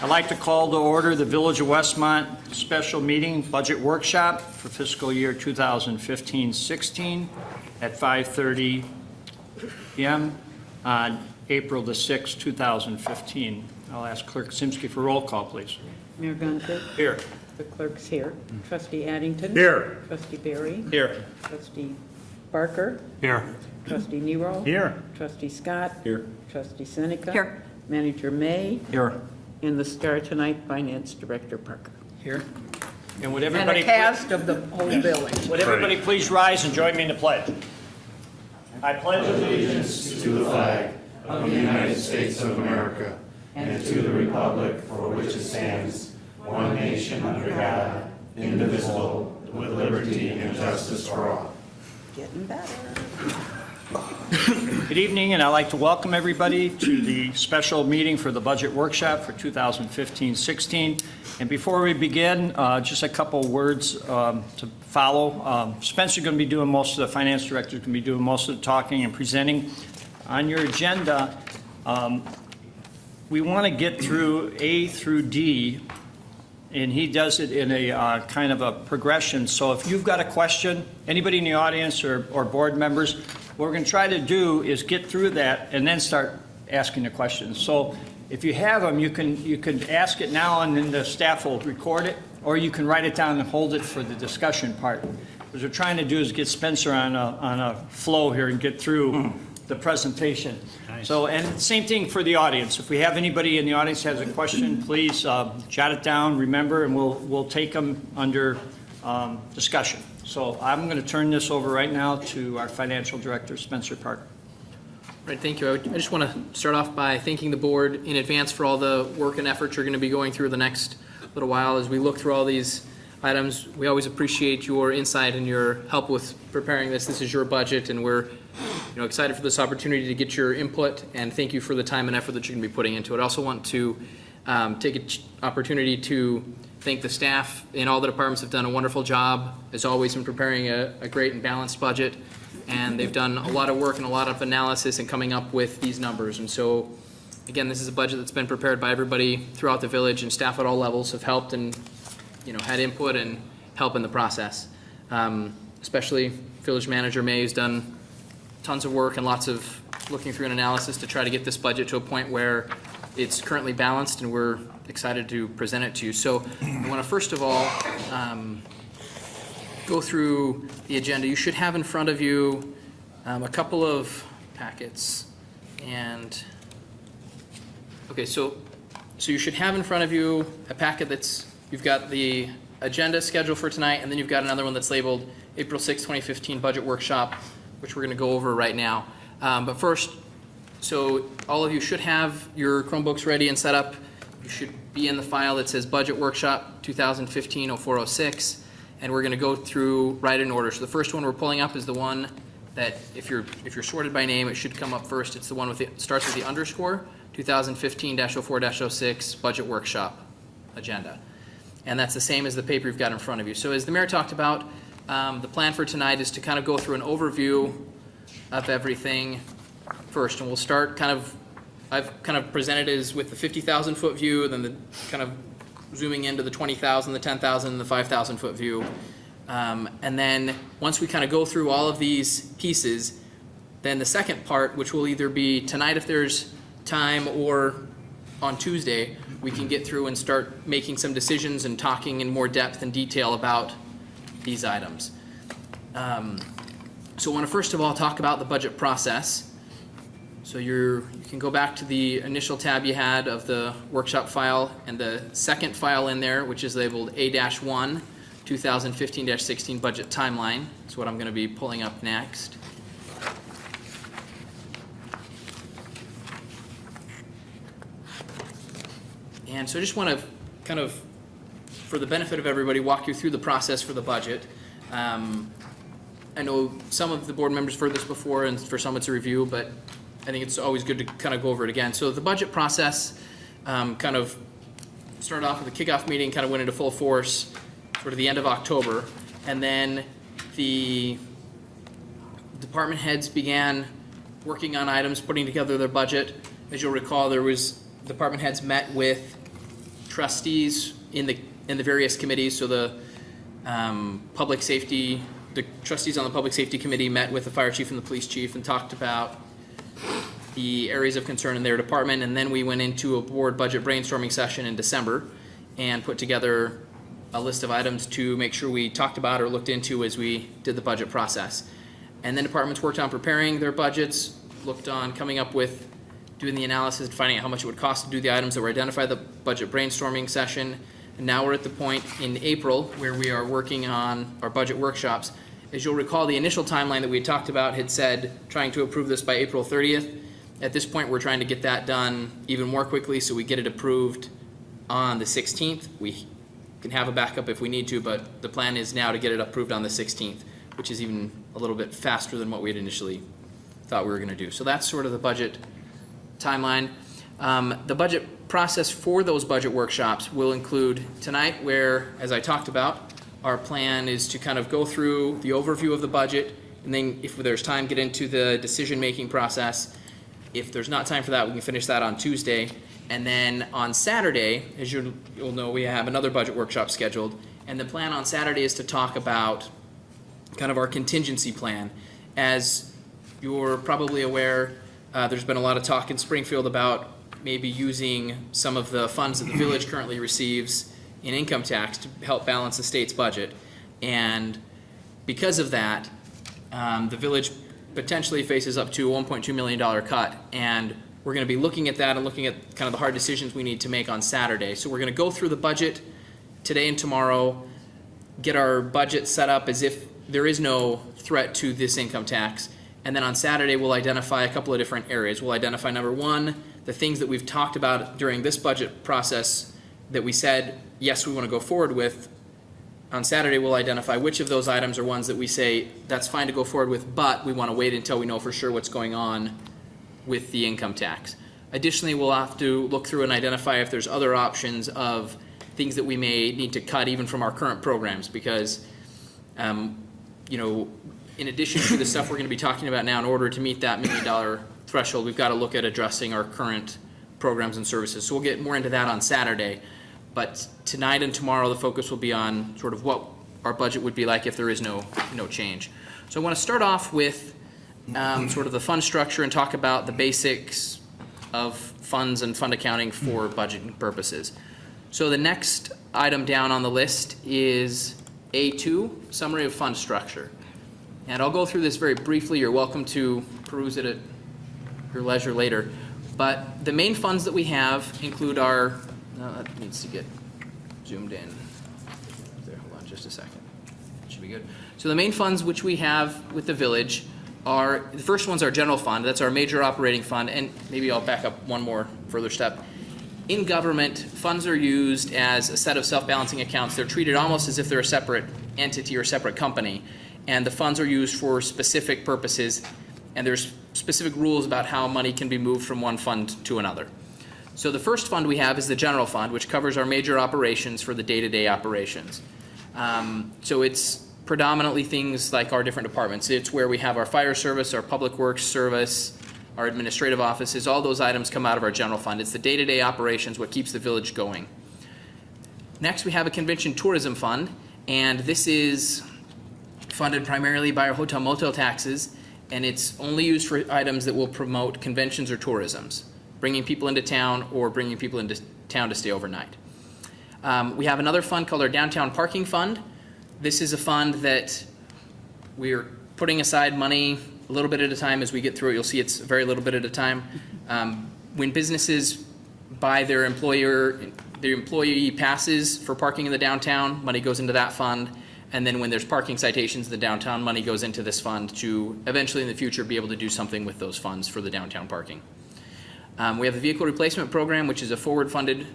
I'd like to call to order the Village of Westmont special meeting budget workshop for fiscal year 2015-16 at 5:30 p.m. on April the 6th, 2015. I'll ask Clerk Simsky for roll call, please. Mayor Gunther. Here. The clerk's here. Trustee Addington. Here. Trustee Barry. Here. Trustee Barker. Here. Trustee Nero. Here. Trustee Scott. Here. Trustee Seneca. Here. Manager May. Here. And the star tonight, Finance Director Parker. Here. And would And everybody, a cast of the whole village. would everybody please rise and join me in the pledge? I pledge allegiance to the flag of the United States of America and to the republic for which it stands, one nation under God, indivisible, with liberty and justice for all. Getting better. Good evening, and I'd like to welcome everybody to the special meeting for the budget workshop for 2015-16. And before we begin, just a couple words to follow. Spencer's going to be doing most of the finance director is going to be doing most of the talking and presenting. On your agenda, we want to get through A through D, and he does it in a kind of a progression. So if you've got a question, anybody in the audience or board members, what we're going to try to do is get through that and then start asking the questions. So if you have them, you can ask it now, and then the staff will record it, or you can write it down and hold it for the discussion part. What we're trying to do is get Spencer on a flow here and get through the presentation. Nice. So, and same thing for the audience. If we have anybody in the audience has a question, please jot it down, remember, and we'll take them under discussion. So I'm going to turn this over right now to our financial director, Spencer Parker. Right, thank you. I just want to start off by thanking the board in advance for all the work and effort you're going to be going through the next little while as we look through all these items. We always appreciate your insight and your help with preparing this. This is your budget, and we're excited for this opportunity to get your input, and thank you for the time and effort that you're going to be putting into it. I also want to take an opportunity to thank the staff in all the departments have done a wonderful job, as always, in preparing a great and balanced budget. And they've done a lot of work and a lot of analysis in coming up with these numbers. And so, again, this is a budget that's been prepared by everybody throughout the village, and staff at all levels have helped and had input and help in the process. Especially village manager May has done tons of work and lots of looking through an analysis to try to get this budget to a point where it's currently balanced, and we're excited to present it to you. So I want to first of all go through the agenda. You should have in front of you a couple of packets. And okay, so you should have in front of you a packet you've got the agenda schedule for tonight, and then you've got another one that's labeled April 6, 2015 Budget Workshop, which we're going to go over right now. But first, so all of you should have your Chromebooks ready and set up. You should be in the file that says Budget Workshop 2015-0406, and we're going to go through right in order. So the first one we're pulling up is the one that, if you're sorted by name, it should come up first. It's the one starts with the underscore, 2015-04-06 Budget Workshop Agenda. And that's the same as the paper you've got in front of you. So as the mayor talked about, the plan for tonight is to kind of go through an overview of everything first. And we'll start I've kind of presented as with the 50,000 foot view, then the kind of zooming into the 20,000, the 10,000, and the 5,000 foot view. And then once we kind of go through all of these pieces, then the second part, which will either be tonight if there's time, or on Tuesday, we can get through and start making some decisions and talking in more depth and detail about these items. So I want to first of all talk about the budget process. So you can go back to the initial tab you had of the workshop file, and the second file in there, which is labeled A-1, 2015-16 Budget Timeline. That's what I'm going to be pulling up next. And so I just want to kind of, for the benefit of everybody, walk you through the process for the budget. I know some of the board members have heard this before, and for some it's a review, but I think it's always good to kind of go over it again. So the budget process kind of started off with a kickoff meeting, kind of went into full force sort of the end of October, and then the department heads began working on items, putting together their budget. As you'll recall, department heads met with trustees in the various committees. So the public safety, the trustees on the public safety committee met with the fire chief and the police chief and talked about the areas of concern in their department, and then we went into a board budget brainstorming session in December and put together a list of items to make sure we talked about or looked into as we did the budget process. And then departments worked on preparing their budgets, looked on coming up with doing the analysis and finding out how much it would cost to do the items that were identified at the budget brainstorming session. And now we're at the point in April where we are working on our budget workshops. As you'll recall, the initial timeline that we had talked about had said trying to approve this by April 30th. At this point, we're trying to get that done even more quickly so we get it approved on the 16th. We can have a backup if we need to, but the plan is now to get it approved on the 16th, which is even a little bit faster than what we had initially thought we were going to do. So that's sort of the budget timeline. The budget process for those budget workshops will include tonight where, as I talked about, our plan is to kind of go through the overview of the budget, and then if there's time, get into the decision-making process. If there's not time for that, we can finish that on Tuesday. And then on Saturday, as you'll know, we have another budget workshop scheduled. And the plan on Saturday is to talk about kind of our contingency plan. As you're probably aware, there's been a lot of talk in Springfield about maybe using some of the funds that the village currently receives in income tax to help balance the state's budget. And because of that, the village potentially faces up to a $1.2 million cut. And we're going to be looking at that and looking at kind of the hard decisions we need to make on Saturday. So we're going to go through the budget today and tomorrow, get our budget set up as if there is no threat to this income tax. And then on Saturday, we'll identify a couple of different areas. We'll identify, number one, the things that we've talked about during this budget process that we said, yes, we want to go forward with. On Saturday, we'll identify which of those items are ones that we say, that's fine to go forward with, but we want to wait until we know for sure what's going on with the income tax. Additionally, we'll have to look through and identify if there's other options of things that we may need to cut even from our current programs, because in addition to the stuff we're going to be talking about now, in order to meet that $1 million threshold, we've got to look at addressing our current programs and services. So we'll get more into that on Saturday. But tonight and tomorrow, the focus will be on sort of what our budget would be like if there is no change. So I want to start off with sort of the fund structure and talk about the basics of funds and fund accounting for budgeting purposes. So the next item down on the list is A2, Summary of Fund Structure. And I'll go through this very briefly. You're welcome to peruse it at your leisure later. But the main funds that we have include our, that needs to get zoomed in. There, hold on just a second. Should be good. So the main funds which we have with the village are, the first one's our general fund. That's our major operating fund. And maybe I'll back up one more further step. In government, funds are used as a set of self-balancing accounts. They're treated almost as if they're a separate entity or separate company. And the funds are used for specific purposes. And there's specific rules about how money can be moved from one fund to another. So the first fund we have is the general fund, which covers our major operations for the day-to-day operations. So it's predominantly things like our different departments. It's where we have our fire service, our public works service, our administrative offices. All those items come out of our general fund. It's the day-to-day operations, what keeps the village going. Next, we have a convention tourism fund, and this is funded primarily by our hotel motel taxes, and it's only used for items that will promote conventions or tourisms, bringing people into town or bringing people into town to stay overnight. We have another fund called our downtown parking fund. This is a fund that we're putting aside money a little bit at a time as we get through it. You'll see it's very little bit at a time. When businesses buy their employee passes for parking in the downtown, money goes into that fund. And then when there's parking citations in the downtown, money goes into this fund to eventually in the future be able to do something with those funds for the downtown parking. We have the vehicle replacement program, which is a forward-funded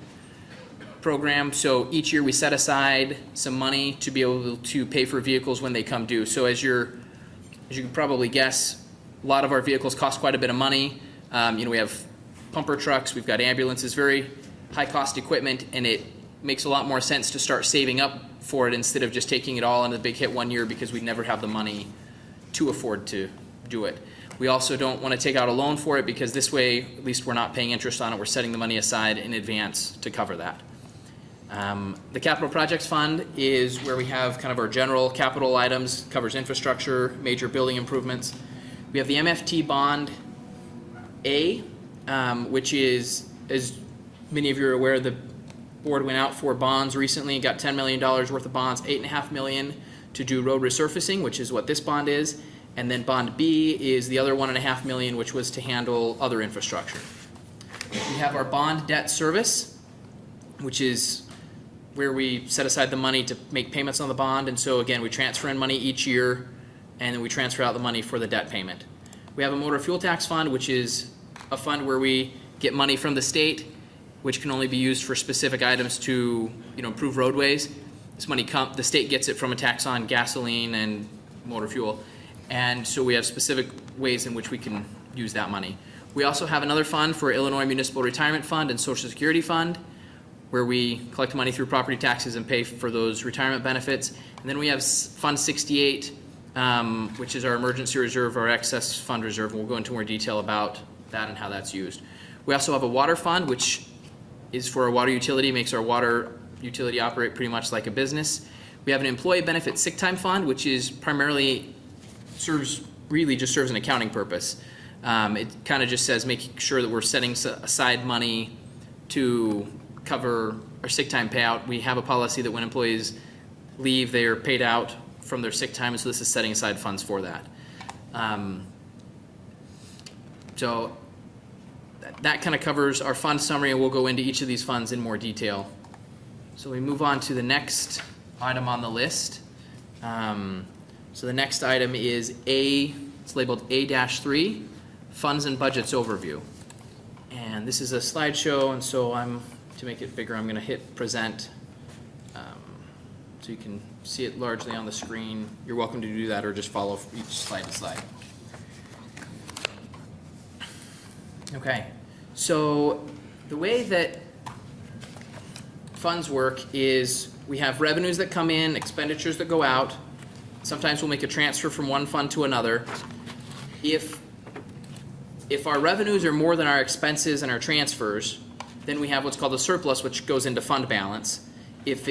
program. So each year we set aside some money to be able to pay for vehicles when they come due. So as you can probably guess, a lot of our vehicles cost quite a bit of money. We have pumper trucks, we've got ambulances, very high-cost equipment, and it makes a lot more sense to start saving up for it instead of just taking it all in a big hit one year because we'd never have the money to afford to do it. We also don't want to take out a loan for it because this way, at least we're not paying interest on it. We're setting the money aside in advance to cover that. The capital projects fund is where we have kind of our general capital items, covers infrastructure, major building improvements. We have the MFT bond A, which is, as many of you are aware, the board went out for bonds recently, got $10 million worth of bonds, $8.5 million to do road resurfacing, which is what this bond is. And then bond B is the other $1.5 million, which was to handle other infrastructure. We have our bond debt service, which is where we set aside the money to make payments on the bond. And so again, we transfer in money each year, and then we transfer out the money for the debt payment. We have a motor fuel tax fund, which is a fund where we get money from the state, which can only be used for specific items to, improve roadways. This money the state gets it from a tax on gasoline and motor fuel. And so we have specific ways in which we can use that money. We also have another fund for Illinois Municipal Retirement Fund and Social Security Fund, where we collect money through property taxes and pay for those retirement benefits. And then we have Fund 68, which is our emergency reserve, our excess fund reserve, and we'll go into more detail about that and how that's used. We also have a water fund, which is for our water utility, makes our water utility operate pretty much like a business. We have an employee benefit sick time fund, which is primarily serves an accounting purpose. It kind of just says making sure that we're setting aside money to cover our sick time payout. We have a policy that when employees leave, they are paid out from their sick time, and so this is setting aside funds for that. So that kind of covers our fund summary, and we'll go into each of these funds in more detail. So we move on to the next item on the list. So the next item is it's labeled A-3, Funds and Budgets Overview. And this is a slideshow, and so to make it bigger, I'm going to hit present so you can see it largely on the screen. You're welcome to do that or just follow each slide to slide. Okay, so the way that funds work is we have revenues that come in, expenditures that go out. Sometimes we'll make a transfer from one fund to another. If our revenues are more than our expenses and our transfers, then we have what's called a surplus, which goes into fund balance. If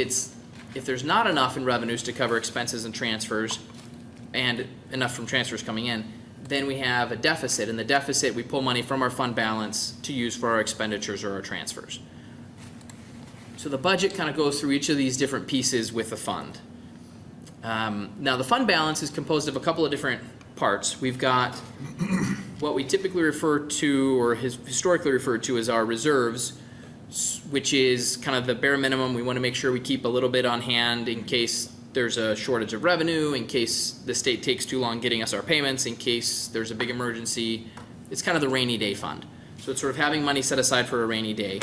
there's not enough in revenues to cover expenses and transfers, and enough from transfers coming in, then we have a deficit. In the deficit, we pull money from our fund balance to use for our expenditures or our transfers. So the budget kind of goes through each of these different pieces with the fund. Now the fund balance is composed of a couple of different parts. We've got what we typically refer to, or historically referred to, as our reserves, which is kind of the bare minimum. We want to make sure we keep a little bit on hand in case there's a shortage of revenue, in case the state takes too long getting us our payments, in case there's a big emergency. It's kind of the rainy day fund. So it's sort of having money set aside for a rainy day.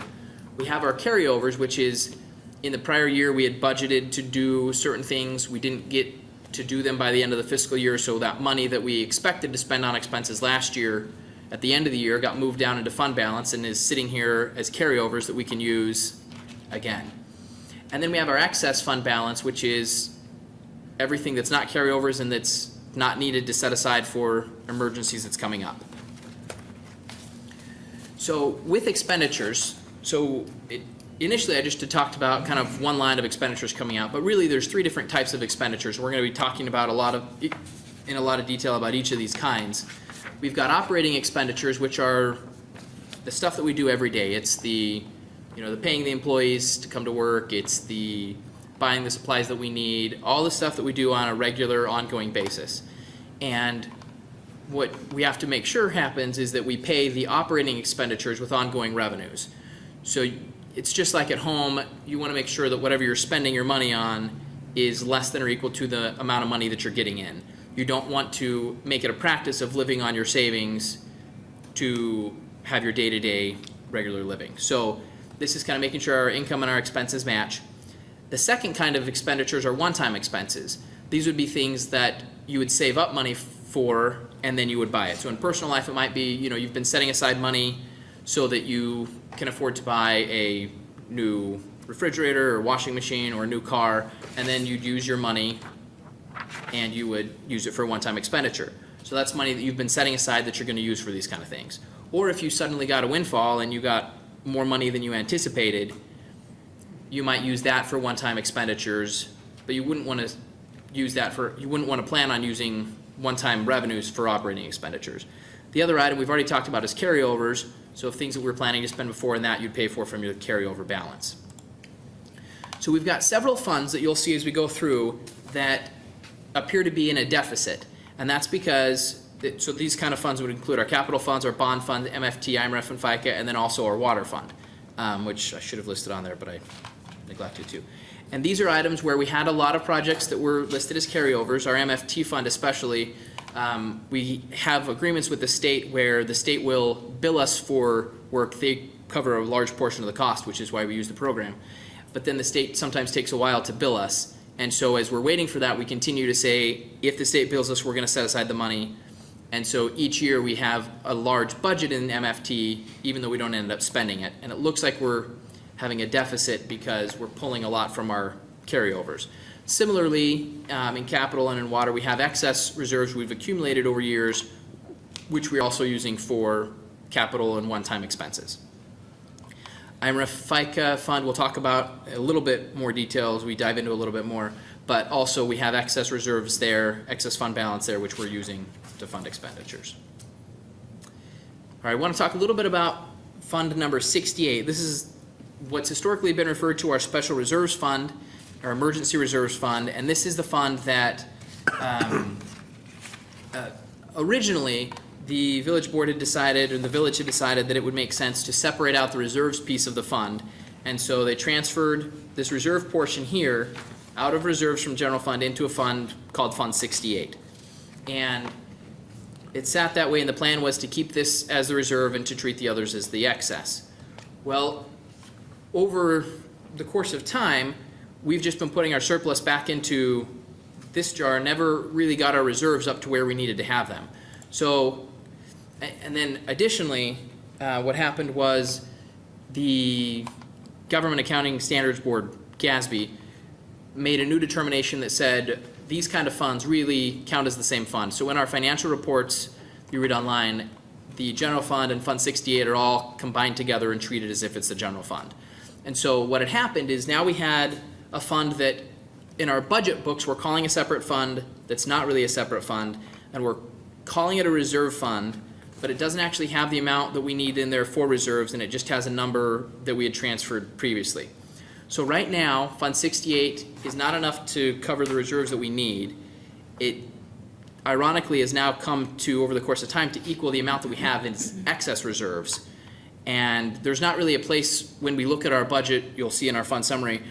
We have our carryovers, which is in the prior year we had budgeted to do certain things. We didn't get to do them by the end of the fiscal year, so that money that we expected to spend on expenses last year at the end of the year got moved down into fund balance and is sitting here as carryovers that we can use again. And then we have our excess fund balance, which is everything that's not carryovers and that's not needed to set aside for emergencies that's coming up. So with expenditures, initially I just talked about kind of one line of expenditures coming out, but really there's three different types of expenditures. We're going to be talking about in a lot of detail about each of these kinds. We've got operating expenditures, which are the stuff that we do every day. It's the paying the employees to come to work. It's the buying the supplies that we need, all the stuff that we do on a regular, ongoing basis. And what we have to make sure happens is that we pay the operating expenditures with ongoing revenues. So it's just like at home, you want to make sure that whatever you're spending your money on is less than or equal to the amount of money that you're getting in. You don't want to make it a practice of living on your savings to have your day-to-day regular living. So this is kind of making sure our income and our expenses match. The second kind of expenditures are one-time expenses. These would be things that you would save up money for and then you would buy it. So in personal life, it might be, you've been setting aside money so that you can afford to buy a new refrigerator or washing machine or a new car, and then you'd use your money and you would use it for a one-time expenditure. So that's money that you've been setting aside that you're going to use for these kind of things. Or if you suddenly got a windfall and you got more money than you anticipated, you might use that for one-time expenditures, but you wouldn't want to use that for, you wouldn't want to plan on using one-time revenues for operating expenditures. The other item we've already talked about is carryovers. So if things that we're planning to spend before and that, you'd pay for from your carryover balance. So we've got several funds that you'll see as we go through that appear to be in a deficit. And that's because, so these kind of funds would include our capital funds, our bond fund, MFT, IMRF, and FICA, and then also our water fund, which I should have listed on there, but I neglected to. And these are items where we had a lot of projects that were listed as carryovers, our MFT fund especially. We have agreements with the state where the state will bill us for work. They cover a large portion of the cost, which is why we use the program. But then the state sometimes takes a while to bill us. And so as we're waiting for that, we continue to say, if the state bills us, we're going to set aside the money. And so each year we have a large budget in MFT, even though we don't end up spending it. And it looks like we're having a deficit because we're pulling a lot from our carryovers. Similarly, in capital and in water, we have excess reserves we've accumulated over years, which we're also using for capital and one-time expenses. IMRF FICA fund we'll talk about a little bit more detail as we dive into a little bit more, but also we have excess reserves there, excess fund balance there, which we're using to fund expenditures. All right, I want to talk a little bit about fund number 68. This is what's historically been referred to our special reserves fund, our emergency reserves fund, and this is the fund that originally the village board had decided, or the village had decided, that it would make sense to separate out the reserves piece of the fund. And so they transferred this reserve portion here out of reserves from general fund into a fund called Fund 68. And it sat that way, and the plan was to keep this as the reserve and to treat the others as the excess. Well, over the course of time, we've just been putting our surplus back into this jar, never really got our reserves up to where we needed to have them. So, and then additionally, what happened was the Government Accounting Standards Board, GASB, made a new determination that said these kind of funds really count as the same fund. So in our financial reports you read online, the general fund and Fund 68 are all combined together and treated as if it's the general fund. And so what had happened is now we had a fund that in our budget books we're calling a separate fund that's not really a separate fund, and we're calling it a reserve fund, but it doesn't actually have the amount that we need in there for reserves, and it just has a number that we had transferred previously. So right now, Fund 68 is not enough to cover the reserves that we need. It ironically has now come to, over the course of time, to equal the amount that we have in excess reserves. And there's not really a place, when we look at our budget, you'll see in our fund summary,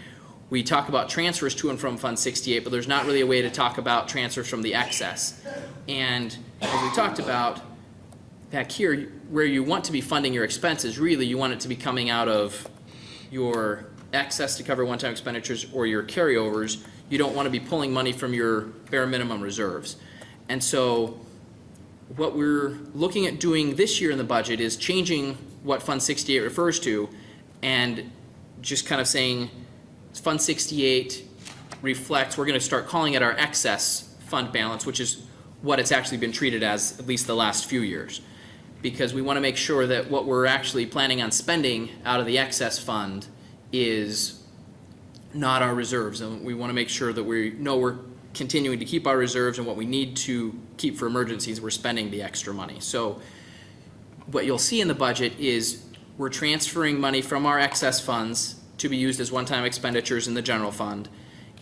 we talk about transfers to and from Fund 68, but there's not really a way to talk about transfers from the excess. And as we talked about back here, where you want to be funding your expenses, really you want it to be coming out of your excess to cover one-time expenditures or your carryovers. You don't want to be pulling money from your bare minimum reserves. And so what we're looking at doing this year in the budget is changing what Fund 68 refers to and just kind of saying Fund 68 reflects, we're going to start calling it our excess fund balance, which is what it's actually been treated as at least the last few years. Because we want to make sure that what we're actually planning on spending out of the excess fund is not our reserves. And we want to make sure that we know we're continuing to keep our reserves, and what we need to keep for emergencies, we're spending the extra money. So what you'll see in the budget is we're transferring money from our excess funds to be used as one-time expenditures in the general fund.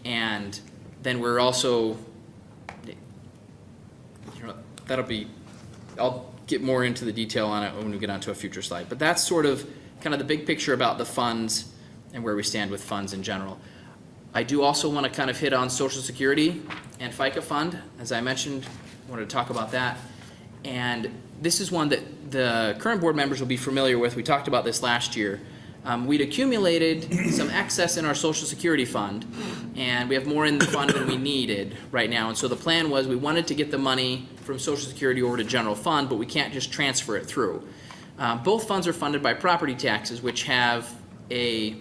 And then we're also, that'll be, I'll get more into the detail on it when we get onto a future slide. But that's sort of kind of the big picture about the funds and where we stand with funds in general. I do also want to kind of hit on Social Security and FICA fund. As I mentioned, I wanted to talk about that. And this is one that the current board members will be familiar with. We talked about this last year. We'd accumulated some excess in our Social Security fund, and we have more in the fund than we needed right now. And so the plan was we wanted to get the money from Social Security over to general fund, but we can't just transfer it through. Both funds are funded by property taxes, which have a,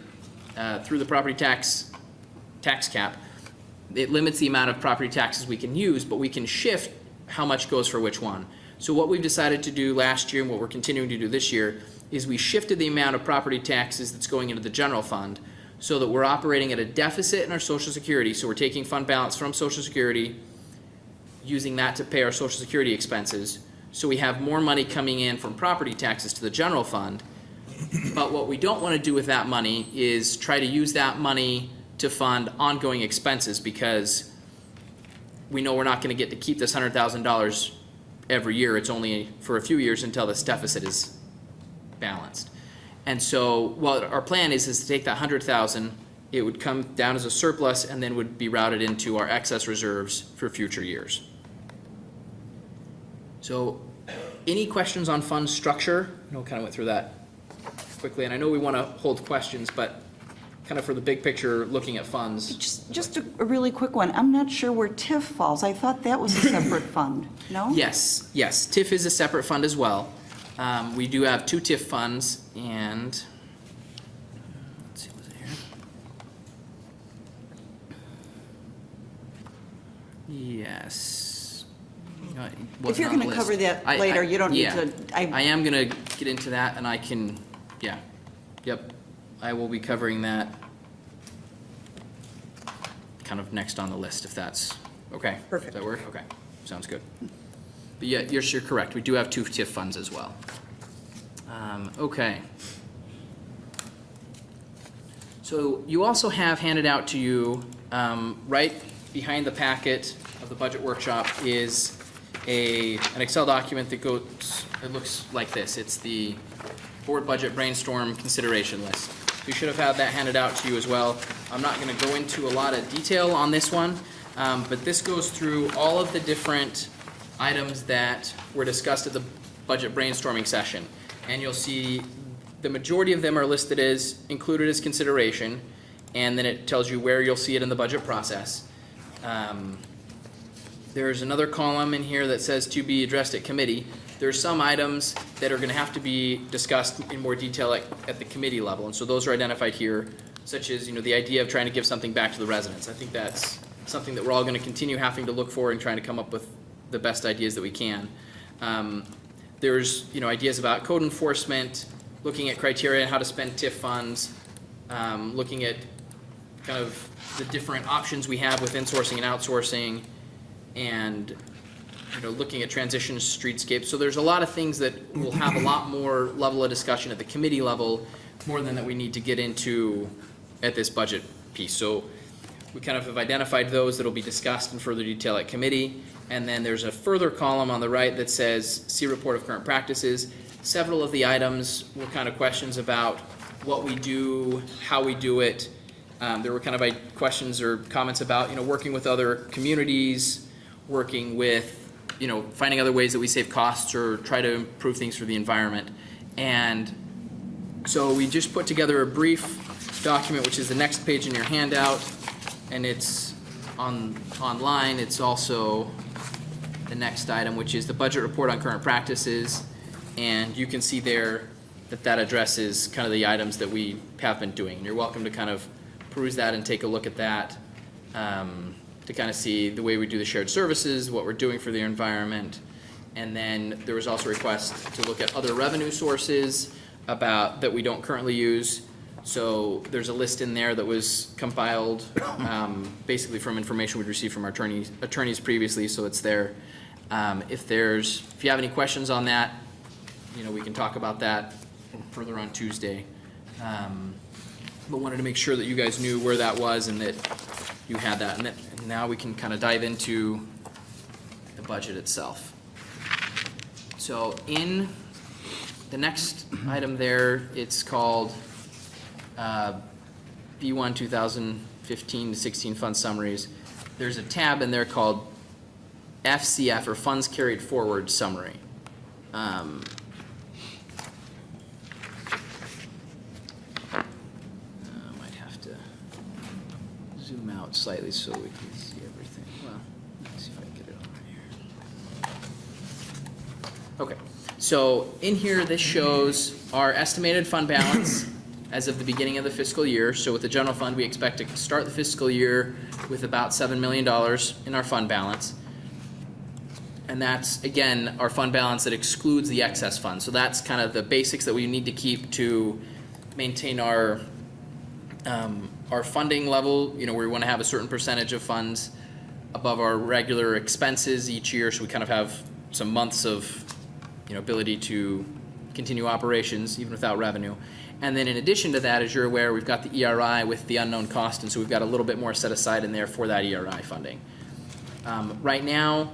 through the property tax cap, it limits the amount of property taxes we can use, but we can shift how much goes for which one. So what we've decided to do last year and what we're continuing to do this year is we shifted the amount of property taxes that's going into the general fund so that we're operating at a deficit in our Social Security. So we're taking fund balance from Social Security, using that to pay our Social Security expenses. So we have more money coming in from property taxes to the general fund. But what we don't want to do with that money is try to use that money to fund ongoing expenses, because we know we're not going to get to keep this $100,000 every year. It's only for a few years until this deficit is balanced. And so what our plan is to take that 100,000, it would come down as a surplus and then would be routed into our excess reserves for future years. So any questions on fund structure? I know we kind of went through that quickly, and I know we want to hold questions, but kind of for the big picture, looking at funds. Just a really quick one. I'm not sure where TIF falls. I thought that was a separate fund, no? Yes, TIF is a separate fund as well. We do have 2 TIF funds, and let's see, was it here? Yes. No, it If wasn't you're on the going to list. cover that later, you don't need yeah. to. I am gonna get into that, and I can, yep, I will be covering that kind of next on the list, if that's, okay. Perfect. Does that work? Okay, sounds good. But yeah, you're correct, we do have 2 TIF funds as well. Okay. So you also have handed out to you, right behind the packet of the budget workshop is an Excel document that goes, it looks like this. It's the board budget brainstorm consideration list. You should have had that handed out to you as well. I'm not going to go into a lot of detail on this one, but this goes through all of the different items that were discussed at the budget brainstorming session. And you'll see the majority of them are listed as included as consideration, and then it tells you where you'll see it in the budget process. There's another column in here that says to be addressed at committee. There's some items that are going to have to be discussed in more detail at the committee level, and so those are identified here, such as the idea of trying to give something back to the residents. I think that's something that we're all going to continue having to look for and trying to come up with the best ideas that we can. There's ideas about code enforcement, looking at criteria on how to spend TIF funds, looking at kind of the different options we have with insourcing and outsourcing, and looking at transition streetscapes. So there's a lot of things that will have a lot more level of discussion at the committee level, more than that we need to get into at this budget piece. So we kind of have identified those that will be discussed in further detail at committee. And then there's a further column on the right that says see report of current practices. Several of the items were kind of questions about what we do, how we do it. There were kind of questions or comments about working with other communities, working with finding other ways that we save costs or try to improve things for the environment. And so we just put together a brief document, which is the next page in your handout, and it's online. It's also the next item, which is the budget report on current practices, and you can see there that addresses kind of the items that we have been doing. And you're welcome to kind of peruse that and take a look at that, to kind of see the way we do the shared services, what we're doing for the environment. And then there was also a request to look at other revenue sources that we don't currently use. So there's a list in there that was compiled basically from information we'd received from our attorneys previously, so it's there. If you have any questions on that, we can talk about that further on Tuesday. But wanted to make sure that you guys knew where that was and that you had that. And now we can kind of dive into the budget itself. So in the next item there, it's called B1 2015 to 16 fund summaries. There's a tab in there called FCF, or Funds Carried Forward Summary. Might have to zoom out slightly so we can see everything. Well, let's see if I can get it over here. Okay, so in here this shows our estimated fund balance as of the beginning of the fiscal year. So with the general fund, we expect to start the fiscal year with about $7 million in our fund balance. And that's, again, our fund balance that excludes the excess fund. So that's kind of the basics that we need to keep to maintain our Our funding level, we want to have a certain percentage of funds above our regular expenses each year, so we kind of have some months of, ability to continue operations even without revenue. And then in addition to that, as you're aware, we've got the ERI with the unknown cost, and so we've got a little bit more set aside in there for that ERI funding. Right now,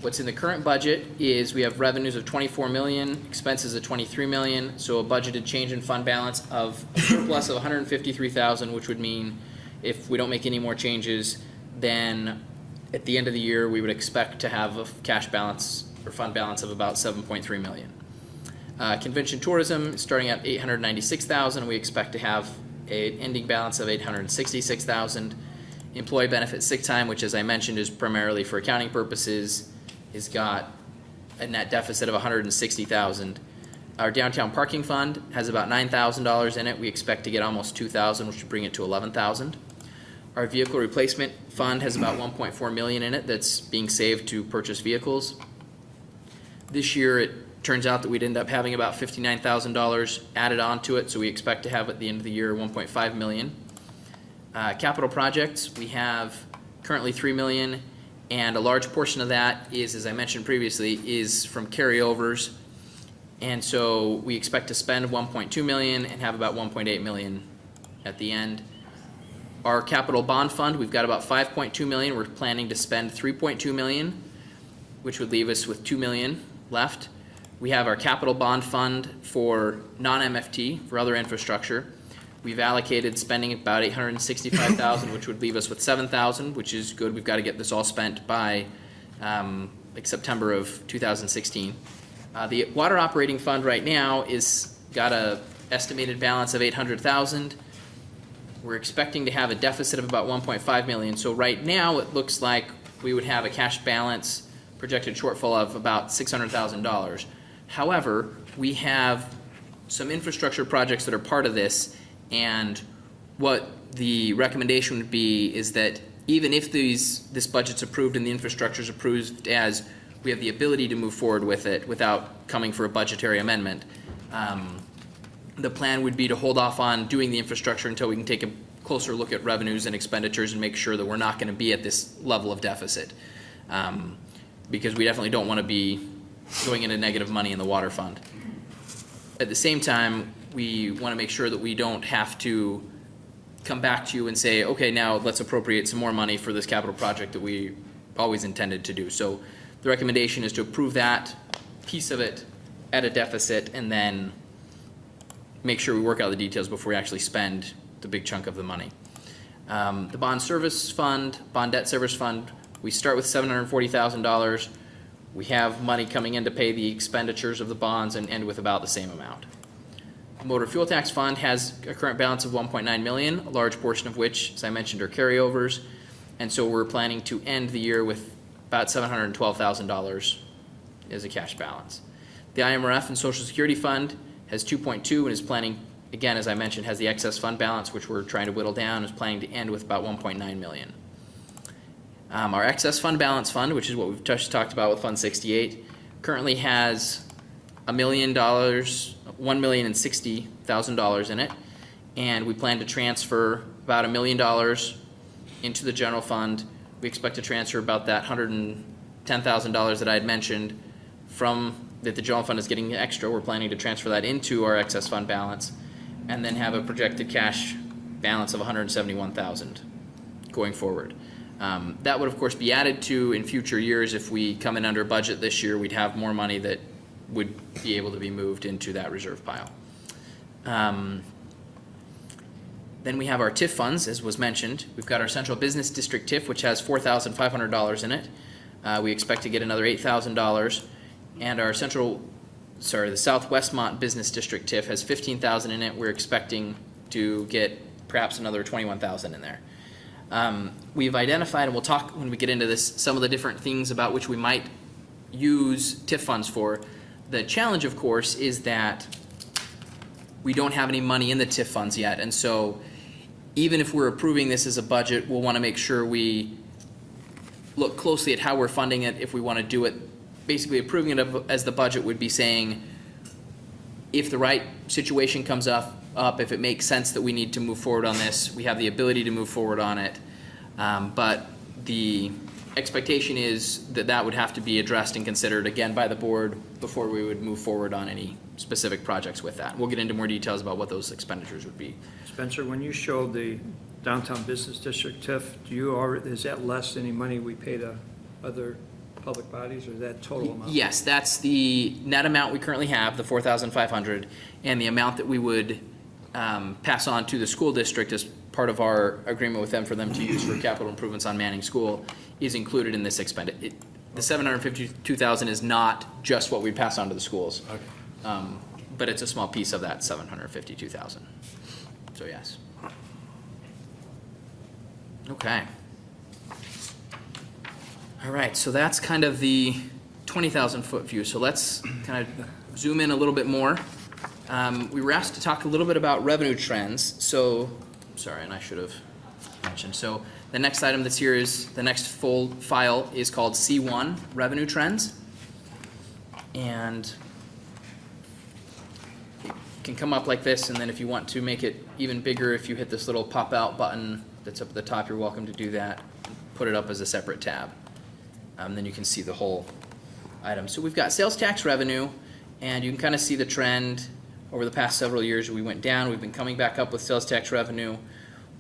what's in the current budget is we have revenues of $24 million, expenses of $23 million, so a budgeted change in fund balance of a surplus of $153,000, which would mean if we don't make any more changes, then at the end of the year, we would expect to have a cash balance or fund balance of about $7.3 million. Convention tourism is starting at $896,000. We expect to have an ending balance of $866,000. Employee benefit sick time, which as I mentioned is primarily for accounting purposes, has got a net deficit of $160,000. Our downtown parking fund has about $9,000 in it. We expect to get almost $2,000, which would bring it to $11,000. Our vehicle replacement fund has about $1.4 million in it that's being saved to purchase vehicles. This year, it turns out that we'd end up having about $59,000 added onto it, so we expect to have at the end of the year $1.5 million. Capital projects, we have currently $3 million, and a large portion of that is, as I mentioned previously, is from carryovers. And so we expect to spend $1.2 million and have about $1.8 million at the end. Our capital bond fund, we've got about $5.2 million. We're planning to spend $3.2 million, which would leave us with $2 million left. We have our capital bond fund for non-MFT, for other infrastructure. We've allocated spending about $865,000, which would leave us with $7,000, which is good. We've got to get this all spent by September of 2016. The water operating fund right now is got a estimated balance of $800,000. We're expecting to have a deficit of about $1.5 million. So right now it looks like we would have a cash balance projected shortfall of about $600,000. However, we have some infrastructure projects that are part of this, and what the recommendation would be is that even if this budget's approved and the infrastructure is approved as we have the ability to move forward with it without coming for a budgetary amendment, the plan would be to hold off on doing the infrastructure until we can take a closer look at revenues and expenditures and make sure that we're not going to be at this level of deficit. Because we definitely don't want to be going into negative money in the water fund. At the same time, we want to make sure that we don't have to come back to you and say, okay, now let's appropriate some more money for this capital project that we always intended to do. So the recommendation is to approve that piece of it at a deficit and then make sure we work out the details before we actually spend the big chunk of the money. The bond service fund, bond debt service fund, we start with $740,000. We have money coming in to pay the expenditures of the bonds and end with about the same amount. The motor fuel tax fund has a current balance of $1.9 million, a large portion of which, as I mentioned, are carryovers. And so we're planning to end the year with about $712,000 as a cash balance. The IMRF and Social Security Fund has 2.2 and is planning, again, as I mentioned, has the excess fund balance, which we're trying to whittle down, is planning to end with about $1.9 million. Our excess fund balance fund, which is what we've just talked about with Fund 68, currently has $1,060,000 in it, and we plan to transfer about $1 million into the general fund. We expect to transfer about that $110,000 that I had mentioned from that the general fund is getting extra. We're planning to transfer that into our excess fund balance, and then have a projected cash balance of $171,000 going forward. That would, of course, be added to in future years. If we come in under budget this year, we'd have more money that would be able to be moved into that reserve pile. Then we have our TIF funds, as was mentioned. We've got our Central Business District TIF, which has $4,500 in it. We expect to get another $8,000. And our the South Westmont Business District TIF has $15,000 in it. We're expecting to get perhaps another $21,000 in there. We've identified, and we'll talk when we get into this, some of the different things about which we might use TIF funds for. The challenge, of course, is that we don't have any money in the TIF funds yet. And so even if we're approving this as a budget, we'll want to make sure we look closely at how we're funding it if we want to do it. Basically, approving it as the budget would be saying, If the right situation comes up, if it makes sense that we need to move forward on this, we have the ability to move forward on it. But the expectation is that that would have to be addressed and considered again by the board before we would move forward on any specific projects with that. We'll get into more details about what those expenditures would be. Spencer, when you showed the downtown business district TIF, do you already, is that less any money we pay to other public bodies, or is that total amount? Yes, that's the net amount we currently have, the 4,500, and the amount that we would pass on to the school district as part of our agreement with them for them to use for capital improvements on Manning School is included in this expenditure. The 752,000 is not just what we pass on to the schools. Okay. But it's a small piece of that 752,000. So yes. Okay. All right, so that's kind of the 20,000 foot view. So let's kind of zoom in a little bit more. We were asked to talk a little bit about revenue trends. So, sorry, and I should have mentioned. So the next item that's here is, the next full file is called C1, Revenue Trends. And it can come up like this, and then if you want to make it even bigger, if you hit this little pop-out button that's up at the top, you're welcome to do that. Put it up as a separate tab. Then you can see the whole item. So we've got sales tax revenue, and you can kind of see the trend over the past several years. We went down, we've been coming back up with sales tax revenue.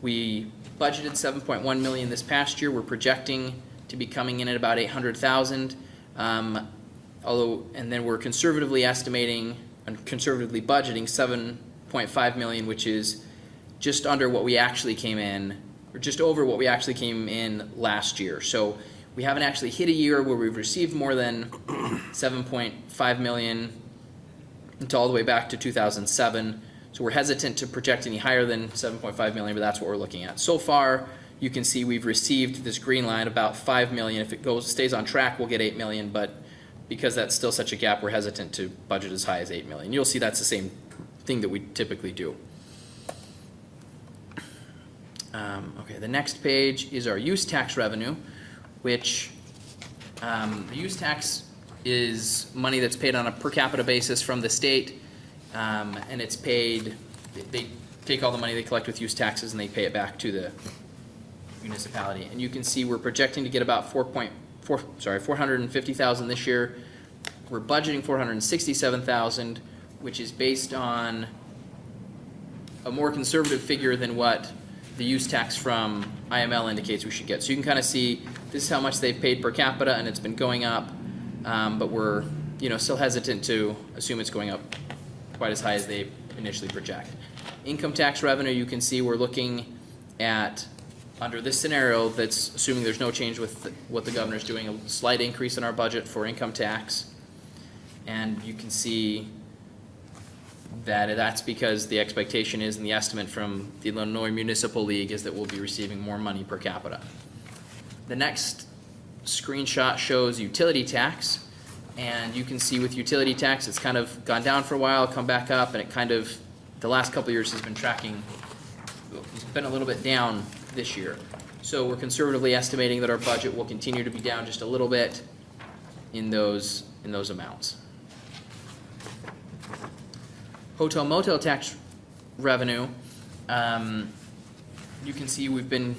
We budgeted 7.1 million this past year. We're projecting to be coming in at about 800,000. Although, and then we're conservatively estimating and conservatively budgeting 7.5 million, which is just under what we actually came in, or just over what we actually came in last year. So we haven't actually hit a year where we've received more than 7.5 million until all the way back to 2007. So we're hesitant to project any higher than 7.5 million, but that's what we're looking at. So far, you can see we've received this green line about 5 million. If it stays on track, we'll get 8 million, but because that's still such a gap, we're hesitant to budget as high as 8 million. You'll see that's the same thing that we typically do. Okay, the next page is our use tax revenue, which the use tax is money that's paid on a per capita basis from the state, and it's paid, they take all the money they collect with use taxes and they pay it back to the municipality. And you can see we're projecting to get about 450,000 this year. We're budgeting 467,000, which is based on a more conservative figure than what the use tax from IML indicates we should get. So you can kind of see this is how much they've paid per capita, and it's been going up, but we're still hesitant to assume it's going up quite as high as they initially project. Income tax revenue, you can see we're looking at, under this scenario that's assuming there's no change with what the governor's doing, a slight increase in our budget for income tax. And you can see that that's because the expectation is, and the estimate from the Illinois Municipal League is that we'll be receiving more money per capita. The next screenshot shows utility tax, and you can see with utility tax it's kind of gone down for a while, come back up, and it kind of, the last couple of years has been tracking, it's been a little bit down this year. So we're conservatively estimating that our budget will continue to be down just a little bit in those amounts. Hotel motel tax revenue, you can see we've been,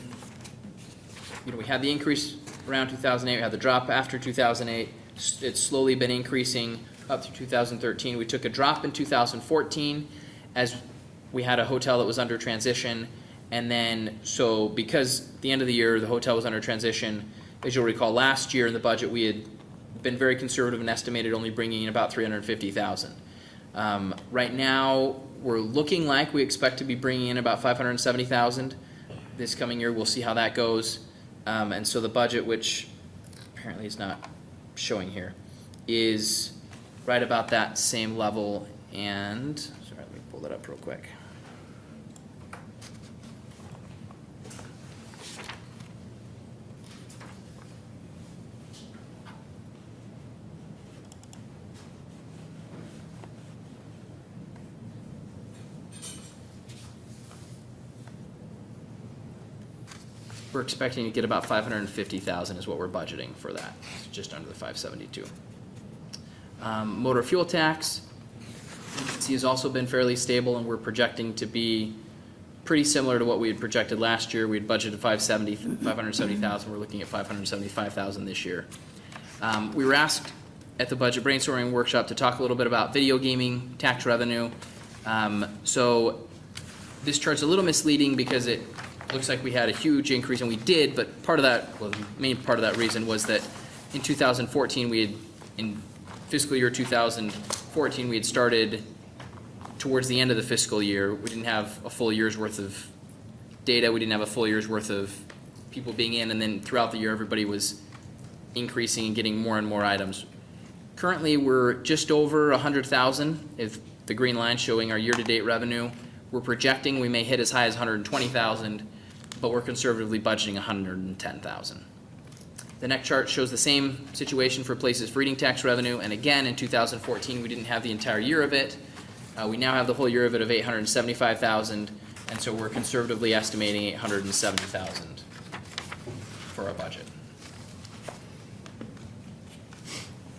we had the increase around 2008, we had the drop after 2008. It's slowly been increasing up to 2013. We took a drop in 2014 as we had a hotel that was under transition. And then, so because at the end of the year, the hotel was under transition, as you'll recall, last year in the budget, we had been very conservative and estimated only bringing in about 350,000. Right now, we're looking like we expect to be bringing in about 570,000 this coming year. We'll see how that goes. And so the budget, which apparently is not showing here, is right about that same level. And, sorry, let me pull that up real quick. We're expecting to get about 550,000 is what we're budgeting for that. It's just under the 572. Motor fuel tax, you can occupancy has also been fairly stable, and we're projecting to be pretty similar to what we had projected last year. We had budgeted 570,000. We're looking at 575,000 this year. We were asked at the budget brainstorming workshop to talk a little bit about video gaming tax revenue. So this chart's a little misleading because it looks like we had a huge increase, and we did, but part of that, well, the main part of that reason was that in 2014, in fiscal year 2014, we had started towards the end of the fiscal year. We didn't have a full year's worth of data. We didn't have a full year's worth of people being in, and then throughout the year, everybody was increasing and getting more and more items. Currently, we're just over 100,000, if the green line showing our year-to-date revenue. We're projecting we may hit as high as 120,000, but we're conservatively budgeting 110,000. The next chart shows the same situation for places for eating tax revenue, and again, in 2014, we didn't have the entire year of it. We now have the whole year of it of 875,000, and so we're conservatively estimating 870,000 for our budget.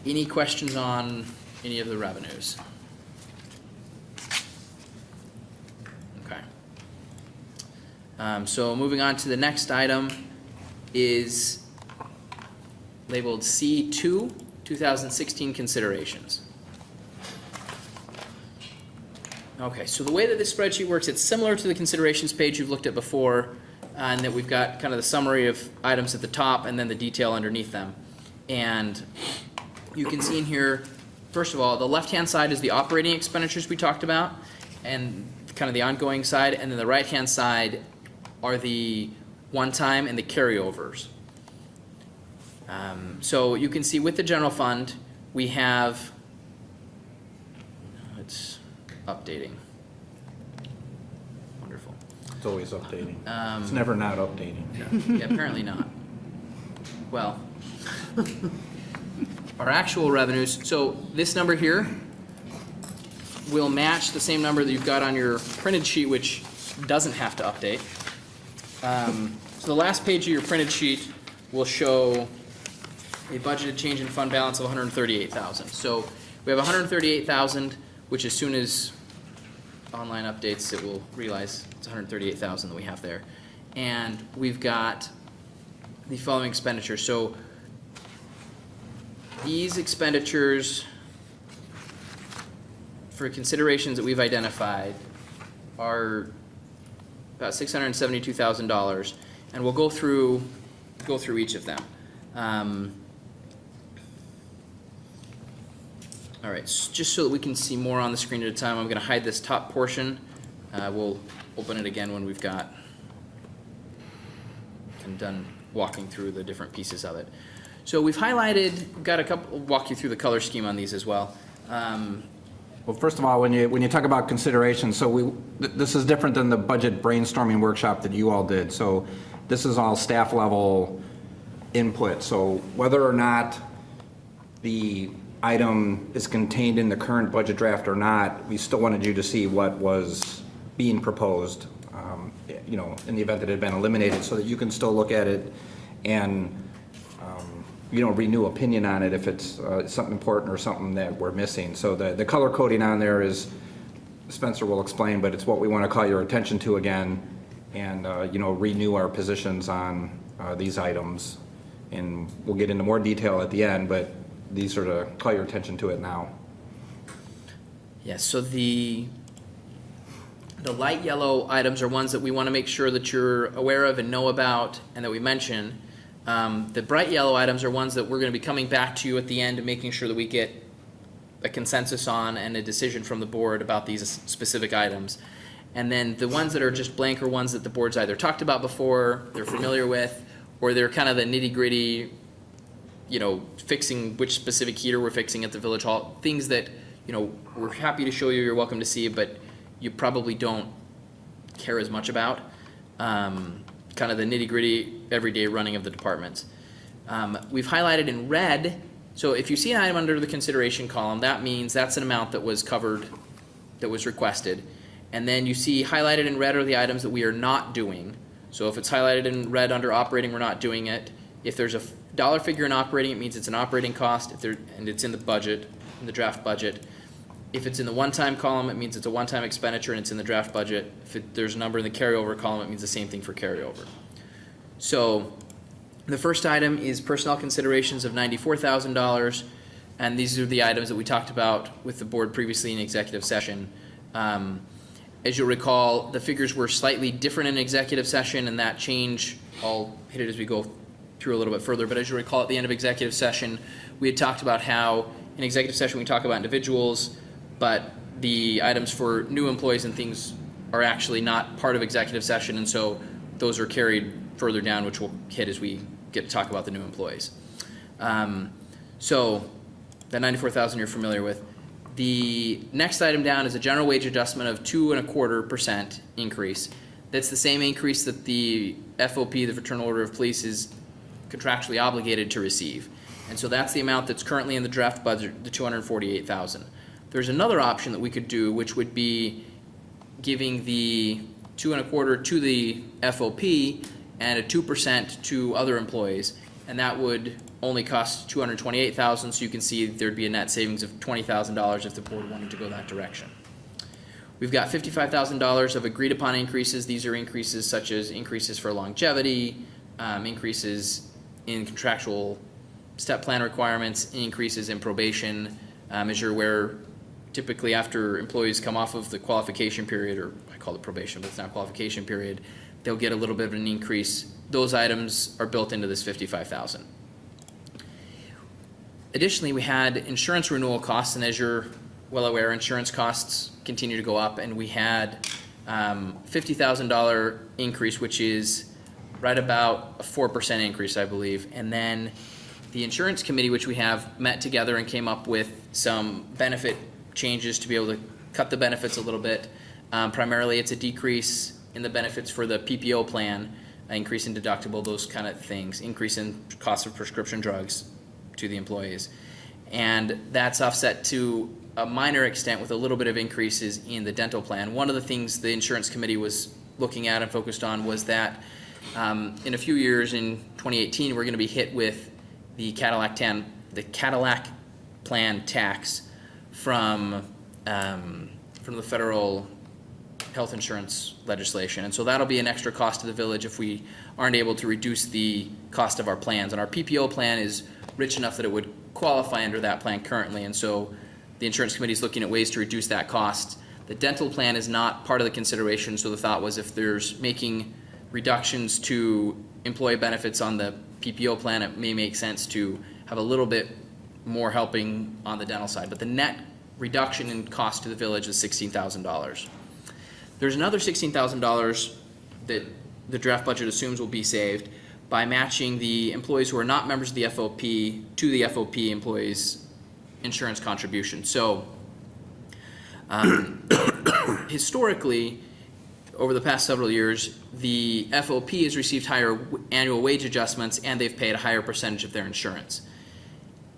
Any questions on any of the revenues? Okay. So moving on to the next item is labeled C2, 2016 considerations. Okay, so the way that this spreadsheet works, it's similar to the considerations page you've looked at before, and that we've got kind of the summary of items at the top and then the detail underneath them. And you can see in here, first of all, the left-hand side is the operating expenditures we talked about, and kind of the ongoing side, and then the right-hand side are the one-time and the carryovers. So you can see with the general fund, we have, it's updating. Wonderful. It's always updating. It's never not updating. Yeah, apparently not. Well, our actual revenues, so this number here will match the same number that you've got on your printed sheet, which doesn't have to update. So the last page of your printed sheet will show a budgeted change in fund balance of 138,000. So we have 138,000, which as soon as online updates, it will realize it's 138,000 that we have there. And we've got the following expenditures. So these expenditures for considerations that we've identified are about $672,000, and we'll go through each of them. All right, just so that we can see more on the screen at a time, I'm going to hide this top portion. We'll open it again when we've got and done walking through the different pieces of it. So we've highlighted, got a couple, we'll walk you through the color scheme on these as well. Well, first of all, when you talk about considerations, so this is different than the budget brainstorming workshop that you all did. So this is all staff level input. So whether or not the item is contained in the current budget draft or not, we still wanted you to see what was being proposed, in the event that it had been eliminated, so that you can still look at it and, renew opinion on it if it's something important or something that we're missing. So the color coding on there is, Spencer will explain, but it's what we want to call your attention to again and, renew our positions on these items. And we'll get into more detail at the end, but these are to call your attention to it now. Yeah, so the light yellow items are ones that we want to make sure that you're aware of and know about and that we mention. The bright yellow items are ones that we're going to be coming back to you at the end and making sure that we get a consensus on and a decision from the board about these specific items. And then the ones that are just blank are ones that the board's either talked about before, they're familiar with, or they're kind of the nitty-gritty, fixing which specific heater we're fixing at the village hall, things that, we're happy to show you, you're welcome to see, but you probably don't care as much about. Kind of the nitty-gritty everyday running of the departments. We've highlighted in red, so if you see an item under the consideration column, that means that's an amount that was covered, that was requested. And then you see highlighted in red are the items that we are not doing. So if it's highlighted in red under operating, we're not doing it. If there's a dollar figure in operating, it means it's an operating cost, and it's in the budget, in the draft budget. If it's in the one-time column, it means it's a one-time expenditure and it's in the draft budget. If there's a number in the carryover column, it means the same thing for carryover. So the first item is personnel considerations of $94,000, and these are the items that we talked about with the board previously in executive session. As you'll recall, the figures were slightly different in executive session, and that change, I'll hit it as we go through a little bit further, but as you recall, at the end of executive session, we had talked about how in executive session we talk about individuals, but the items for new employees and things are actually not part of executive session, and so those are carried further down, which we'll hit as we get to talk about the new employees. So that 94,000 you're familiar with. The next item down is a general wage adjustment of 2.25% increase. That's the same increase that the FOP, the Fraternal Order of Police, is contractually obligated to receive. And so that's the amount that's currently in the draft budget, the $248,000. There's another option that we could do, which would be giving the 2.25% to the FOP and a 2% to other employees, and that would only cost $228,000. So you can see there'd be a net savings of $20,000 if the board wanted to go that direction. We've got $55,000 of agreed upon increases. These are increases such as increases for longevity, increases in contractual step plan requirements, increases in probation. As you're aware, typically after employees come off of the qualification period, or I call it probation, but it's not qualification period, they'll get a little bit of an increase. Those items are built into this $55,000. Additionally, we had insurance renewal costs, and as you're well aware, insurance costs continue to go up, and we had $50,000 increase, which is right about a 4% increase, I believe. And then the insurance committee, which we have, met together and came up with some benefit changes to be able to cut the benefits a little bit. Primarily, it's a decrease in the benefits for the PPO plan, increase in deductible, those kind of things, increase in cost of prescription drugs to the employees. And that's offset to a minor extent with a little bit of increases in the dental plan. One of the things the insurance committee was looking at and focused on was that in a few years, in 2018, we're going to be hit with the Cadillac plan tax from the federal health insurance legislation. And so that'll be an extra cost to the village if we aren't able to reduce the cost of our plans. And our PPO plan is rich enough that it would qualify under that plan currently. And so the insurance committee is looking at ways to reduce that cost. The dental plan is not part of the consideration. So the thought was if there's making reductions to employee benefits on the PPO plan, it may make sense to have a little bit more helping on the dental side. But the net reduction in cost to the village is $16,000. There's another $16,000 that the draft budget assumes will be saved by matching the employees who are not members of the FOP to the FOP employees' insurance contribution. So historically, over the past several years, the FOP has received higher annual wage adjustments and they've paid a higher percentage of their insurance.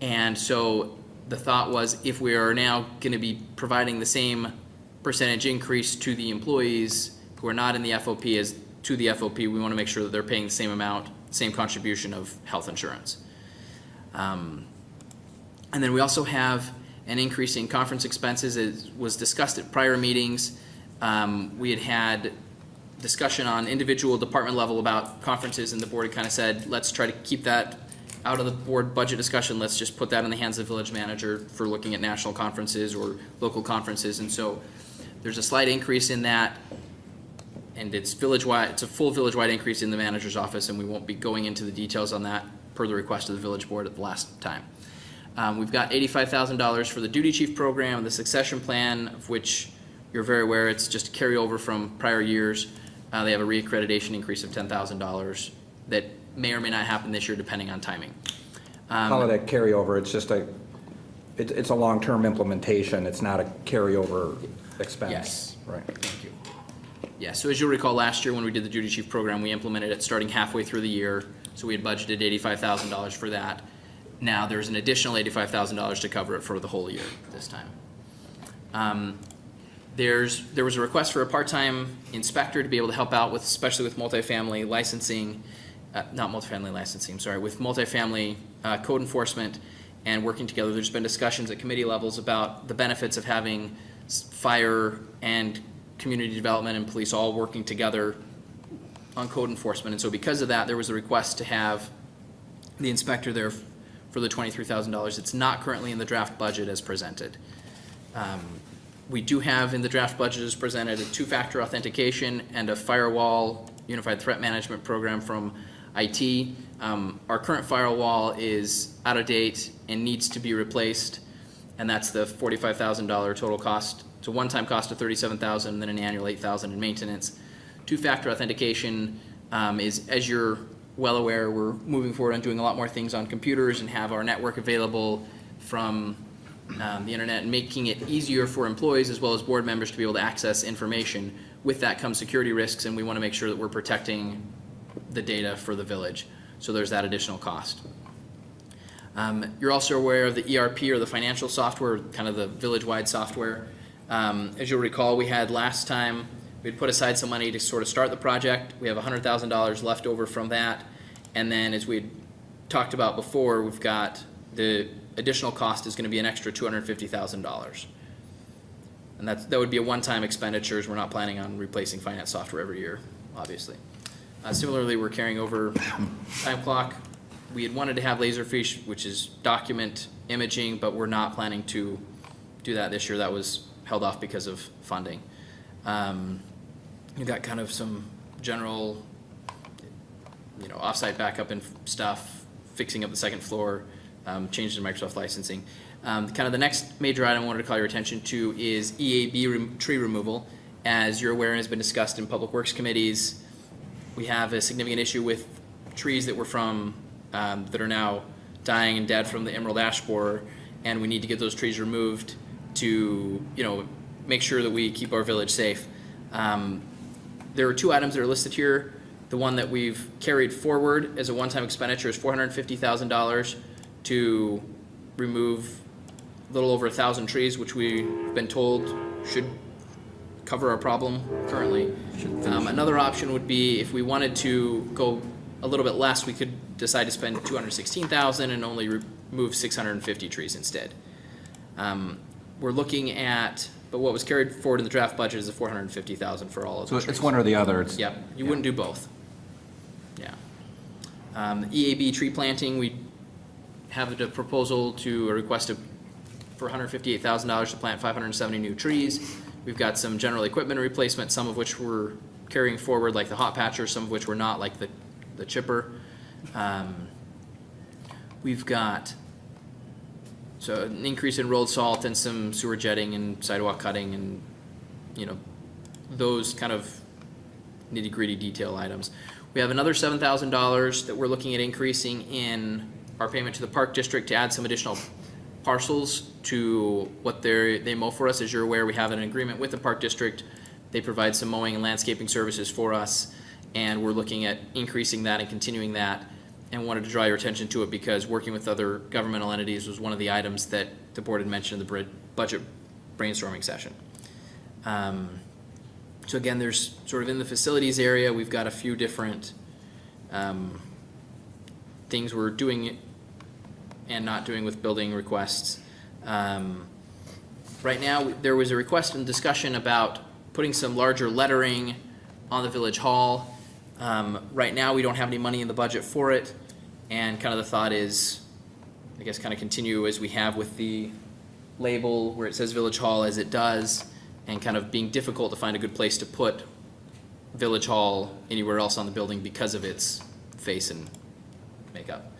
And so the thought was if we are now going to be providing the same percentage increase to the employees who are not in the FOP as to the FOP, we want to make sure that they're paying the same amount, same contribution of health insurance. And then we also have an increase in conference expenses. It was discussed at prior meetings. We had discussion on individual department level about conferences, and the board had kind of said, let's try to keep that out of the board budget discussion. Let's just put that in the hands of the village manager for looking at national conferences or local conferences. And so there's a slight increase in that, and it's village-wide. It's a full village-wide increase in the manager's office, and we won't be going into the details on that per the request of the village board at the last time. We've got $85,000 for the duty chief program, the succession plan, of which you're very aware it's just a carryover from prior years. They have a reaccreditation increase of $10,000 that may or may not happen this year depending on timing. Call it a carryover, it's just it's a long-term implementation, it's not a carryover expense. Yes. Right. Thank you. Yeah, so as you'll recall, last year when we did the duty chief program, we implemented it starting halfway through the year. So we had budgeted $85,000 for that. Now there's an additional $85,000 to cover it for the whole year this time. There was a request for a part-time inspector to be able to help out with, especially with multifamily licensing, with multifamily code enforcement and working together. There's been discussions at committee levels about the benefits of having fire and community development and police all working together on code enforcement. And so because of that, there was a request to have the inspector there for the $23,000. It's not currently in the draft budget as presented. We do have in the draft budget as presented a two-factor authentication and a firewall unified threat management program from IT. Our current firewall is out of date and needs to be replaced, and that's the $45,000 total cost. It's a one-time cost of $37,000 and then an annual $8,000 in maintenance. Two-factor authentication is, as you're well aware, we're moving forward on doing a lot more things on computers and have our network available from the internet and making it easier for employees as well as board members to be able to access information. With that comes security risks, and we want to make sure that we're protecting the data for the village. So there's that additional cost. You're also aware of the ERP or the financial software, kind of the village-wide software. As you'll recall, we had last time, we'd put aside some money to sort of start the project. We have $100,000 left over from that. And then as we talked about before, we've got the additional cost is going to be an extra $250,000. And that would be a one-time expenditures. We're not planning on replacing finance software every year, obviously. Similarly, we're carrying over time clock. We had wanted to have Laserfish, which is document imaging, but we're not planning to do that this year. That was held off because of funding. We've got kind of some general, offsite backup and stuff, fixing up the second floor, changes in Microsoft licensing. Kind of the next major item I wanted to call your attention to is EAB tree removal. As you're aware and has been discussed in public works committees, we have a significant issue with trees that were from, that are now dying and dead from the emerald ash borer, and we need to get those trees removed to, make sure that we keep our village safe. There are two items that are listed here. The one that we've carried forward as a one-time expenditure is $450,000 to remove a little over 1,000 trees, which we've been told should cover our problem currently. Another option would be if we wanted to go a little bit less, we could decide to spend $216,000 and only remove 650 trees instead. We're looking at, but what was carried forward in the draft budget is the $450,000 for all of So those it's trees. one or the other. It's, Yep, you wouldn't do both. Yeah. EAB tree planting, we have a proposal to a request for $158,000 to plant 570 new trees. We've got some general equipment replacement, some of which we're carrying forward, like the hot patcher, some of which we're not, like the chipper. We've got an increase in road salt and some sewer jetting and sidewalk cutting and, those kind of nitty-gritty detail items. We have another $7,000 that we're looking at increasing in our payment to the Park District to add some additional parcels to what they mow for us. As you're aware, we have an agreement with the Park District. They provide some mowing and landscaping services for us, and we're looking at increasing that and continuing that, and wanted to draw your attention to it because working with other governmental entities was one of the items that the board had mentioned in the budget brainstorming session. So again, there's sort of in the facilities area, we've got a few different things we're doing and not doing with building requests. Right now, there was a request and discussion about putting some larger lettering on the village hall. Right now, we don't have any money in the budget for it, and kind of the thought is, I guess, kind of continue as we have with the label where it says Village Hall as it does, and kind of being difficult to find a good place to put Village Hall anywhere else on the building because of its face and makeup.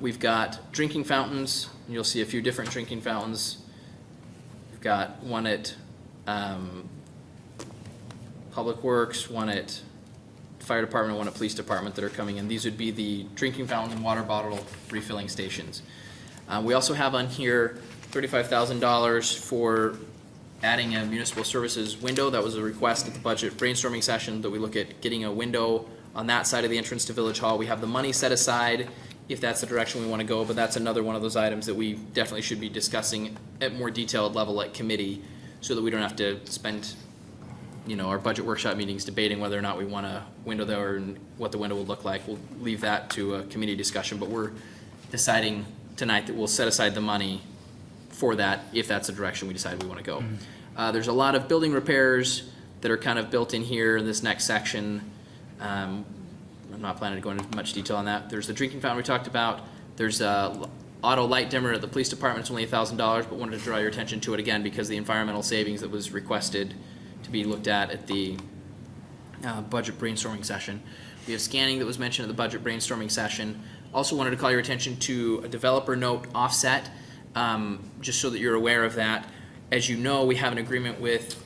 We've got drinking fountains, and you'll see a few different drinking fountains. We've got one at Public Works, one at Fire Department, one at Police Department that are coming in. These would be the drinking fountain and water bottle refilling stations. We also have on here $35,000 for adding a municipal services window. That was a request at the budget brainstorming session that we look at getting a window on that side of the entrance to Village Hall. We have the money set aside if that's the direction we want to go, but that's another one of those items that we definitely should be discussing at more detailed level at committee so that we don't have to spend our budget workshop meetings debating whether or not we want a window there and what the window would look like. We'll leave that to a committee discussion, but we're deciding tonight that we'll set aside the money for that, if that's the direction we decide we want to go. There's a lot of building repairs that are kind of built in here in this next section. I'm not planning to go into much detail on that. There's the drinking fountain we talked about. There's a auto light dimmer at the police department. It's only $1,000, but wanted to draw your attention to it again because the environmental savings that was requested to be looked at the budget brainstorming session. We have scanning that was mentioned at the budget brainstorming session. Also wanted to call your attention to a developer note offset, just so that you're aware of that. As you know, we have an agreement with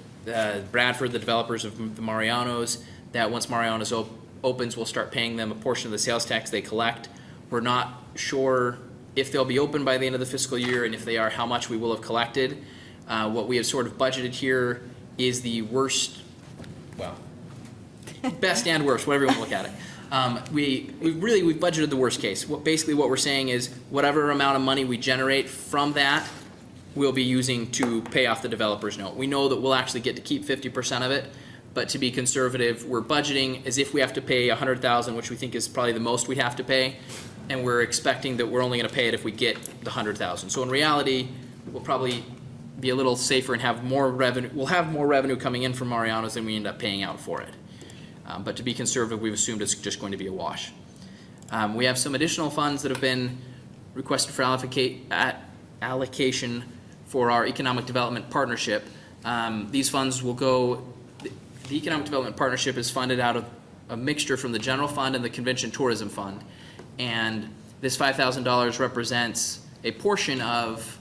Bradford, the developers of the Marianos, that once Marianos opens, we'll start paying them a portion of the sales tax they collect. We're not sure if they'll be open by the end of the fiscal year, and if they are, how much we will have collected. What we have sort of budgeted here is the worst, well, best and worst, whatever you want to look at it. We've budgeted the worst case. Basically what we're saying is whatever amount of money we generate from that, we'll be using to pay off the developer's note. We know that we'll actually get to keep 50% of it, but to be conservative, we're budgeting as if we have to pay $100,000, which we think is probably the most we have to pay, and we're expecting that we're only going to pay it if we get the $100,000. So in reality, we'll probably be a little safer and have more revenue. We'll have more revenue coming in from Marianos than we end up paying out for it. But to be conservative, we've assumed it's just going to be a wash. We have some additional funds that have been requested for allocation for our economic development partnership. These funds will go. The Economic Development Partnership is funded out of a mixture from the General Fund and the Convention Tourism Fund. And this $5,000 represents a portion of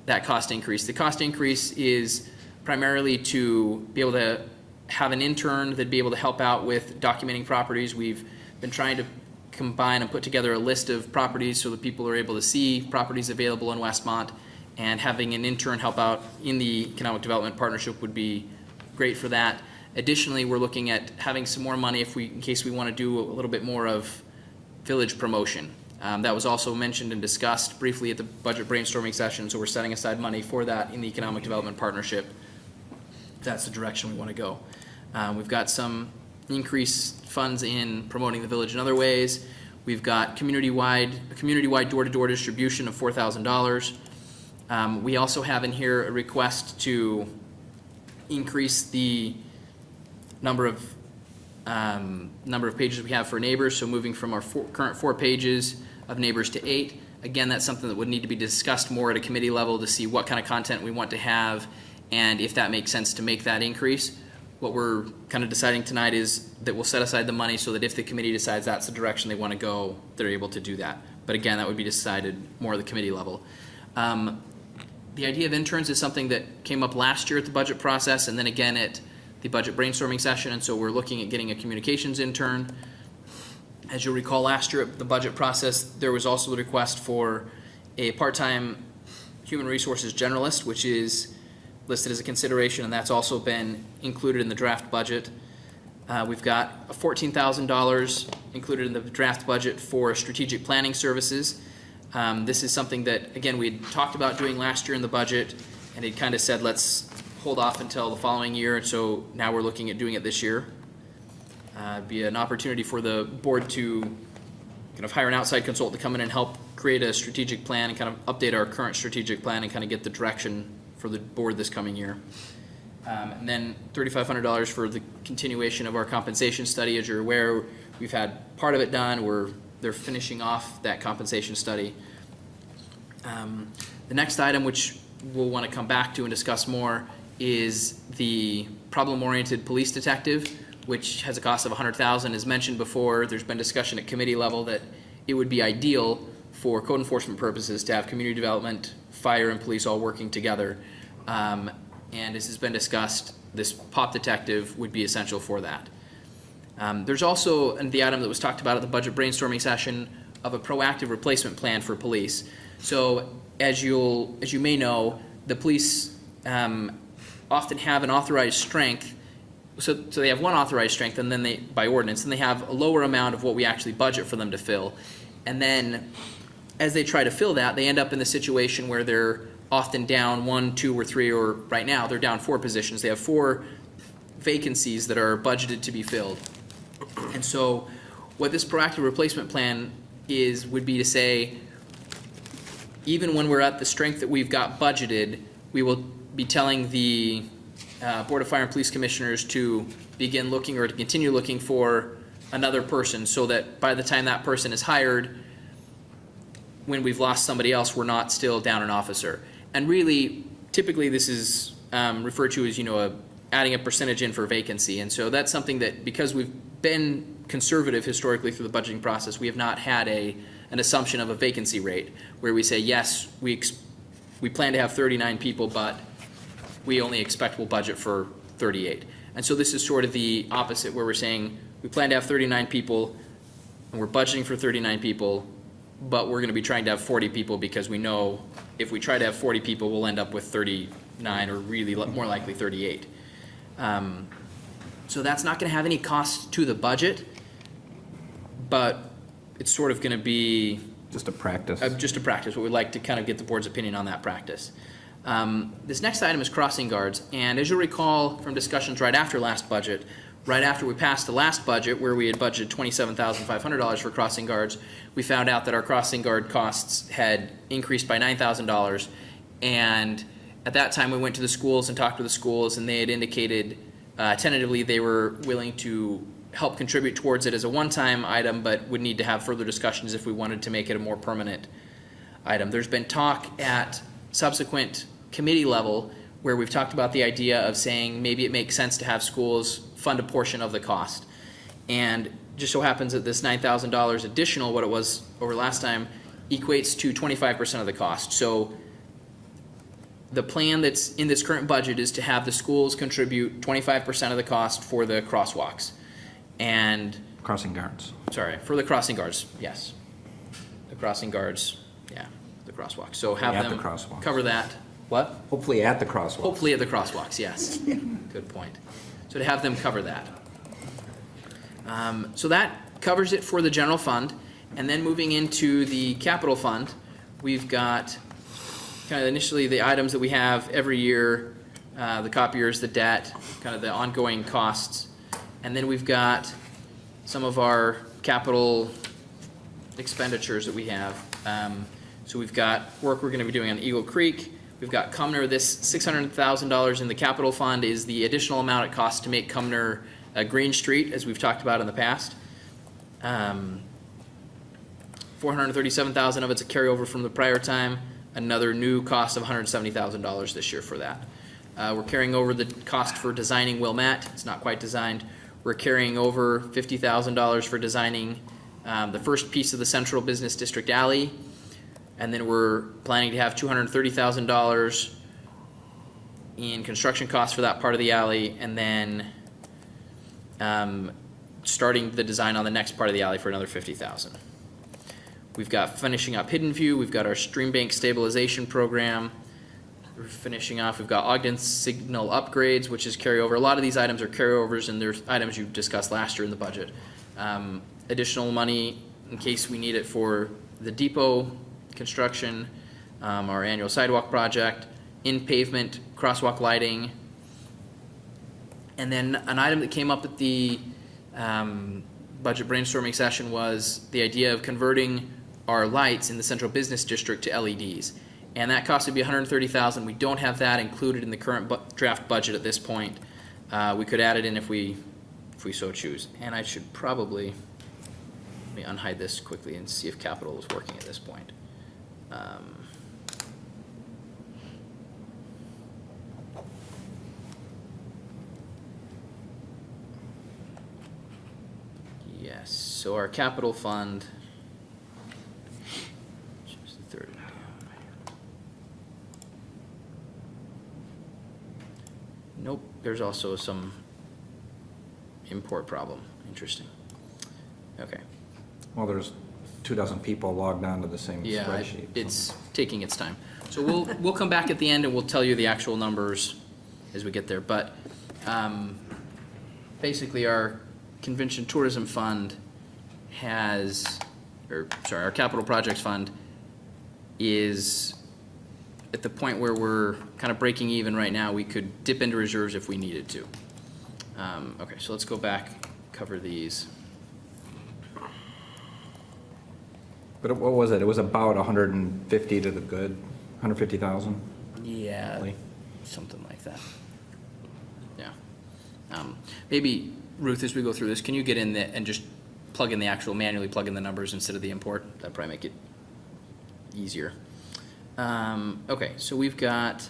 that cost increase. The cost increase is primarily to be able to have an intern that'd be able to help out with documenting properties. We've been trying to combine and put together a list of properties so that people are able to see properties available in Westmont, and having an intern help out in the Economic Development Partnership would be great for that. Additionally, we're looking at having some more money in case we want to do a little bit more of village promotion. That was also mentioned and discussed briefly at the budget brainstorming session, so we're setting aside money for that in the Economic Development Partnership. That's the direction we want to go. We've got some increased funds in promoting the village in other ways. We've got community-wide door-to-door distribution of $4,000. We also have in here a request to increase the number of pages we have for neighbors, so moving from our current 4 pages of neighbors to 8. Again, that's something that would need to be discussed more at a committee level to see what kind of content we want to have and if that makes sense to make that increase. What we're kind of deciding tonight is that we'll set aside the money so that if the committee decides that's the direction they want to go, they're able to do that. But again, that would be decided more at the committee level. The idea of interns is something that came up last year at the budget process and then again at the budget brainstorming session, and so we're looking at getting a communications intern. As you'll recall, last year at the budget process, there was also the request for a part-time human resources generalist, which is listed as a consideration, and that's also been included in the draft budget. We've got $14,000 included in the draft budget for strategic planning services. This is something that, again, we had talked about doing last year in the budget, and it kind of said, let's hold off until the following year, and so now we're looking at doing it this year. It'd be an opportunity for the board to kind of hire an outside consultant to come in and help create a strategic plan and kind of update our current strategic plan and kind of get the direction for the board this coming year. And then $3,500 for the continuation of our compensation study. As you're aware, we've had part of it done. They're finishing off that compensation study. The next item, which we'll want to come back to and discuss more, is the problem-oriented police detective, which has a cost of $100,000. As mentioned before, there's been discussion at committee level that it would be ideal for code enforcement purposes to have community development, fire, and police all working together. And as has been discussed, this POP detective would be essential for that. There's also the item that was talked about at the budget brainstorming session of a proactive replacement plan for police. So as you may know, the police often have an authorized strength. So they have one authorized strength, and then by ordinance, and they have a lower amount of what we actually budget for them to fill. And then as they try to fill that, they end up in the situation where they're often down 1, 2, or 3, or right now they're down 4 positions. They have 4 vacancies that are budgeted to be filled. And so what this proactive replacement plan would be to say, even when we're at the strength that we've got budgeted, we will be telling the Board of Fire and Police Commissioners to begin looking or to continue looking for another person, so that by the time that person is hired, when we've lost somebody else, we're not still down an officer. And really, typically this is referred to as, adding a percentage in for vacancy. And so that's something that, because we've been conservative historically through the budgeting process, we have not had an assumption of a vacancy rate where we say, yes, we plan to have 39 people, but we only expect we'll budget for 38. And so this is sort of the opposite, where we're saying we plan to have 39 people and we're budgeting for 39 people, but we're going to be trying to have 40 people because we know if we try to have 40 people, we'll end up with 39 or really more likely 38. So that's not going to have any cost to the budget, but it's sort of going to be Just a practice. just a practice. But we'd like to kind of get the board's opinion on that practice. This next item is crossing guards, and as you'll recall from discussions right after last budget, right after we passed the last budget where we had budgeted $27,500 for crossing guards, we found out that our crossing guard costs had increased by $9,000, and at that time we went to the schools and talked to the schools, and they had indicated tentatively they were willing to help contribute towards it as a one-time item, but would need to have further discussions if we wanted to make it a more permanent item. There's been talk at subsequent committee level where we've talked about the idea of saying maybe it makes sense to have schools fund a portion of the cost. And just so happens that this $9,000 additional, what it was over last time, equates to 25% of the cost. So the plan that's in this current budget is to have the schools contribute 25% of the cost for the crosswalks. And, Crossing guards. sorry, for the crossing guards, yes. The crossing guards, yeah, the crosswalks. So have At the them crosswalks. cover that. What? Hopefully at the crosswalk. Hopefully at the crosswalks, yes. Good point. So to have them cover that. So that covers it for the general fund. And then moving into the capital fund, we've got kind of initially the items that we have every year, the copiers, the debt, kind of the ongoing costs. And then we've got some of our capital expenditures that we have. So we've got work we're going to be doing on Eagle Creek. We've got Cumner. This $600,000 in the capital fund is the additional amount it costs to make Cumner a Green Street, as we've talked about in the past. $437,000 of it's a carryover from the prior time. Another new cost of $170,000 this year for that. We're carrying over the cost for designing Wilmette. It's not quite designed. We're carrying over $50,000 for designing the first piece of the Central Business District alley. And then we're planning to have $230,000 in construction costs for that part of the alley, and then starting the design on the next part of the alley for another $50,000. We've got finishing up Hidden View. We've got our stream bank stabilization program. We're finishing off. We've got Ogden signal upgrades, which is carryover. A lot of these items are carryovers, and there's items you discussed last year in the budget. Additional money in case we need it for the depot construction, our annual sidewalk project, in pavement, crosswalk lighting. And then an item that came up at the budget brainstorming session was the idea of converting our lights in the Central Business District to LEDs. And that cost would be $130,000. We don't have that included in the current draft budget at this point. We could add it in if we so choose. And I should probably, let me unhide this quickly and see if capital is working at this point. Yes, so our capital fund, choose the third one down. Nope, there's also some import problem. Interesting. Okay. Well, there's 24 people logged onto the same Yeah, spreadsheet. it's taking its time. So we'll come back at the end and we'll tell you the actual numbers as we get there. But basically our convention tourism fund our capital projects fund is at the point where we're kind of breaking even right now. We could dip into reserves if we needed to. Okay, so let's go back, cover these. But what was it? It was about 150 to the good, 150,000? Yeah, Lee? something like that. Yeah. Maybe, Ruth, as we go through this, can you get in and just plug in the actual, manually plug in the numbers instead of the import? That'd probably make it easier. Okay, so we've got,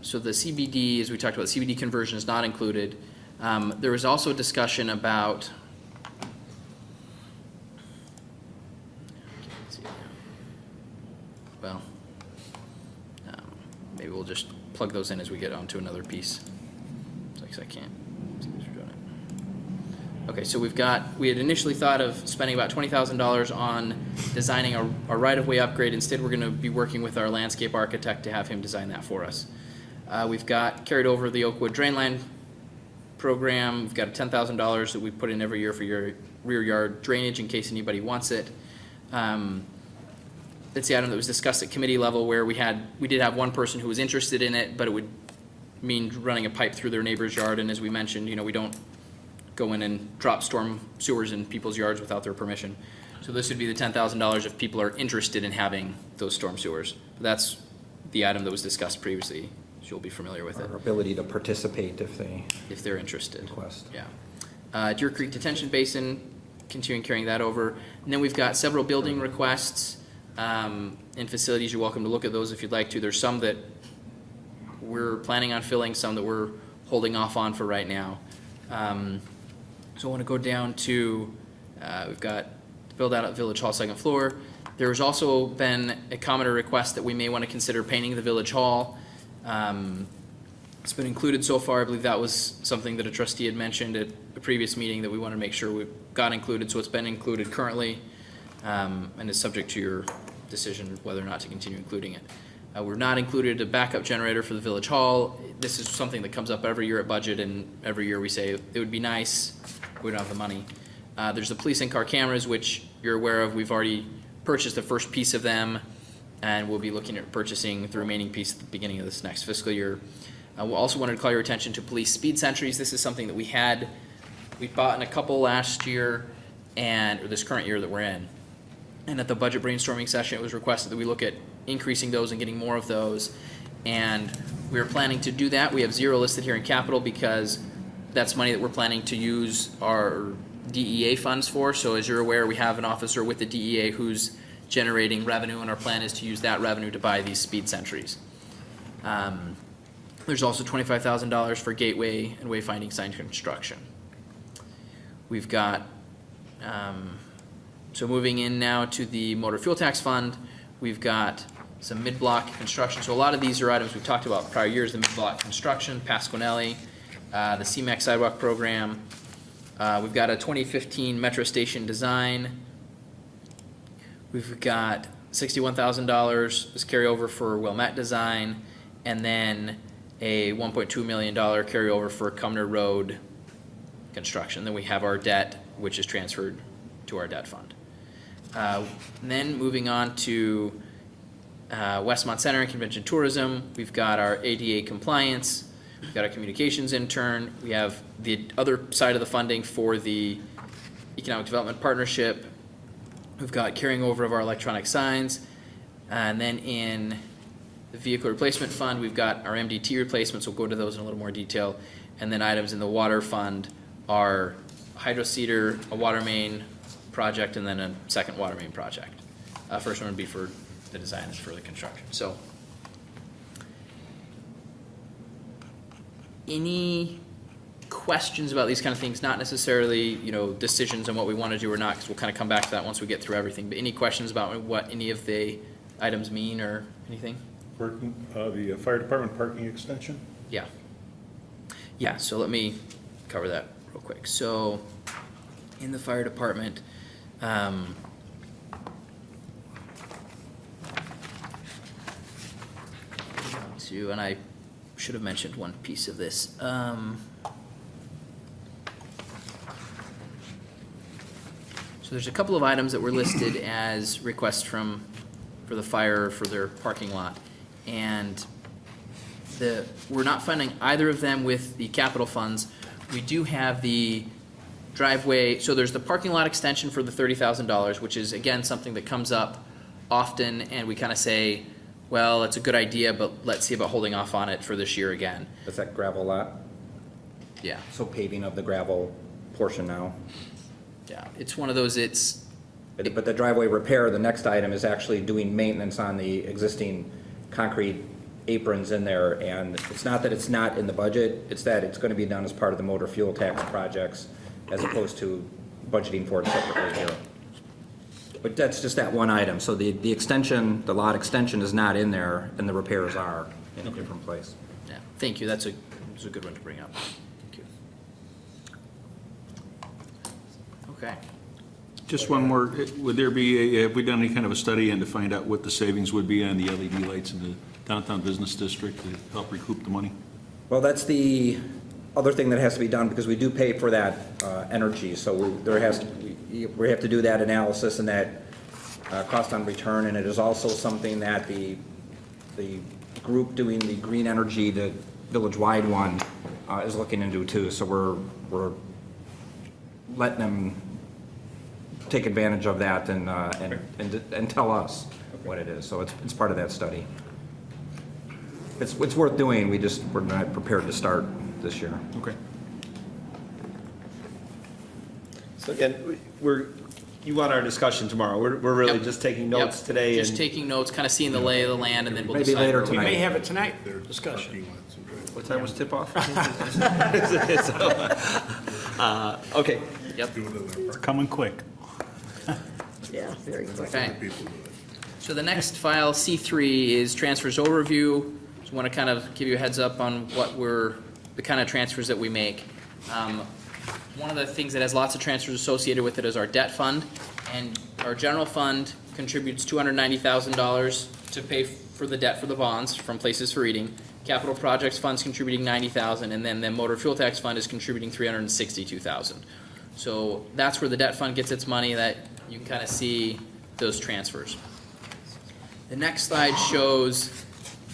so the CBD, as we talked about, CBD conversion is not included. There was also discussion about, well, maybe we'll just plug those in as we get onto another piece. Because I can't see who's doing it. Okay, so we had initially thought of spending about $20,000 on designing a right-of-way upgrade. Instead, we're gonna be working with our landscape architect to have him design that for us. We've got carried over the Oakwood Drain Line program. We've got $10,000 that we put in every year for your rear yard drainage in case anybody wants it. That's the item that was discussed at committee level where we did have one person who was interested in it, but it would mean running a pipe through their neighbor's yard. And as we mentioned, we don't go in and drop storm sewers in people's yards without their permission. So this would be the $10,000 if people are interested in having those storm sewers. That's the item that was discussed previously. So you'll be familiar with it Our ability to participate if they're interested. request. Yeah. Deer Creek Detention Basin, continuing carrying that over. And then we've got several building requests in facilities. You're welcome to look at those if you'd like to. There's some that we're planning on filling, some that we're holding off on for right now. So I want to go down to, we've got build out at Village Hall second floor. There's also been a comment or request that we may want to consider painting the Village Hall. It's been included so far. I believe that was something that a trustee had mentioned at a previous meeting that we want to make sure we got included. So it's been included currently and is subject to your decision whether or not to continue including it. We're not included a backup generator for the Village Hall. This is something that comes up every year at budget, and every year we say it would be nice. We don't have the money. There's the police and car cameras, which you're aware of. We've already purchased the first piece of them, and we'll be looking at purchasing the remaining piece at the beginning of this next fiscal year. We also wanted to call your attention to police speed sentries. This is something that we bought in a couple last year, or this current year that we're in. And at the budget brainstorming session, it was requested that we look at increasing those and getting more of those. And we're planning to do that. We have zero listed here in capital because that's money that we're planning to use our DEA funds for. So as you're aware, we have an officer with the DEA who's generating revenue, and our plan is to use that revenue to buy these speed sentries. There's also $25,000 for gateway and wayfinding sign construction. We've got, so moving in now to the motor fuel tax fund, we've got some mid-block construction. So a lot of these are items we've talked about prior years, the mid-block construction, Pasquinelli, the CMAX sidewalk program. We've got a 2015 Metro Station design. We've got $61,000 as carryover for Wilmette design, and then a $1.2 million carryover for Cumner Road construction. Then we have our debt, which is transferred to our debt fund. And then moving on to Westmont Center and Convention Tourism, we've got our ADA compliance, we've got our communications intern, we have the other side of the funding for the Economic Development Partnership, we've got carrying over of our electronic signs, and then in the Vehicle Replacement Fund, we've got our MDT replacements. We'll go to those in a little more detail. And then items in the Water Fund are hydro seeder, a water main project, and then a second water main project. First one would be for the design and for the construction. So, any questions about these kind of things? Not necessarily, decisions on what we want to do or not, because we'll kind of come back to that once we get through everything. But any questions about what any of the items mean or anything? The fire department parking extension? Yeah. Yeah, so let me cover that real quick. So, in the fire department, and I should have mentioned one piece of this. So there's a couple of items that were listed as requests for the fire for their parking lot. And we're not funding either of them with the capital funds. We do have the driveway, so there's the parking lot extension for the $30,000, which is again, something that comes up often, and we kind of say, well, it's a good idea, but let's see about holding off on it for this year again. Is that gravel lot? Yeah, So paving of the gravel portion now. yeah, it's one of those, But the driveway repair, the next item is actually doing maintenance on the existing concrete aprons in there. And it's not that it's not in the budget, it's that it's going to be done as part of the motor fuel tax projects as opposed to budgeting for it separately here. But that's just that one item. So the extension, the lot extension is not in there and the repairs are in a different place. yeah, thank you, that's a good one to bring up. Thank you. Okay. Just one more, would there be, have we done any kind of a study and to find out what the savings would be on the LED lights in the downtown business district to help recoup the money? Well, that's the other thing that has to be done because we do pay for that energy. So we have to do that analysis and that cost on return. And it is also something that the group doing the green energy, the village-wide one, is looking into too. So we're letting them take advantage of that and tell us what it is. So it's part of that study. It's worth doing. We're not prepared to start this year. Okay. So again, you want our discussion tomorrow. We're really Yep. just taking notes Yep. today. Just and taking notes, kind of seeing the lay of the land, and then we'll Maybe decide. later where we- tonight. We may have it tonight, discussion. What time was tip-off? Okay. Yep, It's coming quick. Yeah, very quick. okay. So the next file, C3, is transfers overview. Just want to kind of give you a heads up on the kind of transfers that we make. One of the things that has lots of transfers associated with it is our debt fund. And our general fund contributes $290,000 to pay for the debt for the bonds from Places for Eating. Capital Projects Fund's contributing $90,000, and then the Motor Fuel Tax Fund is contributing $362,000. So that's where the debt fund gets its money, that you can kind of see those transfers. The next slide shows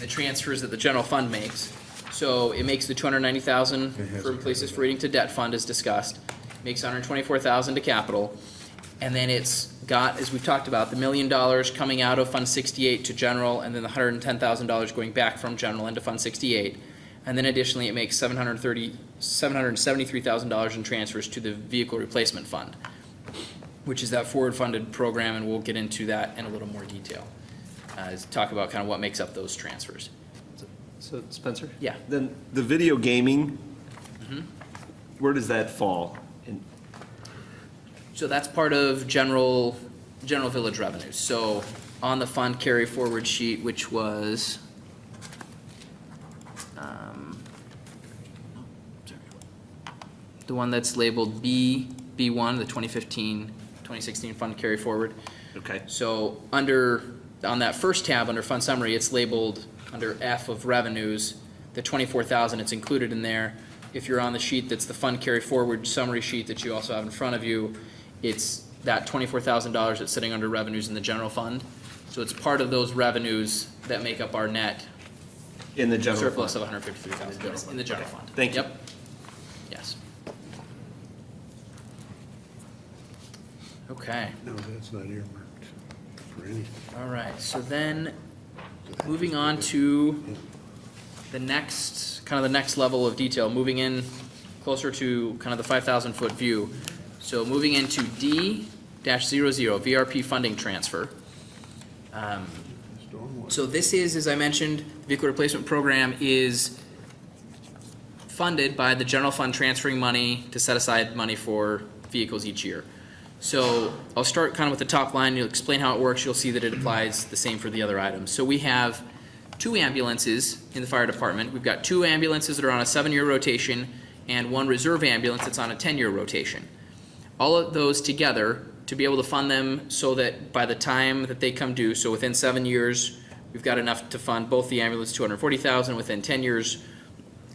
the transfers that the general fund makes. So it makes the $290,000 from Places for Eating to debt fund as discussed, makes $124,000 to capital, and then it's got, as we've talked about, the $1 million coming out of Fund 68 to general, and then the $110,000 going back from general into Fund 68. And then additionally, it makes $773,000 in transfers to the Vehicle Replacement Fund, which is that forward-funded program, and we'll get into that in a little more detail. Talk about kind of what makes up those transfers. So Spencer? Yeah. Then the video gaming, where does that fall? So that's part of general village revenues. So on the fund carry forward sheet, which was, the one that's labeled B1, the 2015-2016 fund carry forward. Okay. So on that first tab, under fund summary, it's labeled under F of revenues, the 24,000, it's included in there. If you're on the sheet that's the fund carry forward summary sheet that you also have in front of you, it's that $24,000 that's sitting under revenues in the general fund. So it's part of those revenues that make up our net In the general surplus fund. of $153,000 in the general fund. Thank you. Yep. Yes. Okay. No, that's not earmarked for anything. All right, so then, moving on to the next level of detail, moving in closer to kind of the 5,000-foot view. So moving into D-00, VRP funding transfer. So this is, as I mentioned, the vehicle replacement program is funded by the general fund transferring money to set aside money for vehicles each year. So I'll start kind of with the top line. You'll explain how it works. You'll see that it applies the same for the other items. So we have 2 ambulances in the fire department. We've got 2 ambulances that are on a 7-year rotation and 1 reserve ambulance that's on a 10-year rotation. All of those together, to be able to fund them so that by the time that they come due, so within 7 years, we've got enough to fund both the ambulance $240,000. Within 10 years,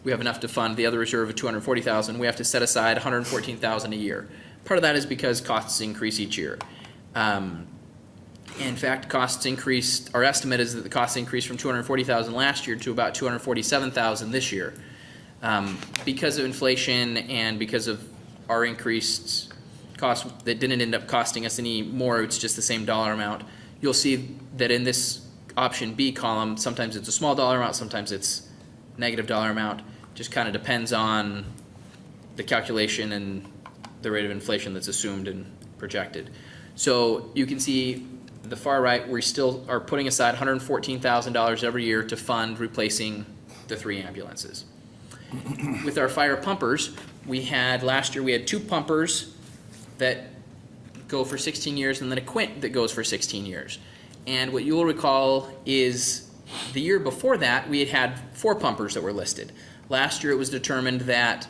we have enough to fund the other reserve of $240,000. We have to set aside $114,000 a year. Part of that is because costs increase each year. In fact, costs increased, our estimate is that the costs increased from $240,000 last year to about $247,000 this year. Because of inflation and because of our increased cost that didn't end up costing us any more, it's just the same dollar amount, you'll see that in this option B column, sometimes it's a small dollar amount, sometimes it's negative dollar amount. Just kind of depends on the calculation and the rate of inflation that's assumed and projected. So you can see the far right, we still are putting aside $114,000 every year to fund replacing the 3 ambulances. With our fire pumpers, last year we had 2 pumpers that go for 16 years and then a quint that goes for 16 years. And what you'll recall is the year before that, we had 4 pumpers that were listed. Last year it was determined that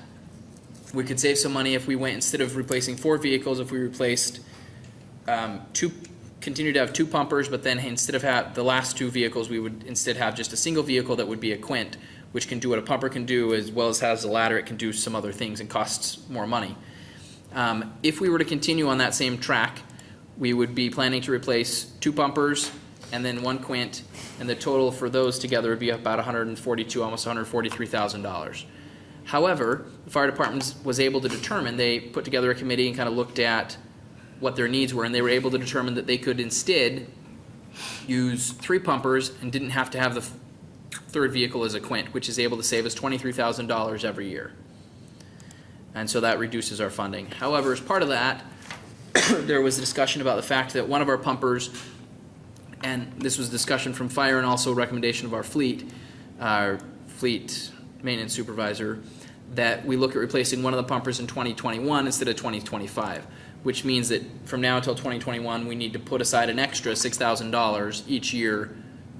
we could save some money if we went, instead of replacing 4 vehicles, if we replaced continue to have 2 pumpers, but then instead of the last 2 vehicles, we would instead have just a single vehicle that would be a quint, which can do what a pumper can do, as well as has a ladder. It can do some other things and costs more money. If we were to continue on that same track, we would be planning to replace 2 pumpers and then 1 quint, and the total for those together would be about $142,000, almost $143,000. However, the fire department was able to determine, they put together a committee and kind of looked at what their needs were, and they were able to determine that they could instead use 3 pumpers and didn't have to have the 3rd vehicle as a quint, which is able to save us $23,000 every year. And so that reduces our funding. However, as part of that, there was a discussion about the fact that one of our pumpers, and this was discussion from fire and also recommendation of our fleet maintenance supervisor, that we look at replacing one of the pumpers in 2021 instead of 2025, which means that from now until 2021, we need to put aside an extra $6,000 each year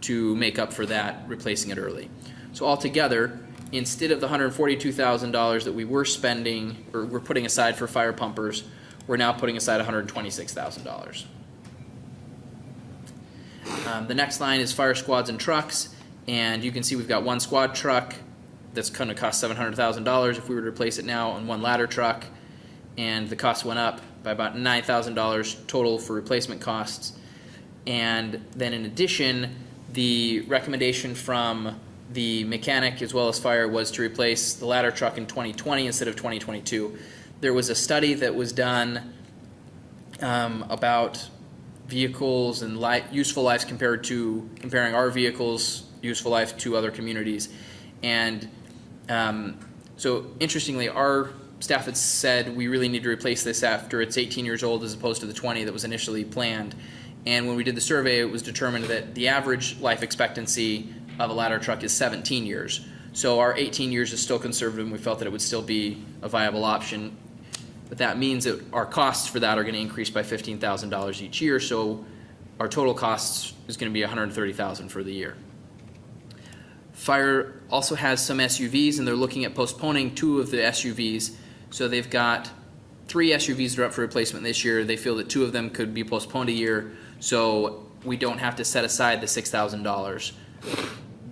to make up for that, replacing it early. So altogether, instead of the $142,000 that we were spending, or we're putting aside for fire pumpers, we're now putting aside $126,000. The next line is fire squads and trucks, and you can see we've got 1 squad truck that's going to cost $700,000 if we were to replace it now, and 1 ladder truck, and the cost went up by about $9,000 total for replacement costs. And then in addition, the recommendation from the mechanic as well as fire was to replace the ladder truck in 2020 instead of 2022. There was a study that was done about vehicles and useful lives comparing our vehicles' useful life to other communities. And so interestingly, our staff had said we really need to replace this after it's 18 years old as opposed to the 20 that was initially planned. And when we did the survey, it was determined that the average life expectancy of a ladder truck is 17 years. So our 18 years is still conservative, and we felt that it would still be a viable option. But that means that our costs for that are going to increase by $15,000 each year. So our total costs is going to be $130,000 for the year. Fire also has some SUVs, and they're looking at postponing 2 of the SUVs. So they've got 3 SUVs that are up for replacement this year. They feel that 2 of them could be postponed a year, so we don't have to set aside the $6,000.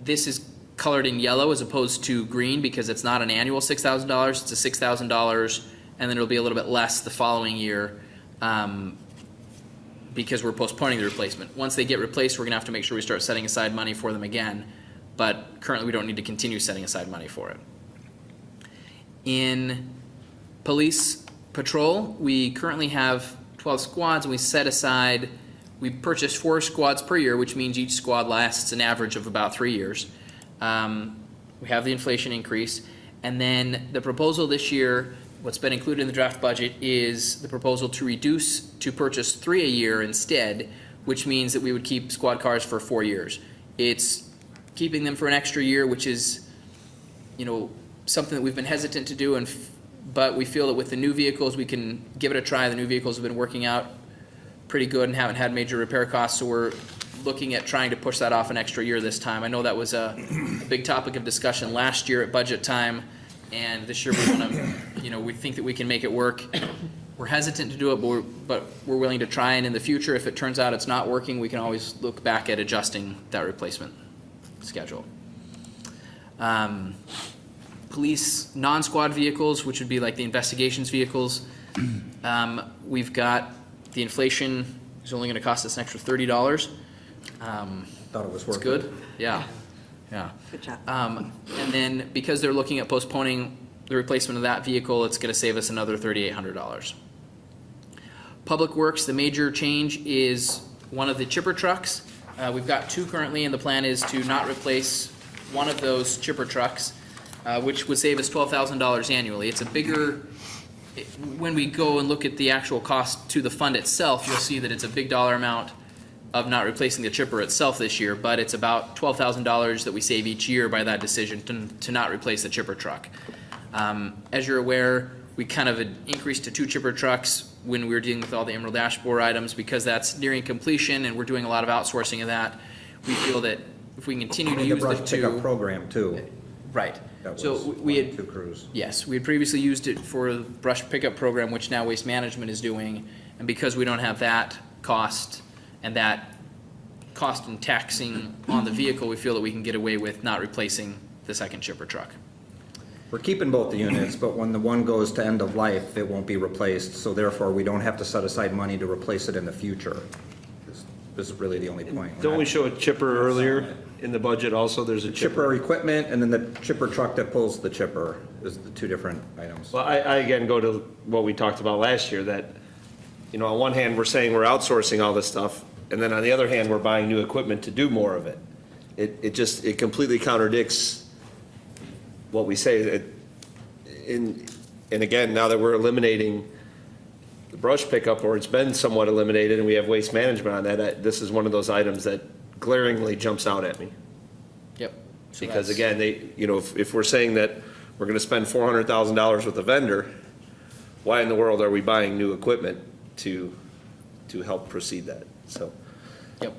This is colored in yellow as opposed to green because it's not an annual $6,000. It's a $6,000, and then it'll be a little bit less the following year because we're postponing the replacement. Once they get replaced, we're going to have to make sure we start setting aside money for them again, but currently we don't need to continue setting aside money for it. In police patrol, we currently have 12 squads, and we purchase 4 squads per year, which means each squad lasts an average of about 3 years. We have the inflation increase, and then the proposal this year, what's been included in the draft budget, is the proposal to purchase 3 a year instead, which means that we would keep squad cars for 4 years. It's keeping them for an extra year, which is, something that we've been hesitant to do, but we feel that with the new vehicles, we can give it a try. The new vehicles have been working out pretty good and haven't had major repair costs, so we're looking at trying to push that off an extra year this time. I know that was a big topic of discussion last year at budget time, and this year we want to, we think that we can make it work. We're hesitant to do it, but we're willing to try, and in the future, if it turns out it's not working, we can always look back at adjusting that replacement schedule. Police non-squad vehicles, which would be like the investigations vehicles, we've got the inflation is only going to cost us an extra $30. Thought it was worth It's good. Yeah. Good job. And then because they're looking at postponing the replacement of that vehicle, it's going to save us another $3,800. Public Works, the major change is one of the chipper trucks. We've got two currently, and the plan is to not replace one of those chipper trucks, which would save us $12,000 annually. It's a bigger, when we go and look at the actual cost to the fund itself, you'll see that it's a big dollar amount of not replacing the chipper itself this year, but it's about $12,000 that we save each year by that decision to not replace the chipper truck. As you're aware, we kind of had increased to two chipper trucks when we were dealing with all the Emerald Ash Borer items, because that's nearing completion and we're doing a lot of outsourcing of that. We feel that if we continue to The use the brush pickup two. program too. Right. That So was we had. two crews. Yes, we had previously used it for the brush pickup program, which now Waste Management is doing. And because we don't have that cost and that cost and taxing on the vehicle, we feel that we can get away with not replacing the second chipper truck. We're keeping both the units, but when the one goes to end of life, it won't be replaced, so therefore we don't have to set aside money to replace it in the future. This is really the only point. Don't we show a chipper earlier in the budget also? There's a chipper. Chipper equipment and then the chipper truck that pulls the chipper is the two different items. Well, I again go to what we talked about last year, that, you know, on one hand, we're saying we're outsourcing all this stuff, and then on the other hand, we're buying new equipment to do more of it. It completely contradicts what we say. And again, now that we're eliminating the brush pickup, or it's been somewhat eliminated, and we have Waste Management on that, this is one of those items that glaringly jumps out at me. Yep. So Because that's- again, if we're saying that we're gonna spend $400,000 with a vendor, why in the world are we buying new equipment to help proceed that? So, Yep.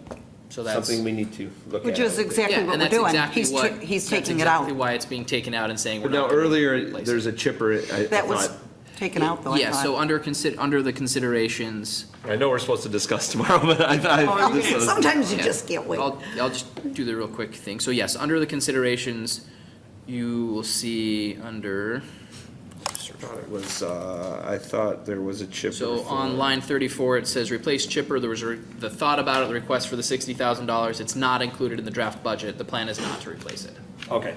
So that's. something we need to look at. Which is exactly Yeah, what and we're that's doing. exactly He's what. he's that's taking it out. exactly why it's being taken out and saying we're But now not. gonna earlier, replace it. there's a chipper, I That was thought, taken out, though, I Yeah, so thought. under the considerations, I know we're supposed to discuss tomorrow, but Oh, this was- Sometimes you yeah, just can't wait. I'll just do the real quick thing. So yes, under the considerations, you will see under, I thought there was a chipper. so for- on line 34, it says replace chipper. There was the thought about it, the request for the $60,000. It's not included in the draft budget. The plan is not to replace it. Okay.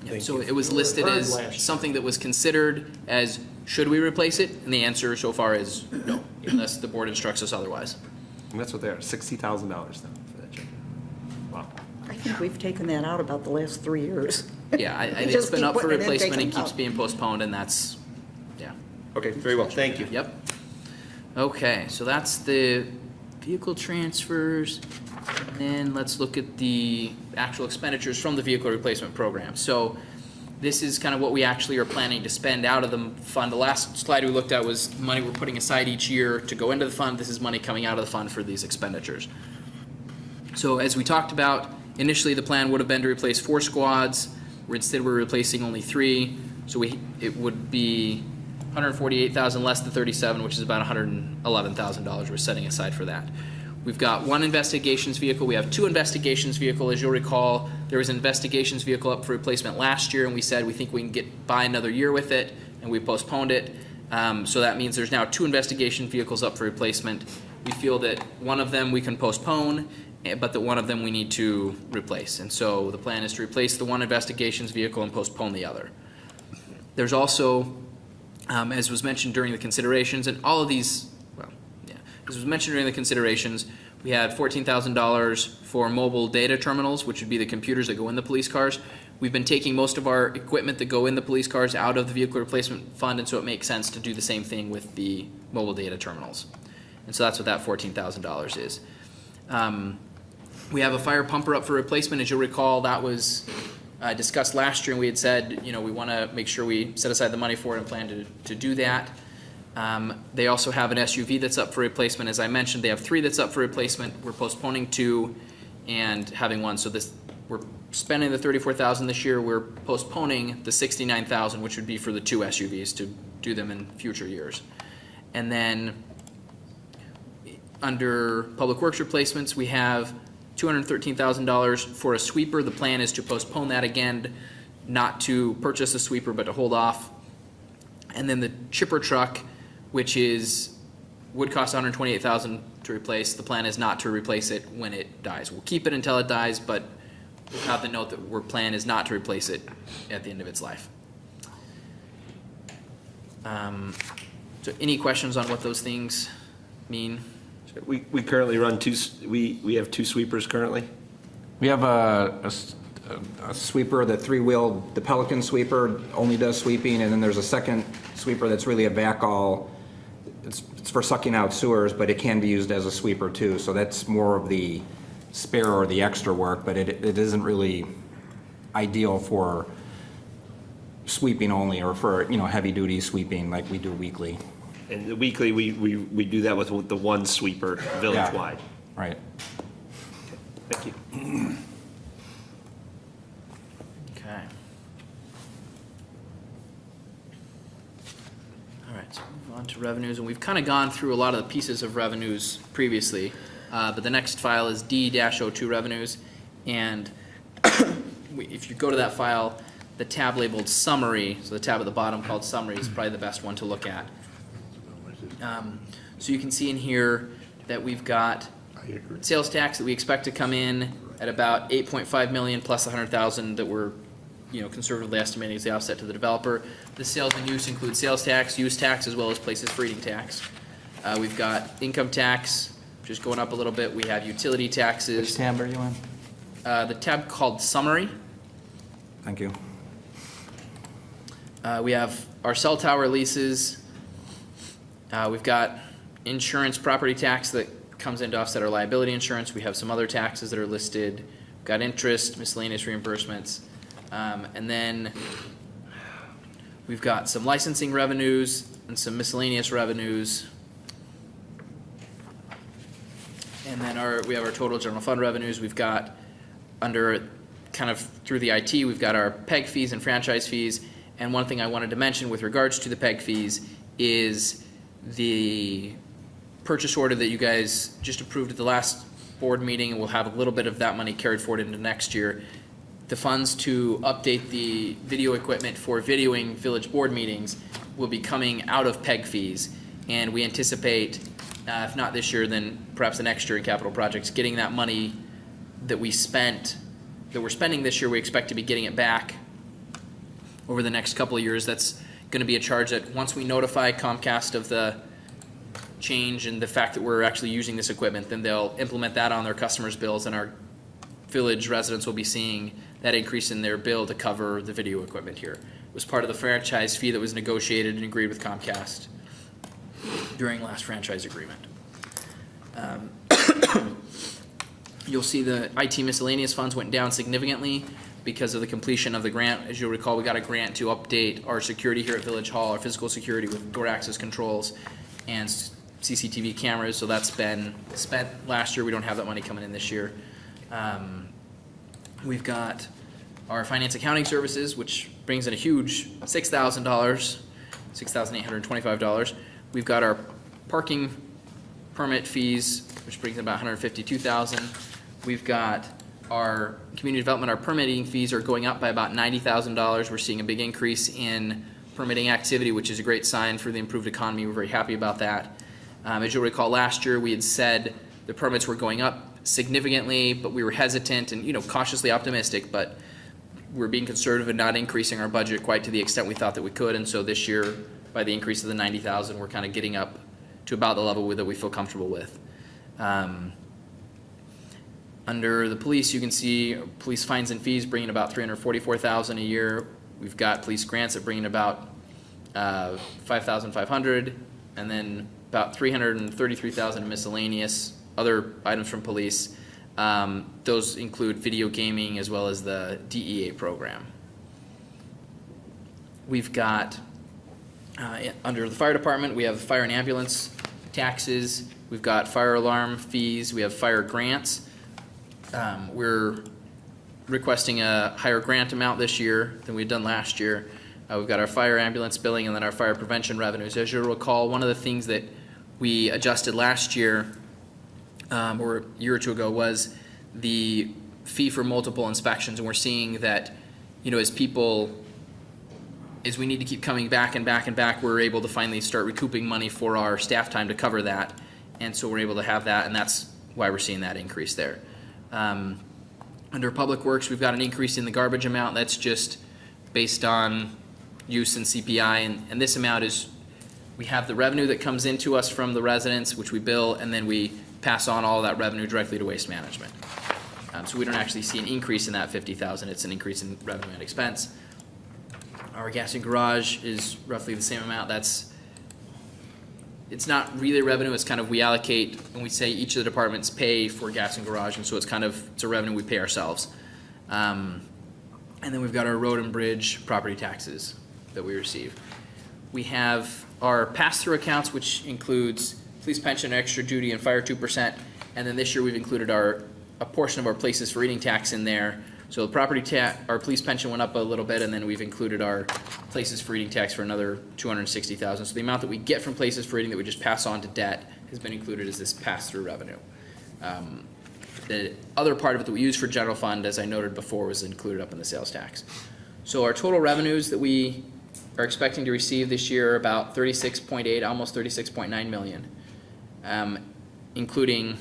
Yep, so it was listed as something that was considered as, should we replace it? And the answer so far is no, unless the board instructs us otherwise. And that's what they are, $60,000 then for that chipper. Wow. I think we've taken that out about the last 3 years. Yeah, We it's just been keep up for putting it in, replacement and taking it keeps out. being postponed, and that's, yeah. Okay, very well, thank you. Yep. Okay, so that's the vehicle transfers. And then let's look at the actual expenditures from the vehicle replacement program. So this is kind of what we actually are planning to spend out of the fund. The last slide we looked at was money we're putting aside each year to go into the fund. This is money coming out of the fund for these expenditures. So as we talked about, initially the plan would have been to replace 4 squads. Instead, we're replacing only 3. So it would be $148,000 less than 37, which is about $111,000 we're setting aside for that. We've got 1 investigations vehicle. We have 2 investigations vehicle. As you'll recall, there was an investigations vehicle up for replacement last year, and we said we think we can get by another year with it, and we postponed it. So that means there's now 2 investigation vehicles up for replacement. We feel that one of them we can postpone, but that one of them we need to replace. And so the plan is to replace the 1 investigations vehicle and postpone the other. There's also, as was mentioned during the considerations, and all of these, as was mentioned during the considerations, we had $14,000 for mobile data terminals, which would be the computers that go in the police cars. We've been taking most of our equipment that go in the police cars out of the vehicle replacement fund, and so it makes sense to do the same thing with the mobile data terminals. And so that's what that $14,000 is. We have a fire pumper up for replacement. As you'll recall, that was discussed last year, and we had said, you know, we want to make sure we set aside the money for it and plan to do that. They also have an SUV that's up for replacement. As I mentioned, they have 3 that's up for replacement. We're postponing 2 and having 1. So we're spending the $34,000 this year. We're postponing the $69,000, which would be for the 2 SUVs, to do them in future years. And then under Public Works replacements, we have $213,000 for a sweeper. The plan is to postpone that again, not to purchase a sweeper, but to hold off. And then the chipper truck, which would cost $128,000 to replace. The plan is not to replace it when it dies. We'll keep it until it dies, but we'll have the note that our plan is not to replace it at the end of its life. So any questions on what those things mean? We currently run we have 2 sweepers currently. We have a sweeper, the three-wheel, the Pelican sweeper only does sweeping, and then there's a second sweeper that's really a backhaul. It's for sucking out sewers, but it can be used as a sweeper too, so that's more of the spare or the extra work, but it isn't really ideal for sweeping only or for, heavy-duty sweeping like we do weekly. And the weekly, we do that with the 1 sweeper village-wide. Right. Thank you. Okay. All right, so move on to revenues, and we've kind of gone through a lot of the pieces of revenues previously, but the next file is D-02 revenues, and if you go to that file, the tab labeled summary, so the tab at the bottom called summary is probably the best one to look at. So you can see in here that we've got sales tax that we expect to come in at about 8.5 million plus 100,000 that we're, conservatively estimating as the offset to the developer. The sales and use include sales tax, use tax, as well as places for eating tax. We've got income tax, which is going up a little bit. We have utility taxes. Which tab are you on? The tab called summary. Thank you. We have our cell tower leases. We've got insurance property tax that comes in to offset our liability insurance. We have some other taxes that are listed. We've got interest, miscellaneous reimbursements. And then we've got some licensing revenues and some miscellaneous revenues. And then we have our total general fund revenues. We've got under kind of through the IT, we've got our PEG fees and franchise fees. And one thing I wanted to mention with regards to the PEG fees is the purchase order that you guys just approved at the last board meeting, and we'll have a little bit of that money carried forward into next year. The funds to update the video equipment for videoing village board meetings will be coming out of PEG fees, and we anticipate, if not this year, then perhaps the next year in capital projects, getting that money that we're spending this year, we expect to be getting it back over the next couple of years. That's going to be a charge that once we notify Comcast of the change and the fact that we're actually using this equipment, then they'll implement that on their customers' bills, and our village residents will be seeing that increase in their bill to cover the video equipment here. It was part of the franchise fee that was negotiated and agreed with Comcast during last franchise agreement. You'll see the IT miscellaneous funds went down significantly because of the completion of the grant. As you'll recall, we got a grant to update our security here at Village Hall, our physical security with door access controls and CCTV cameras, so that's been spent last year. We don't have that money coming in this year. We've got our finance accounting services, which brings in a huge $6,000, $6,825. We've got our parking permit fees, which brings in about $152,000. We've got our community development, our permitting fees are going up by about $90,000. We're seeing a big increase in permitting activity, which is a great sign for the improved economy. We're very happy about that. As you'll recall, last year we had said the permits were going up significantly, but we were hesitant and cautiously optimistic, but we're being conservative and not increasing our budget quite to the extent we thought that we could. And so this year, by the increase of the $90,000, we're kind of getting up to about the level that we feel comfortable with. Under the police, you can see police fines and fees bringing about $344,000 a year. We've got police grants that bring in about $5,500, and then about $333,000 in miscellaneous other items from police. Those include video gaming as well as the DEA program. We've got under the fire department, we have fire and ambulance taxes. We've got fire alarm fees. We have fire grants. We're requesting a higher grant amount this year than we've done last year. We've got our fire ambulance billing and then our fire prevention revenues. As you'll recall, one of the things that we adjusted last year or a year or two ago was the fee for multiple inspections, and we're seeing that as we need to keep coming back and back and back, we're able to finally start recouping money for our staff time to cover that, and so we're able to have that, and that's why we're seeing that increase there. Under Public Works, we've got an increase in the garbage amount. That's just based on use and CPI, and this amount is We have the revenue that comes into us from the residents, which we bill, and then we pass on all of that revenue directly to Waste Management. So we don't actually see an increase in that 50,000, it's an increase in revenue and expense. Our gas and garage is roughly the same amount. It's not really revenue, it's kind of we allocate, and we say each of the departments pay for gas and garage, and so it's a revenue we pay ourselves. And then we've got our road and bridge property taxes that we receive. We have our pass-through accounts, which includes police pension, extra duty, and fire 2%. And then this year we've included a portion of our places for eating tax in there. So the our police pension went up a little bit, and then we've included our places for eating tax for another $260,000. So the amount that we get from places for eating that we just pass on to debt has been included as this pass-through revenue. The other part of it that we use for general fund, as I noted before, was included up in the sales tax. So our total revenues that we are expecting to receive this year are about 36.8, almost 36.9 million, including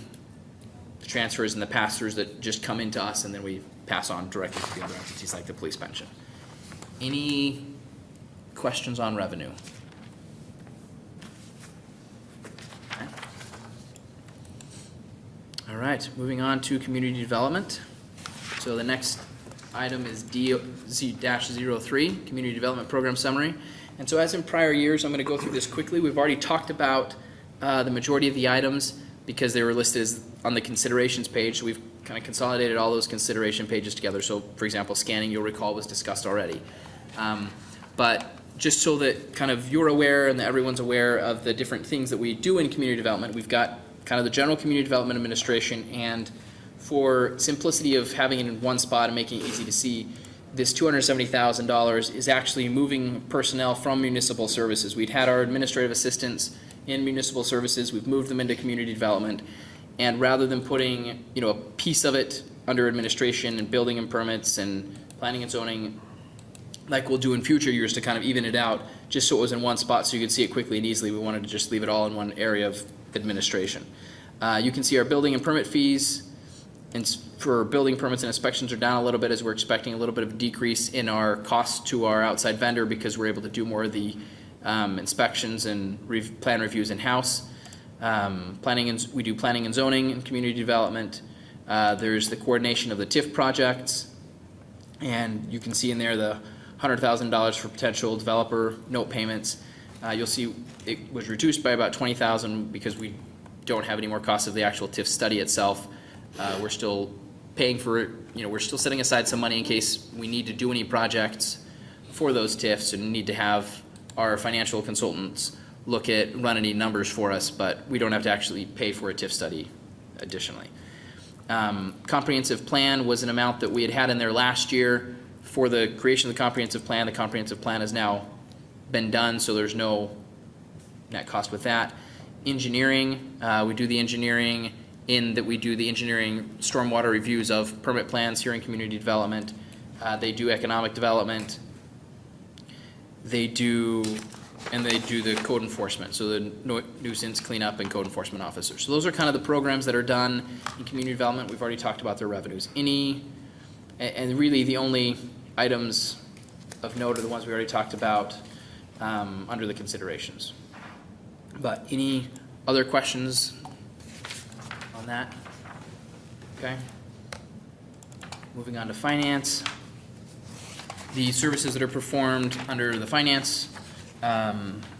the transfers and the pass-throughs that just come into us and then we pass on directly to the other entities like the police pension. Any questions on revenue? Okay. All right, moving on to community development. So the next item is D-03, Community Development Program Summary. And so as in prior years, I'm going to go through this quickly. We've already talked about the majority of the items because they were listed as on the considerations page. So we've kind of consolidated all those consideration pages together. So for example, scanning, you'll recall, was discussed already. But just so that kind of you're aware and that everyone's aware of the different things that we do in community development, we've got kind of the general community development administration, and for simplicity of having it in one spot and making it easy to see, this $270,000 is actually moving personnel from municipal services. We'd had our administrative assistants in municipal services, we've moved them into community development, and rather than putting, a piece of it under administration and building and permits and planning and zoning, like we'll do in future years to kind of even it out, just so it was in one spot so you could see it quickly and easily, we wanted to just leave it all in one area of administration. You can see our building and permit fees and for building permits and inspections are down a little bit as we're expecting a little bit of a decrease in our costs to our outside vendor because we're able to do more of the inspections and plan reviews in-house. We do planning and zoning and community development. There's the coordination of the TIF projects, and you can see in there the $100,000 for potential developer note payments. You'll see it was reduced by about $20,000 because we don't have any more costs of the actual TIF study itself. We're still paying for it, we're still setting aside some money in case we need to do any projects for those TIFs and need to have our financial consultants run any numbers for us, but we don't have to actually pay for a TIF study additionally. Comprehensive plan was an amount that we had in there last year for the creation of the comprehensive plan. The comprehensive plan has now been done, so there's no net cost with that. Engineering, we do the engineering we do the engineering stormwater reviews of permit plans here in community development. They do economic development. They do the code enforcement, so the nuisance cleanup and code enforcement officers. So those are kind of the programs that are done in community development. We've already talked about their revenues. And really the only items of note are the ones we already talked about under the considerations. But any other questions on that? Okay. Moving on to finance. The services that are performed under the finance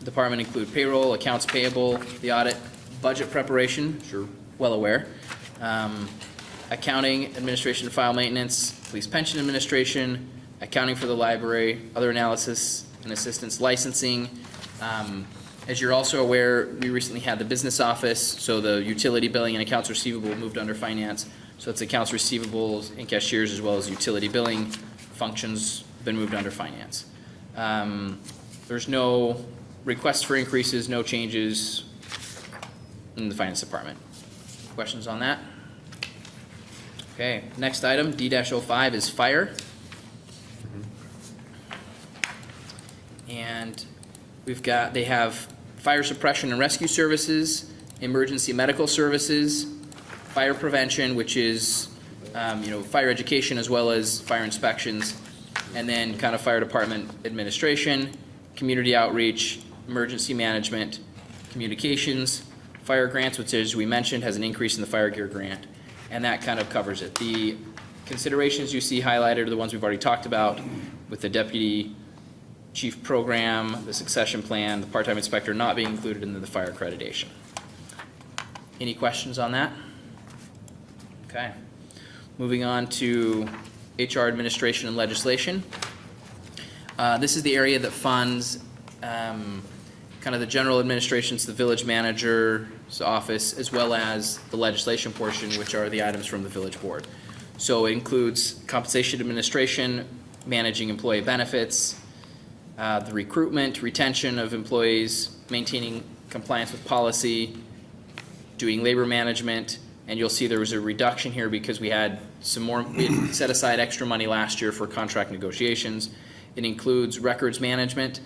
department include payroll, accounts payable, the audit, budget preparation, which you're well aware, accounting, administration and file maintenance, police pension administration, accounting for the library, other analysis and assistance, licensing. As you're also aware, we recently had the business office, so the utility billing and accounts receivable moved under finance. So it's accounts receivables and cashiers as well as utility billing functions been moved under finance. There's no requests for increases, no changes in the finance department. Questions on that? Okay, next item, D-05 is fire. And they have fire suppression and rescue services, emergency medical services, fire prevention, which is fire education as well as fire inspections, and then kind of fire department administration, community outreach, emergency management, communications, fire grants, which, as we mentioned, has an increase in the fire gear grant, and that kind of covers it. The considerations you see highlighted are the ones we've already talked about, with the deputy chief program, the succession plan, the part-time inspector not being included in the fire accreditation. Any questions on that? Okay. Moving on to HR administration and legislation. This is the area that funds kind of the general administrations, the village manager's office, as well as the legislation portion, which are the items from the village board. So it includes compensation administration, managing employee benefits, the recruitment, retention of employees, maintaining compliance with policy, doing labor management, and you'll see there was a reduction here because we had we had set aside extra money last year for contract negotiations. It includes records management,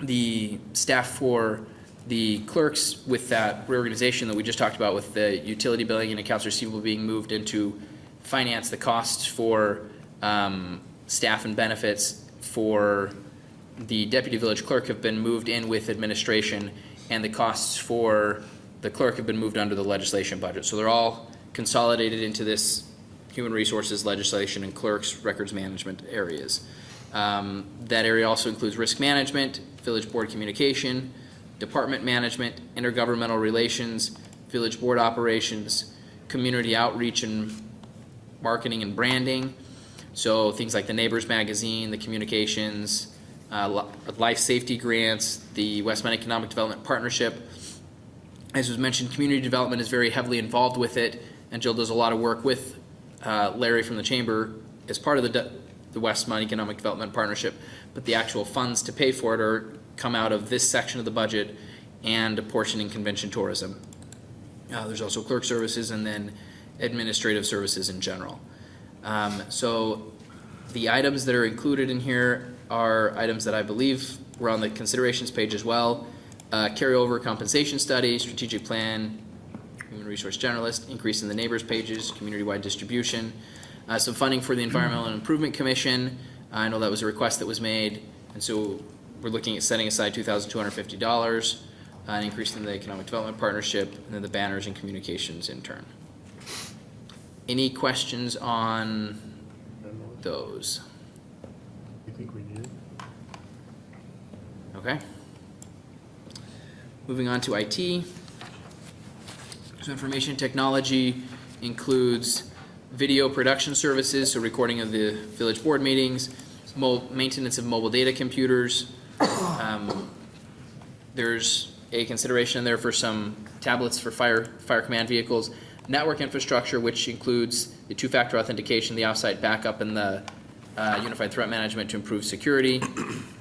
the staff for the clerks with that reorganization that we just talked about with the utility billing and accounts receivable being moved into finance, the costs for staff and benefits for the deputy village clerk have been moved in with administration, and the costs for the clerk have been moved under the legislation budget. So they're all consolidated into this human resources, legislation, and clerks, records management areas. That area also includes risk management, village board communication, department management, intergovernmental relations, village board operations, community outreach and marketing and branding. So things like the Neighbors Magazine, the communications, life safety grants, the Westmont Economic Development Partnership. As was mentioned, community development is very heavily involved with it, and Jill does a lot of work with Larry from the chamber as part of the Westmont Economic Development Partnership, but the actual funds to pay for it come out of this section of the budget and a portion in convention tourism. There's also clerk services and then administrative services in general. So the items that are included in here are items that I believe were on the considerations page as well. Carryover compensation study, strategic plan, human resource generalist, increase in the neighbors pages, community-wide distribution, some funding for the Environmental Improvement Commission. I know that was a request that was made, and so we're looking at setting aside $2,250, an increase in the Economic Development Partnership, and then the banners and communications intern. Any questions on those? You think we need it? Okay. Moving on to IT. So information technology includes video production services, so recording of the village board meetings, maintenance of mobile data computers. There's a consideration in there for some tablets for fire command vehicles, network infrastructure, which includes the two-factor authentication, the offsite backup, and the unified threat management to improve security.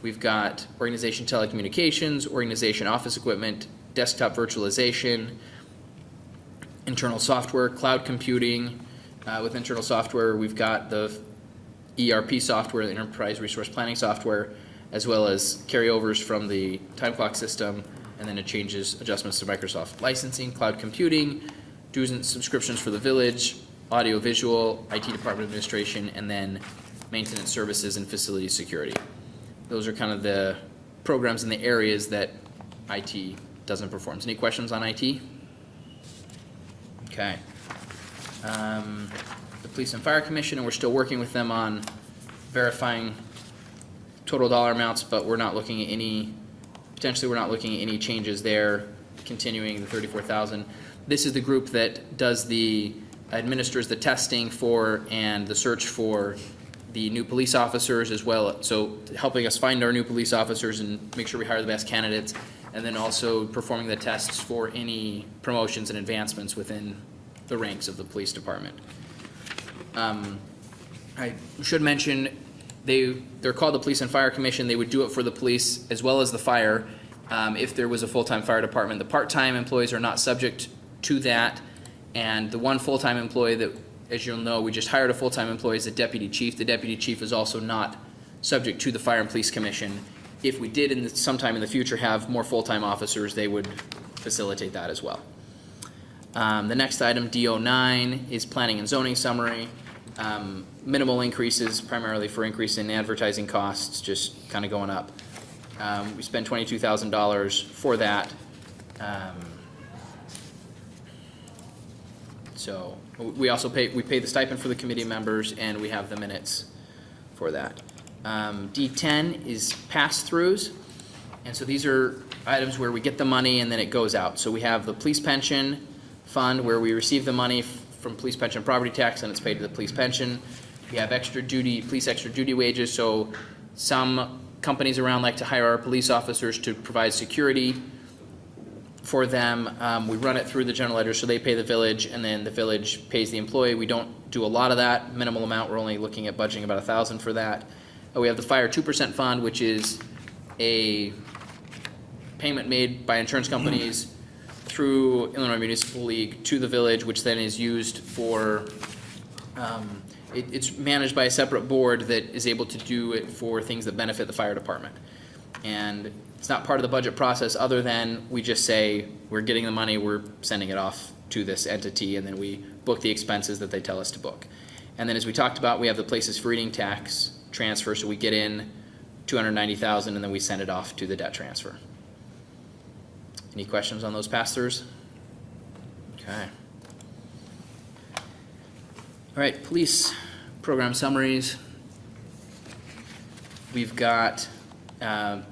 We've got organization telecommunications, organization office equipment, desktop virtualization, internal software, cloud computing. With internal software, we've got the ERP software, the enterprise resource planning software, as well as carryovers from the time clock system, and then it changes adjustments to Microsoft licensing, cloud computing, dues and subscriptions for the village, audio visual, IT department administration, and then maintenance services and facility security. Those are kind of the programs and the areas that IT doesn't perform. Any questions on IT? Okay. The Police and Fire Commission, and we're still working with them on verifying total dollar amounts, but we're not looking at any, potentially we're not looking at any changes there, continuing the 34,000. This is the group that administers the testing for and the search for the new police officers as well. So helping us find our new police officers and make sure we hire the best candidates, and then also performing the tests for any promotions and advancements within the ranks of the police department. I should mention they're called the Police and Fire Commission. They would do it for the police as well as the fire if there was a full-time fire department. The part-time employees are not subject to that, and the one full-time employee that, as you'll know, we just hired a full-time employee is the deputy chief. The deputy chief is also not subject to the Fire and Police Commission. If we did sometime in the future have more full-time officers, they would facilitate that as well. The next item, D09, is planning and zoning summary. Minimal increases, primarily for increase in advertising costs, just kind of going up. We spend $22,000 for that. So we also pay the stipend for the committee members, and we have the minutes for that. D10 is pass-throughs, and so these are items where we get the money and then it goes out. So we have the police pension fund where we receive the money from police pension property tax and it's paid to the police pension. We have police extra duty wages, so some companies around like to hire our police officers to provide security for them. We run it through the general ledger, so they pay the village, and then the village pays the employee. We don't do a lot of that, minimal amount. We're only looking at budgeting about $1,000 for that. We have the fire 2% fund, which is a payment made by insurance companies through Illinois Municipal League to the village, which then is used for, it's managed by a separate board that is able to do it for things that benefit the fire department. And it's not part of the budget process other than we just say, we're getting the money, we're sending it off to this entity, and then we book the expenses that they tell us to book. And then as we talked about, we have the places for eating tax transfer, so we get in $290,000 and then we send it off to the debt transfer. Any questions on those pass-throughs? Okay. All right, police program summaries. We've got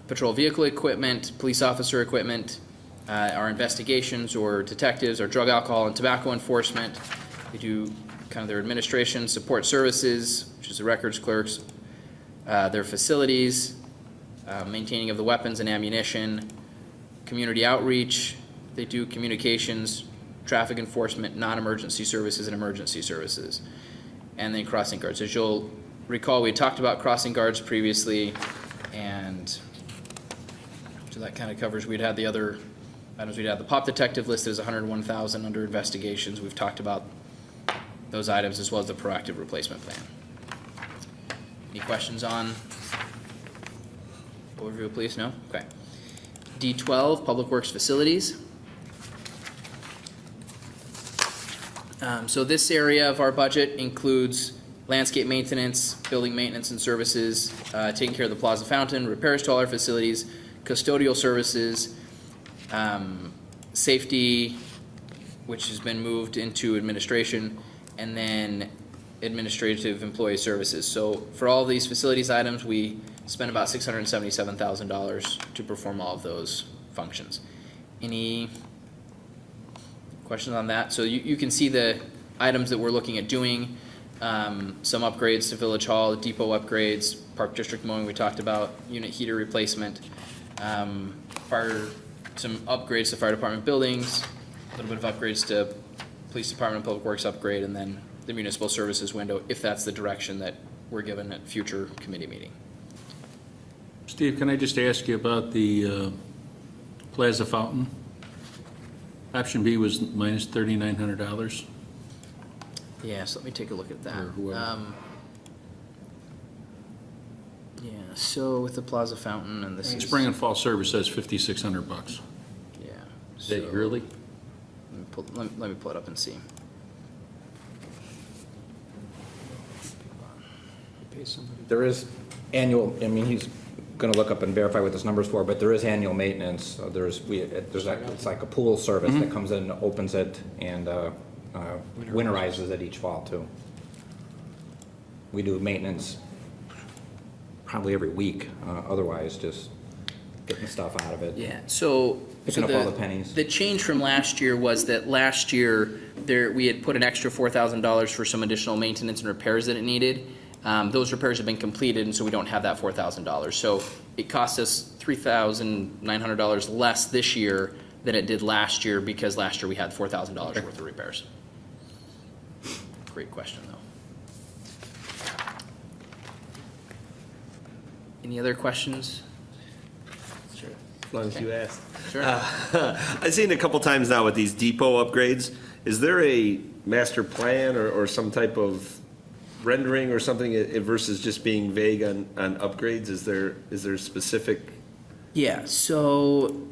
patrol vehicle equipment, police officer equipment, our investigations or detectives, our drug, alcohol, and tobacco enforcement. They do kind of their administration, support services, which is the records clerks, their facilities, maintaining of the weapons and ammunition, community outreach. They do communications, traffic enforcement, non-emergency services, and emergency services. And then crossing guards. As you'll recall, we talked about crossing guards previously, and so that kind of covers, we'd had the other items. We'd had the pop detective listed as $101,000 under investigations. We've talked about those items as well as the proactive replacement plan. Any questions on overview, please? No? Okay. D12, Public Works Facilities. So this area of our budget includes landscape maintenance, building maintenance and services, taking care of the plaza fountain, repairs to all our facilities, custodial services, safety, which has been moved into administration, and then administrative employee services. So for all of these facilities items, we spend about $677,000 to perform all of those functions. Any questions on that? So you can see the items that we're looking at doing. Some upgrades to Village Hall, depot upgrades, Park District mowing we talked about, unit heater replacement, some upgrades to fire department buildings, a little bit of upgrades to police department, public works upgrade, and then the municipal services window, if that's the direction that we're given at future committee meeting. Steve, can I just ask you about the Plaza Fountain? Option B was minus $3,900. Yeah, so let me take a look at that. Or whoever. Yeah, so with the Plaza Fountain and this is. Spring and fall service says $5,600. Yeah. Is that so- yearly? Let me pull it up and see. There is annual, I mean, he's gonna look up and verify what this number's for, but there is annual maintenance. So it's like a pool service that comes in, opens it, and winterizes it each fall too. We do maintenance probably every week, otherwise just getting stuff out of it. Yeah, so. Picking so up all the pennies. The change from last year was that last year, we had put an extra $4,000 for some additional maintenance and repairs that it needed. Those repairs have been completed, and so we don't have that $4,000. So it cost us $3,900 less this year than it did last year, because last year we had $4,000 worth of repairs. Great question, though. Any other questions? Sure. As long as you ask. Sure. I've seen a couple times now with these depot upgrades. Is there a master plan or some type of rendering or something versus just being vague on upgrades? Is there specific? Yeah, so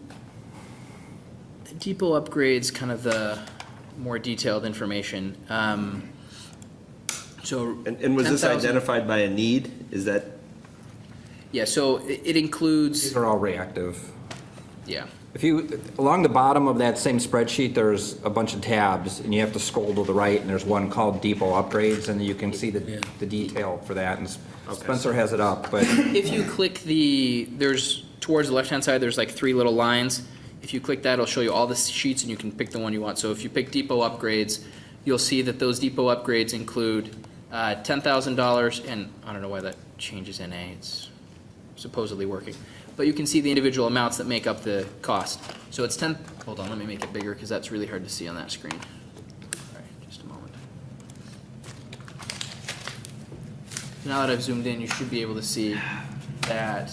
the depot upgrades, kind of the more detailed information. So And was this 10,000 identified by a need? Is that? Yeah, so it includes, These are all reactive. yeah. If you, along the bottom of that same spreadsheet, there's a bunch of tabs, and you have to scroll to the right, and there's one called Depot Upgrades, and you can see the detail for that, and Spencer has it up, but If you click there's, towards the left-hand side, there's like 3 little lines. If you click that, it'll show you all the sheets and you can pick the one you want. So if you pick depot upgrades, you'll see that those depot upgrades include $10,000, and I don't know why that changes NA, it's supposedly working. But you can see the individual amounts that make up the cost. So it's hold on, let me make it bigger because that's really hard to see on that screen. All right, just a moment. Now that I've zoomed in, you should be able to see that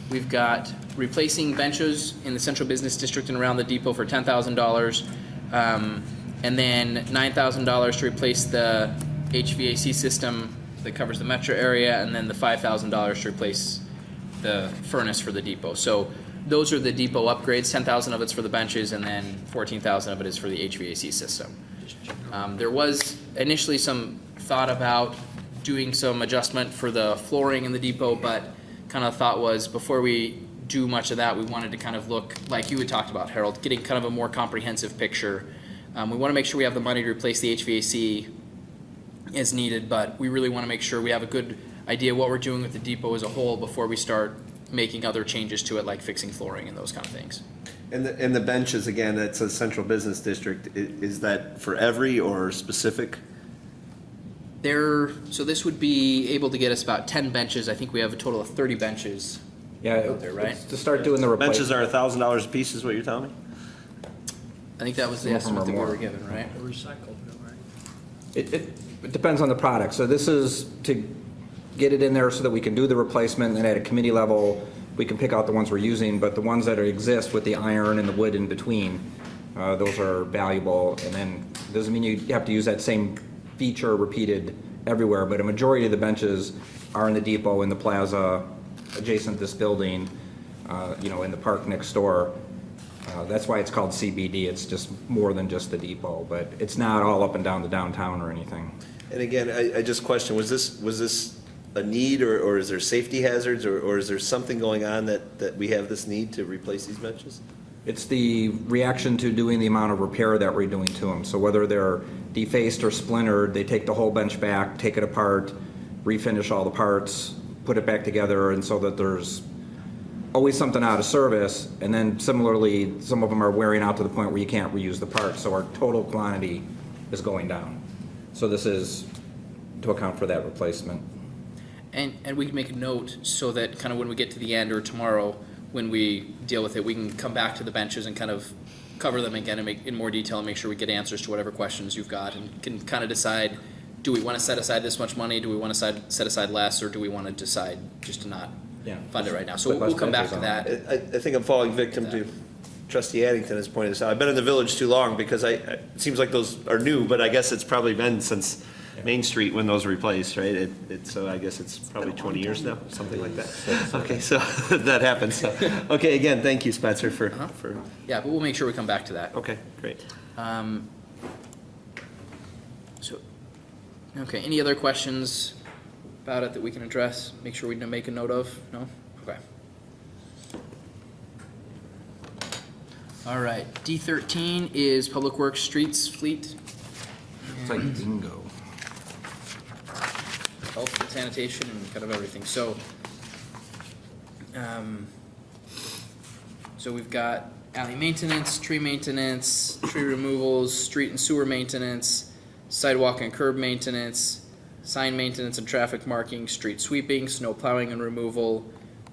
we've got replacing benches in the central business district and around the depot for $10,000, and then $9,000 to replace the HVAC system that covers the metro area, and then the $5,000 to replace the furnace for the depot. So those are the depot upgrades. 10,000 of it's for the benches, and then 14,000 of it is for the HVAC system. There was initially some thought about doing some adjustment for the flooring in the depot, but kind of thought was before we do much of that, we wanted to kind of look like you had talked about, Harold, getting kind of a more comprehensive picture. We want to make sure we have the money to replace the HVAC as needed, but we really want to make sure we have a good idea what we're doing with the depot as a whole before we start making other changes to it, like fixing flooring and those kind of things. And the benches, again, that's a central business district. Is that for every or specific? So this would be able to get us about 10 benches. I think we have a total of 30 benches yeah, out there, right? to start doing the Benches replacement. are $1,000 a piece, is what you're telling me? I think that was the Some of them estimate that are we more. were given, right? Recycled, right? It depends on the product. So this is to get it in there so that we can do the replacement, and at a committee level, we can pick out the ones we're using, but the ones that exist with the iron and the wood in between, those are valuable. And then, doesn't mean you have to use that same feature repeated everywhere, but a majority of the benches are in the depot, in the plaza, adjacent to this building, in the park next door. That's why it's called CBD. It's just more than just the depot, but it's not all up and down the downtown or anything. And again, I just question, was this a need, or is there safety hazards, or is there something going on that we have this need to replace these benches? It's the reaction to doing the amount of repair that we're doing to them. So whether they're defaced or splintered, they take the whole bench back, take it apart, refinish all the parts, put it back together, and so that there's always something out of service. And then similarly, some of them are wearing out to the point where you can't reuse the parts. So our total quantity is going down. So this is to account for that replacement. And we can make a note so that kind of when we get to the end or tomorrow, when we deal with it, we can come back to the benches and kind of cover them again and make in more detail and make sure we get answers to whatever questions you've got, and can kind of decide, do we want to set aside this much money? Do we want to set aside less, or do we want to decide just to not fund it right now? So Put less we'll come back to benches that. I think I'm falling victim to Trustee Addington has pointed this out. I've been in the village too long, because it seems like those are new, but I guess it's probably been since Main Street when those were replaced, right? So I guess it's probably 20 years now, something like that. Okay, so that happens. So, okay, again, thank you, Spencer, for, Yeah, but we'll make sure we come back to that. okay, great. Okay, any other questions about it that we can address? Make sure we make a note of? No? Okay. All right, D13 is Public Works Streets Fleet. It's like bingo. Health and sanitation and kind of everything. So we've got alley maintenance, tree removals, street and sewer maintenance, sidewalk and curb maintenance, sign maintenance and traffic marking, street sweeping, snow plowing and removal,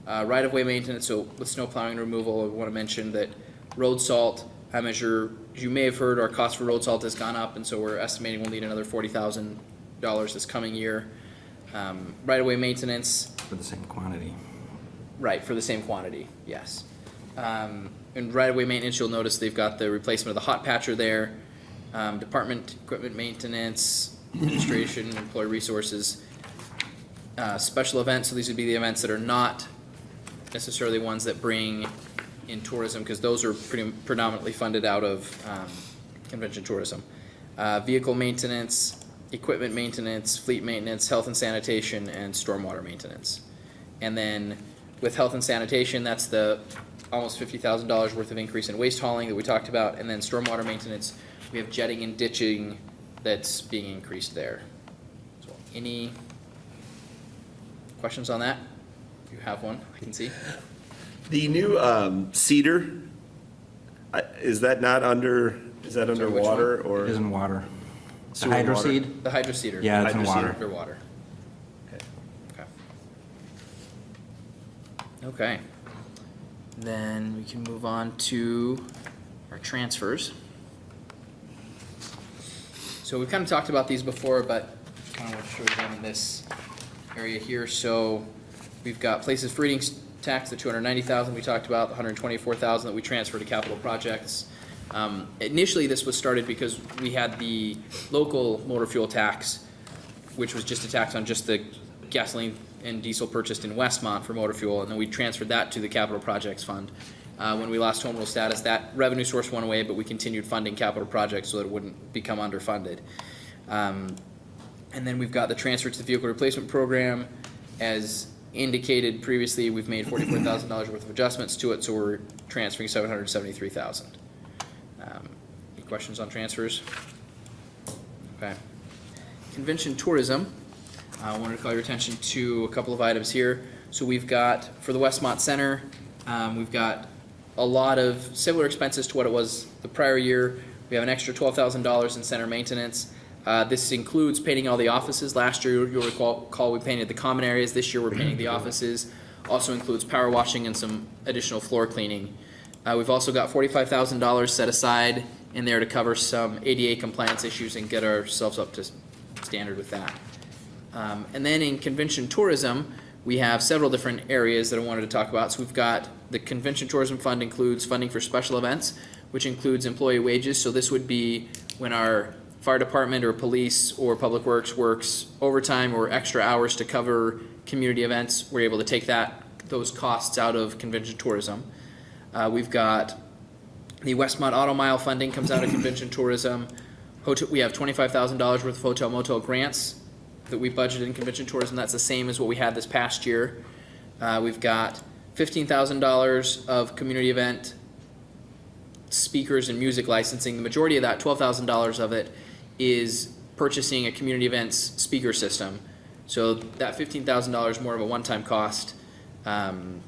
right-of-way maintenance. So with snow plowing and removal, I want to mention that road salt, as you may have heard, our cost for road salt has gone up, and so we're estimating we'll need another $40,000 this coming year. Right-of-way maintenance. For the same quantity. Right, for the same quantity, yes. And right-of-way maintenance, you'll notice they've got the replacement of the hot patcher there. Department equipment maintenance, administration, employee resources. Special events, so these would be the events that are not necessarily ones that bring in tourism, because those are predominantly funded out of convention tourism. Vehicle maintenance, equipment maintenance, fleet maintenance, health and sanitation, and stormwater maintenance. And then with health and sanitation, that's the almost $50,000 worth of increase in waste hauling that we talked about. And then stormwater maintenance, we have jetting and ditching that's being increased there. So any questions on that? If you have one, I can see. The new cedar, is that not under, is that Sorry, under which water or? It is in water. The Sewer and hydro water. seed? The hydro cedar. Yeah, it's in Hydro water. cedar. Underwater. Okay. Okay. Okay. Then we can move on to our transfers. So we've kind of talked about these before, but kind of want to show them in this area here. So we've got places for eating tax, the 290,000 we talked about, the 124,000 that we transferred to capital projects. Initially, this was started because we had the local motor fuel tax, which was just a tax on just the gasoline and diesel purchased in Westmont for motor fuel, and then we transferred that to the capital projects fund. When we lost home rule status, that revenue source went away, but we continued funding capital projects so that it wouldn't become underfunded. And then we've got the transfer to the vehicle replacement program. As indicated previously, we've made $44,000 worth of adjustments to it, so we're transferring $773,000. Any questions on transfers? Okay. Convention tourism. I wanted to call your attention to a couple of items here. So we've got, for the Westmont Center, we've got a lot of similar expenses to what it was the prior year. We have an extra $12,000 in center maintenance. This includes painting all the offices. Last year, you'll recall we painted the common areas. This year, we're painting the offices. Also includes power washing and some additional floor cleaning. We've also got $45,000 set aside in there to cover some ADA compliance issues and get ourselves up to standard with that. And then in convention tourism, we have several different areas that I wanted to talk about. So we've got the convention tourism fund includes funding for special events, which includes employee wages. So this would be when our fire department or police or public works works overtime or extra hours to cover community events. We're able to take those costs out of convention tourism. We've got the Westmont Auto Mile funding comes out of convention tourism. We have $25,000 worth of hotel motel grants that we budgeted in convention tourism. That's the same as what we had this past year. We've got $15,000 of community event speakers and music licensing. The majority of that, $12,000 of it, is purchasing a community events speaker system. So that $15,000 is more of a one-time cost. And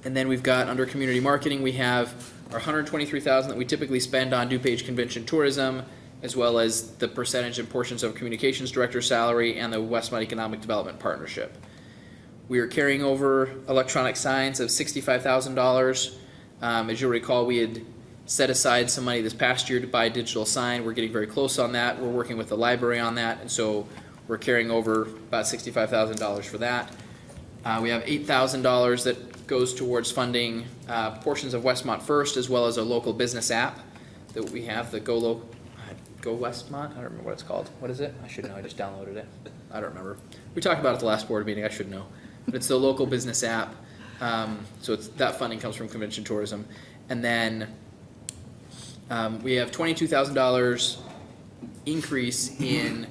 then we've got under community marketing, we have our $123,000 that we typically spend on DuPage Convention Tourism, as well as the percentage and portions of communications director salary and the Westmont Economic Development Partnership. We are carrying over electronic signs of $65,000. As you'll recall, we had set aside some money this past year to buy a digital sign. We're getting very close on that. We're working with the library on that, and so we're carrying over about $65,000 for that. We have $8,000 that goes towards funding portions of Westmont First, as well as a local business app that we have, the Go Westmont? I don't remember what it's called. What is it? I should know. I just downloaded it. I don't remember. We talked about it at the last board meeting. I should know. But it's the local business app. So that funding comes from convention tourism. And then we have $22,000 increase in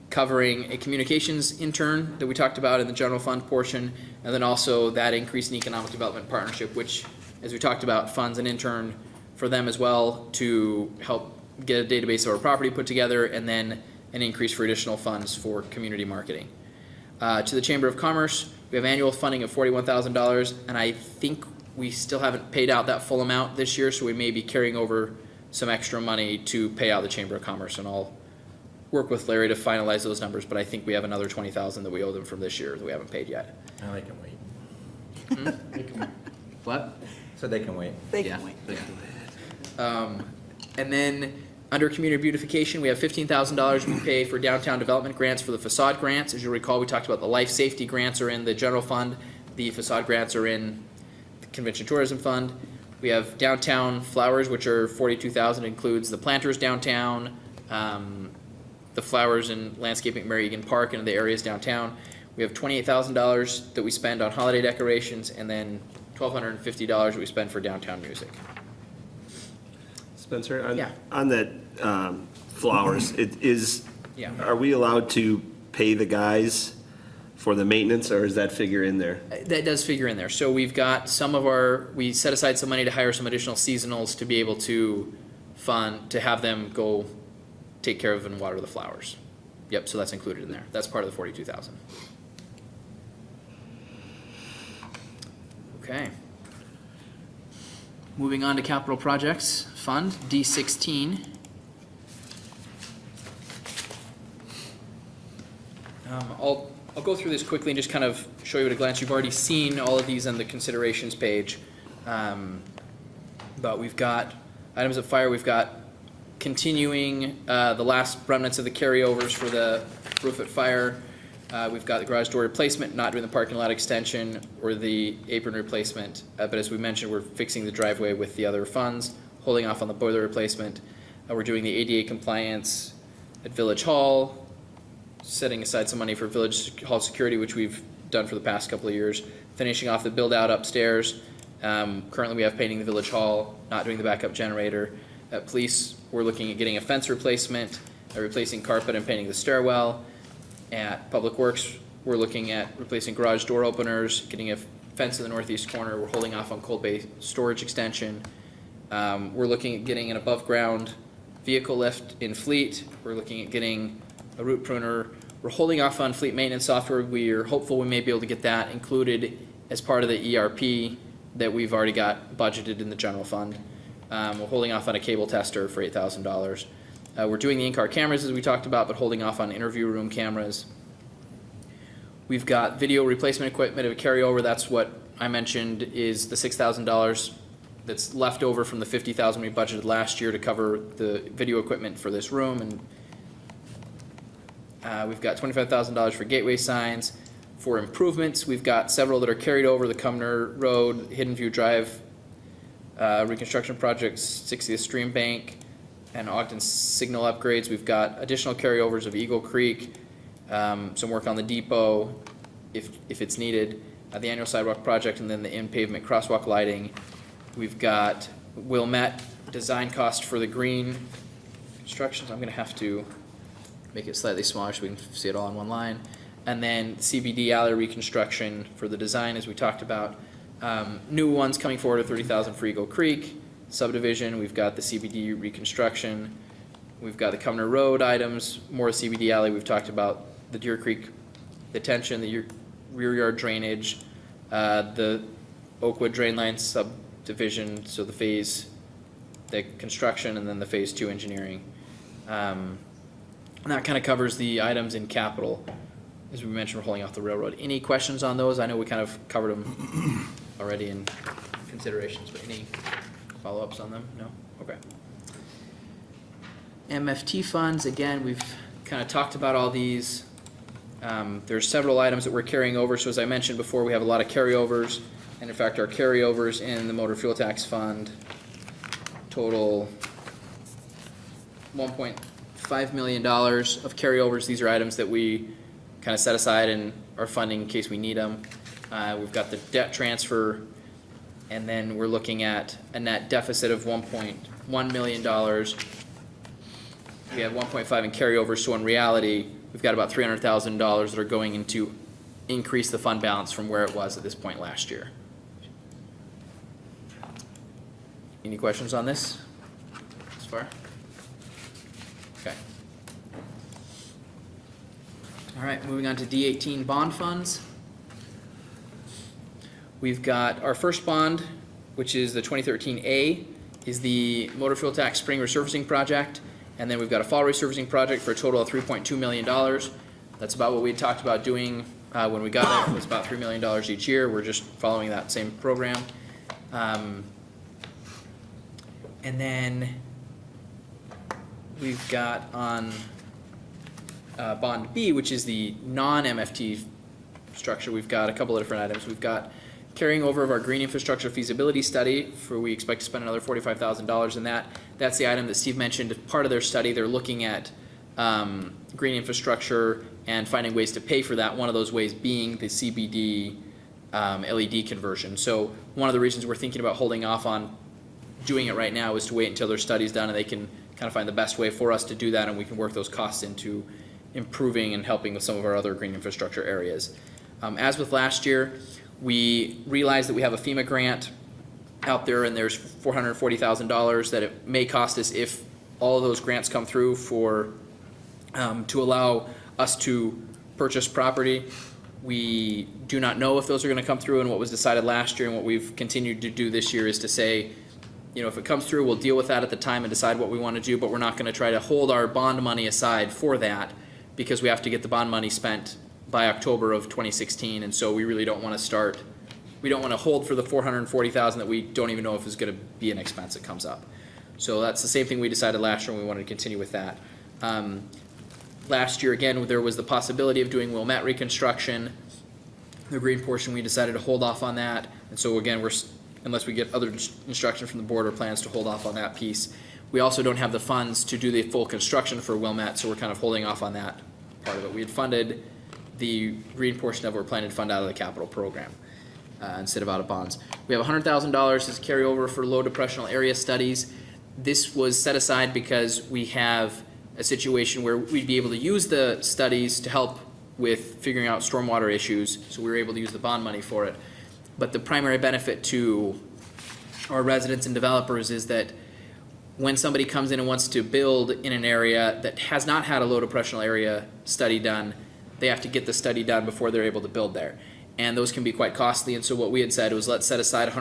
covering a communications intern that we talked about in the general fund portion, and then also that increase in economic development partnership, which, as we talked about, funds an intern for them as well to help get a database of our property put together, and then an increase for additional funds for community marketing. To the Chamber of Commerce, we have annual funding of $41,000, and I think we still haven't paid out that full amount this year, so we may be carrying over some extra money to pay out the Chamber of Commerce, and I'll work with Larry to finalize those numbers, but I think we have another $20,000 that we owe them from this year that we haven't paid yet. No, they can wait. What? So they can wait. They Yeah. can wait. And then under community beautification, we have $15,000 we pay for downtown development grants for the facade grants. As you'll recall, we talked about the life safety grants are in the general fund. The facade grants are in the convention tourism fund. We have downtown flowers, which are $42,000, includes the planters downtown, the flowers and landscaping at Mary Egan Park and the areas downtown. We have $28,000 that we spend on holiday decorations, and then $1,250 we spend for downtown music. Spencer, Yeah. on that flowers, Yeah. are we allowed to pay the guys for the maintenance, or is that figure in there? That does figure in there. So we've got we set aside some money to hire some additional seasonals to be able to have them go take care of and water the flowers. Yep, so that's included in there. That's part of the 42,000. Okay. Moving on to capital projects fund, D16. I'll go through this quickly and just kind of show you at a glance. You've already seen all of these on the considerations page. But we've got items of fire, we've got continuing the last remnants of the carryovers for the roof at fire. We've got the garage door replacement, not doing the parking lot extension or the apron replacement. But as we mentioned, we're fixing the driveway with the other funds, holding off on the boiler replacement. We're doing the ADA compliance at Village Hall, setting aside some money for Village Hall security, which we've done for the past couple of years. Finishing off the build out upstairs. Currently we have painting the Village Hall, not doing the backup generator. At police, we're looking at getting a fence replacement, replacing carpet and painting the stairwell. At Public Works, we're looking at replacing garage door openers, getting a fence in the northeast corner. We're holding off on Cold Bay storage extension. We're looking at getting an above ground vehicle lift in fleet. We're looking at getting a root pruner. We're holding off on fleet maintenance software. We are hopeful we may be able to get that included as part of the ERP that we've already got budgeted in the general fund. We're holding off on a cable tester for $8,000. We're doing the in-car cameras as we talked about, but holding off on interview room cameras. We've got video replacement equipment of a carryover. That's what I mentioned is the $6,000 that's left over from the $50,000 we budgeted last year to cover the video equipment for this room. And we've got $25,000 for gateway signs. For improvements, we've got several that are carried over: the Cumner Road, Hidden View Drive reconstruction projects, 60th Stream Bank, and Ogden signal upgrades. We've got additional carryovers of Eagle Creek, some work on the depot if it's needed, the annual sidewalk project, and then the in-pavement crosswalk lighting. We've got Wilmette design cost for the green constructions. I'm going to have to make it slightly smaller so we can see it all in one line. And then CBD alley reconstruction for the design, as we talked about. New ones coming forward at $30,000 for Eagle Creek subdivision. We've got the CBD reconstruction. We've got the Cumner Road items, more CBD alley. We've talked about the Deer Creek detention, the rear yard drainage, the Oakwood drain line subdivision, so the construction, and then the phase 2 engineering. And that kind of covers the items in capital. As we mentioned, we're holding off the railroad. Any questions on those? I know we kind of covered them already in considerations, but any follow-ups on them? No? Okay. MFT funds, again, we've kind of talked about all these. There's several items that we're carrying over. So as I mentioned before, we have a lot of carryovers. And in fact, our carryovers in the motor fuel tax fund total $1.5 million of carryovers. These are items that we kind of set aside and are funding in case we need them. We've got the debt transfer, and then we're looking at a net deficit of $1.1 million. We have 1.5 in carryovers, so in reality, we've got about $300,000 that are going into increase the fund balance from where it was at this point last year. Any questions on this as far? Okay. All right, moving on to D18 bond funds. We've got our first bond, which is the 2013A, is the motor fuel tax spring resurfacing project. And then we've got a fall resurfacing project for a total of $3.2 million. That's about what we had talked about doing when we got it. It was about $3 million each year. We're just following that same program. And then we've got on Bond B, which is the non-MFT structure, we've got a couple of different items. We've got carrying over of our green infrastructure feasibility study, for we expect to spend another $45,000 in that. That's the item that Steve mentioned. Part of their study, they're looking at green infrastructure and finding ways to pay for that. One of those ways being the CBD LED conversion. So one of the reasons we're thinking about holding off on doing it right now is to wait until their study's done and they can kind of find the best way for us to do that, and we can work those costs into improving and helping with some of our other green infrastructure areas. As with last year, we realized that we have a FEMA grant out there, and there's $440,000 that it may cost us if all of those grants come through for, to allow us to purchase property. We do not know if those are gonna come through, and what was decided last year and what we've continued to do this year is to say, if it comes through, we'll deal with that at the time and decide what we wanna do, but we're not gonna try to hold our bond money aside for that, because we have to get the bond money spent by October of 2016, and so we really don't wanna hold for the $440,000 that we don't even know if is gonna be an expense that comes up. So that's the same thing we decided last year, and we wanted to continue with that. Last year, again, there was the possibility of doing Wilmette reconstruction. The green portion, we decided to hold off on that. And so again, unless we get other instruction from the board or plans to hold off on that piece. We also don't have the funds to do the full construction for Wilmette, so we're kind of holding off on that part of it. We had funded the green portion of it, we're planning to fund out of the capital program instead of out of bonds. We have $100,000 as carryover for low depressional area studies. This was set aside because we have a situation where we'd be able to use the studies to help with figuring out stormwater issues, so we were able to use the bond money for it. But the primary benefit to our residents and developers is that when somebody comes in and wants to build in an area that has not had a low depressional area study done, they have to get the study done before they're able to build there. And those can be quite costly, and so what we had said was let's set aside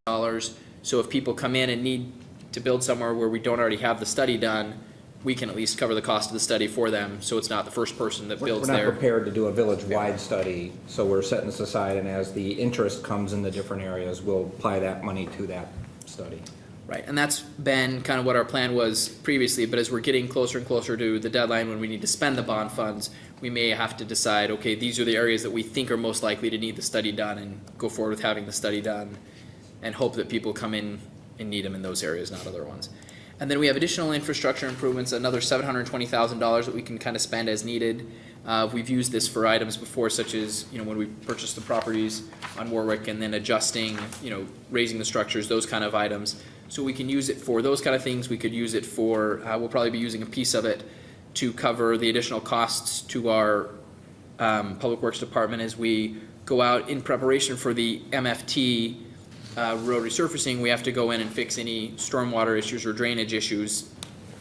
$100, so if people come in and need to build somewhere where we don't already have the study done, we can at least cover the cost of the study for them, so it's not the first person that builds We're there. not prepared to do a village-wide study, so we're setting this aside, and as the interest comes in the different areas, we'll apply that money to that study. Right, and that's been kind of what our plan was previously, but as we're getting closer and closer to the deadline when we need to spend the bond funds, we may have to decide, okay, these are the areas that we think are most likely to need the study done, and go forward with having the study done, and hope that people come in and need them in those areas, not other ones. And then we have additional infrastructure improvements, another $720,000 that we can kind of spend as needed. We've used this for items before, such as, when we purchased the properties on Warwick and then adjusting, raising the structures, those kind of items. So we can use it for those kind of things. We could use it for, we'll probably be using a piece of it to cover the additional costs to our Public Works Department as we go out in preparation for the MFT road resurfacing. We have to go in and fix any stormwater issues or drainage issues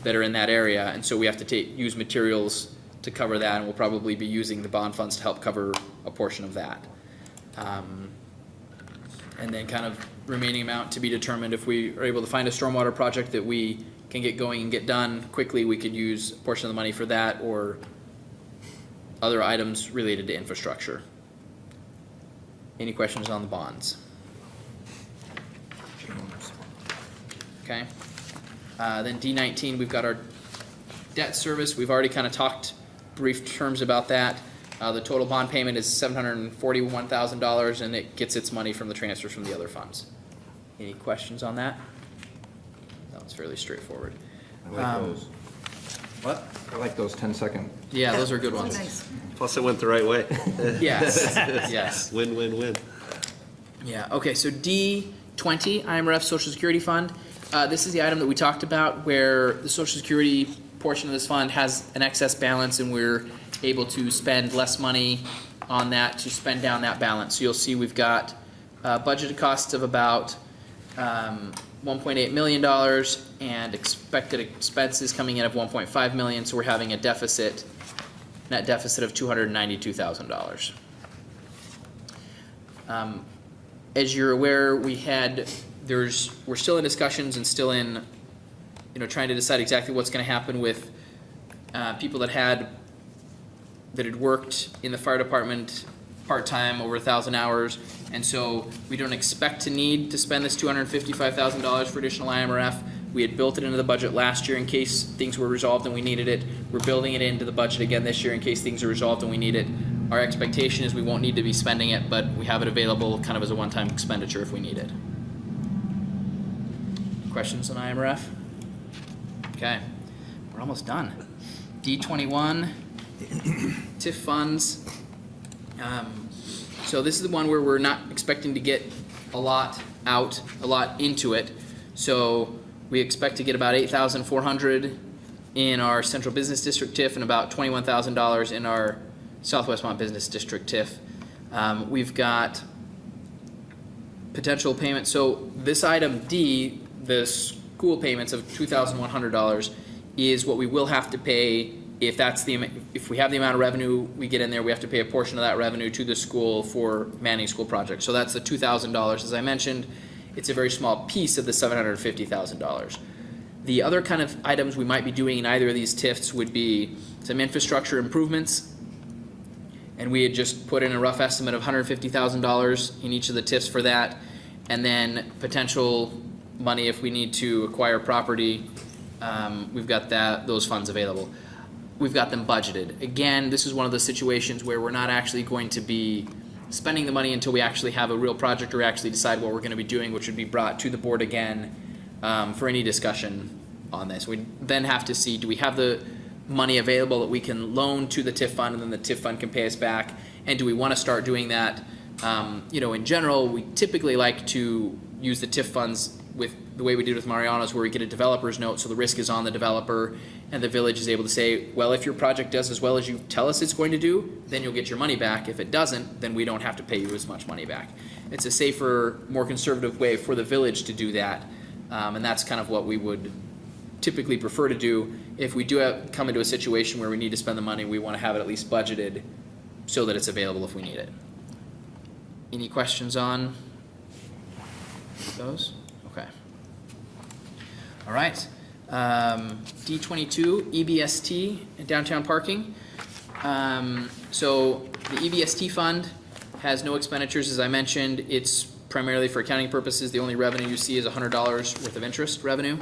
that are in that area, and so we have to use materials to cover that, and we'll probably be using the bond funds to help cover a portion of that. And then kind of remaining amount to be determined. If we are able to find a stormwater project that we can get going and get done quickly, we could use a portion of the money for that or other items related to infrastructure. Any questions on the bonds? Okay. Then D19, we've got our debt service. We've already kind of talked brief terms about that. The total bond payment is $741,000, and it gets its money from the transfers from the other funds. Any questions on that? No, it's fairly straightforward. I like those. What? I like those 10-second. Yeah, those are good ones. Nice. Plus it went the right way. Yes, yes. Win, win, win. Yeah, okay, so D20, IMRF Social Security Fund. This is the item that we talked about where the Social Security portion of this fund has an excess balance and we're able to spend less money on that to spend down that balance. So you'll see we've got budgeted costs of about $1.8 million and expected expenses coming in of $1.5 million, so we're having a deficit, net deficit of $292,000. As you're aware, we're still in discussions and still in, trying to decide exactly what's going to happen with people that had worked in the fire department part-time over 1,000 hours, and so we don't expect to need to spend this $255,000 for additional IMRF. We had built it into the budget last year in case things were resolved and we needed it. We're building it into the budget again this year in case things are resolved and we need it. Our expectation is we won't need to be spending it, but we have it available kind of as a one-time expenditure if we need it. Questions on IMRF? Okay, we're almost done. D21, TIF funds. So this is the one where we're not expecting to get a lot into it. So we expect to get about $8,400 in our Central Business District TIF and about $21,000 in our South Westmont Business District TIF. We've got potential payment. So this item D, the school payments of $2,100 is what we will have to pay if that's if we have the amount of revenue we get in there, we have to pay a portion of that revenue to the school for manning school projects. So that's the $2,000. As I mentioned, it's a very small piece of the $750,000. The other kind of items we might be doing in either of these TIFs would be some infrastructure improvements. And we had just put in a rough estimate of $150,000 in each of the TIFs for that. And then potential money if we need to acquire property. We've got those funds available. We've got them budgeted. Again, this is one of the situations where we're not actually going to be spending the money until we actually have a real project or actually decide what we're going to be doing, which would be brought to the board again for any discussion on this. We then have to see, do we have the money available that we can loan to the TIF fund and then the TIF fund can pay us back? And do we want to start doing that? In general, we typically like to use the TIF funds with the way we did with Mariano's, where we get a developer's note, so the risk is on the developer, and the village is able to say, well, if your project does as well as you tell us it's going to do, then you'll get your money back. If it doesn't, then we don't have to pay you as much money back. It's a safer, more conservative way for the village to do that, and that's kind of what we would typically prefer to do. If we do come into a situation where we need to spend the money, we want to have it at least budgeted so that it's available if we need it. Any questions on those? Okay. All right. D22, EBST, downtown parking. So the EBST fund has no expenditures, as I mentioned. It's primarily for accounting purposes. The only revenue you see is $100 worth of interest revenue.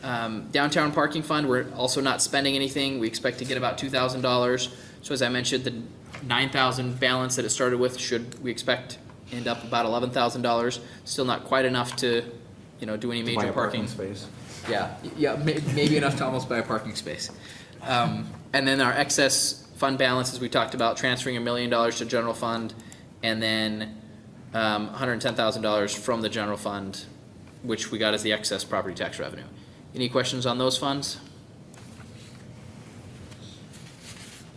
Downtown parking fund, we're also not spending anything. We expect to get about $2,000. So as I mentioned, the $9,000 balance that it started with we expect end up about $11,000. Still not quite enough to, do any major Buy a parking space. Yeah, maybe enough to almost buy a parking space. And then our excess fund balance, as we talked about, transferring $1 million to general fund, and then $110,000 from the general fund, which we got as the excess property tax revenue. Any questions on those funds?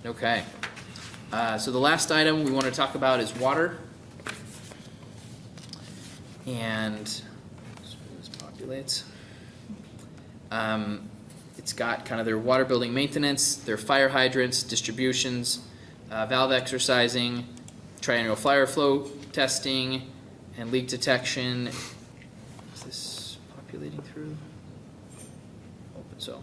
Okay. So the last item we want to talk about is water. And this populates. It's got kind of their water building maintenance, their fire hydrants, distributions, valve exercising, triennial fire flow testing, and leak detection. Is this populating through? Open so.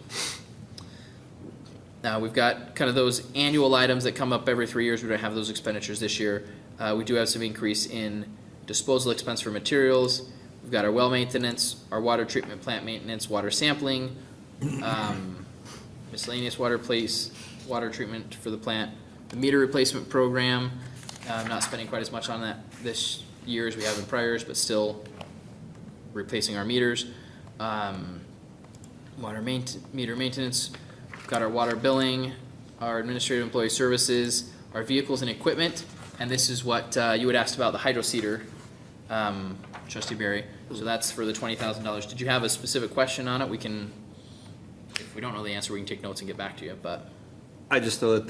Now we've got kind of those annual items that come up every 3 years. We don't have those expenditures this year. We do have some increase in disposal expense for materials. We've got our well maintenance, our water treatment plant maintenance, water sampling, miscellaneous water treatment for the plant, the meter replacement program. I'm not spending quite as much on that this year as we have in prior years, but still replacing our meters. Meter maintenance. We've got our water billing, our administrative employee services, our vehicles and equipment, and this is what you had asked about, the hydro seeder, Trustee Barry. So that's for the $20,000. Did you have a specific question on it? We can, if we don't know the answer, we can take notes and get back to you, but. I just know that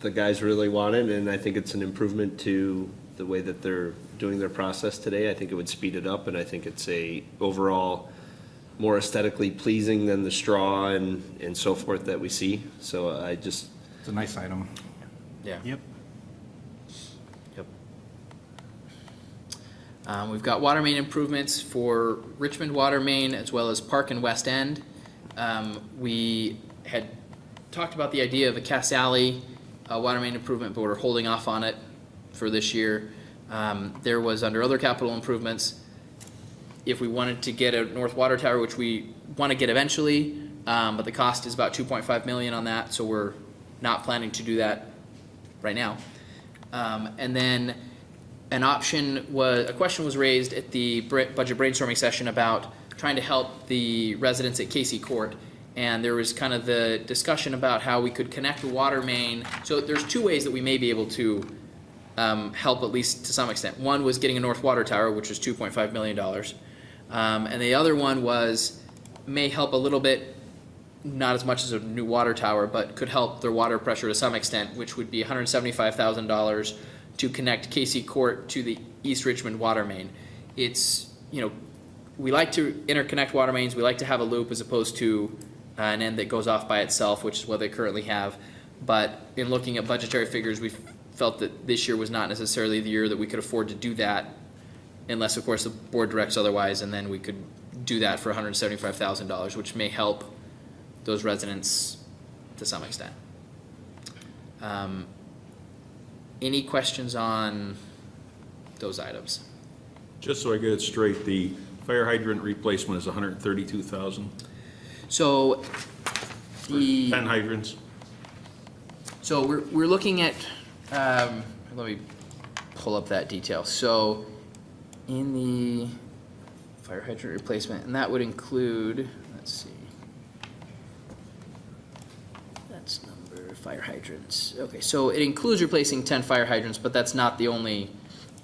the guys really want it, and I think it's an improvement to the way that they're doing their process today. I think it would speed it up, and I think it's overall more aesthetically pleasing than the straw and so forth that we see. So It's a nice item. Yeah. Yep. We've got water main improvements for Richmond Water Main as well as Park and West End. We had talked about the idea of a Cass Alley water main improvement, but we're holding off on it for this year. There was under other capital improvements, if we wanted to get a North Water Tower, which we want to get eventually, but the cost is about $2.5 million on that, so we're not planning to do that right now. And then a question was raised at the budget brainstorming session about trying to help the residents at Casey Court. And there was kind of the discussion about how we could connect the water main. So there's two ways that we may be able to help, at least to some extent. One was getting a North Water Tower, which was $2.5 million. And the other one may help a little bit, not as much as a new water tower, but could help their water pressure to some extent, which would be $175,000 to connect Casey Court to the East Richmond water main. It's, we like to interconnect water mains, we like to have a loop as opposed to an end that goes off by itself, which is what they currently have. But in looking at budgetary figures, we felt that this year was not necessarily the year that we could afford to do that, unless, of course, the board directs otherwise, and then we could do that for $175,000, which may help those residents to some extent. Any questions on those items? Just so I get it straight, the fire hydrant replacement is 132,000, So the 10 hydrants? So we're looking at, let me pull up that detail. So in the fire hydrant replacement, and that would include, let's see. That's number, fire hydrants. Okay, so it includes replacing 10 fire hydrants, but that's not the only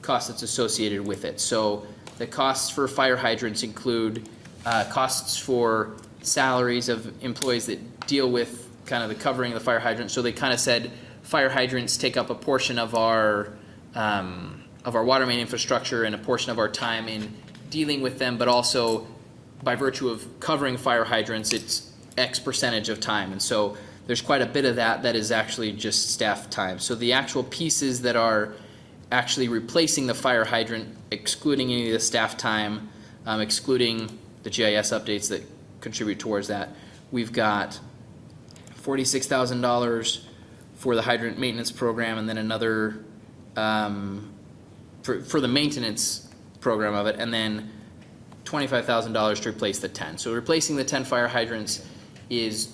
cost that's associated with it. So the costs for fire hydrants include costs for salaries of employees that deal with kind of the covering of the fire hydrant. So they kind of said fire hydrants take up a portion of our water main infrastructure and a portion of our time in dealing with them, but also by virtue of covering fire hydrants, it's X percentage of time. And so there's quite a bit of that is actually just staff time. So the actual pieces that are actually replacing the fire hydrant, excluding any of the staff time, excluding the GIS updates that contribute towards that, we've got $46,000 for the hydrant maintenance program, and then another for the maintenance program of it, and then $25,000 to replace the 10. So replacing the 10 fire hydrants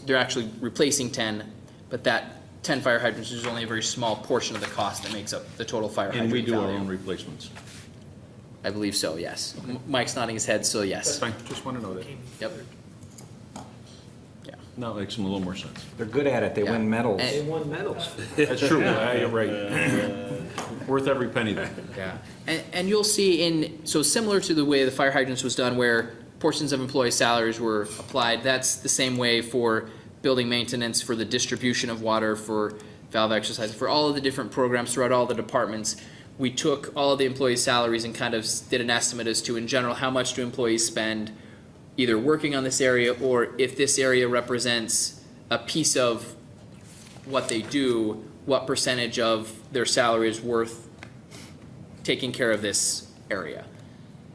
they're actually replacing 10, but that 10 fire hydrants is only a very small portion of the cost that makes up the total fire hydrant And we do our value. own replacements. I believe so, yes. Mike's nodding his head, so That's yes. fine, just want to know that. Yep. Yeah. Now it makes them a little more sense. They're good at it, they win medals. And- won medals. That's true, you're right. Worth every penny then. Yeah, and you'll see so similar to the way the fire hydrants was done where portions of employee salaries were applied, that's the same way for building maintenance, for the distribution of water, for valve exercise, for all of the different programs throughout all the departments. We took all of the employee salaries and kind of did an estimate as to, in general, how much do employees spend either working on this area, or if this area represents a piece of what they do, what percentage of their salary is worth taking care of this area.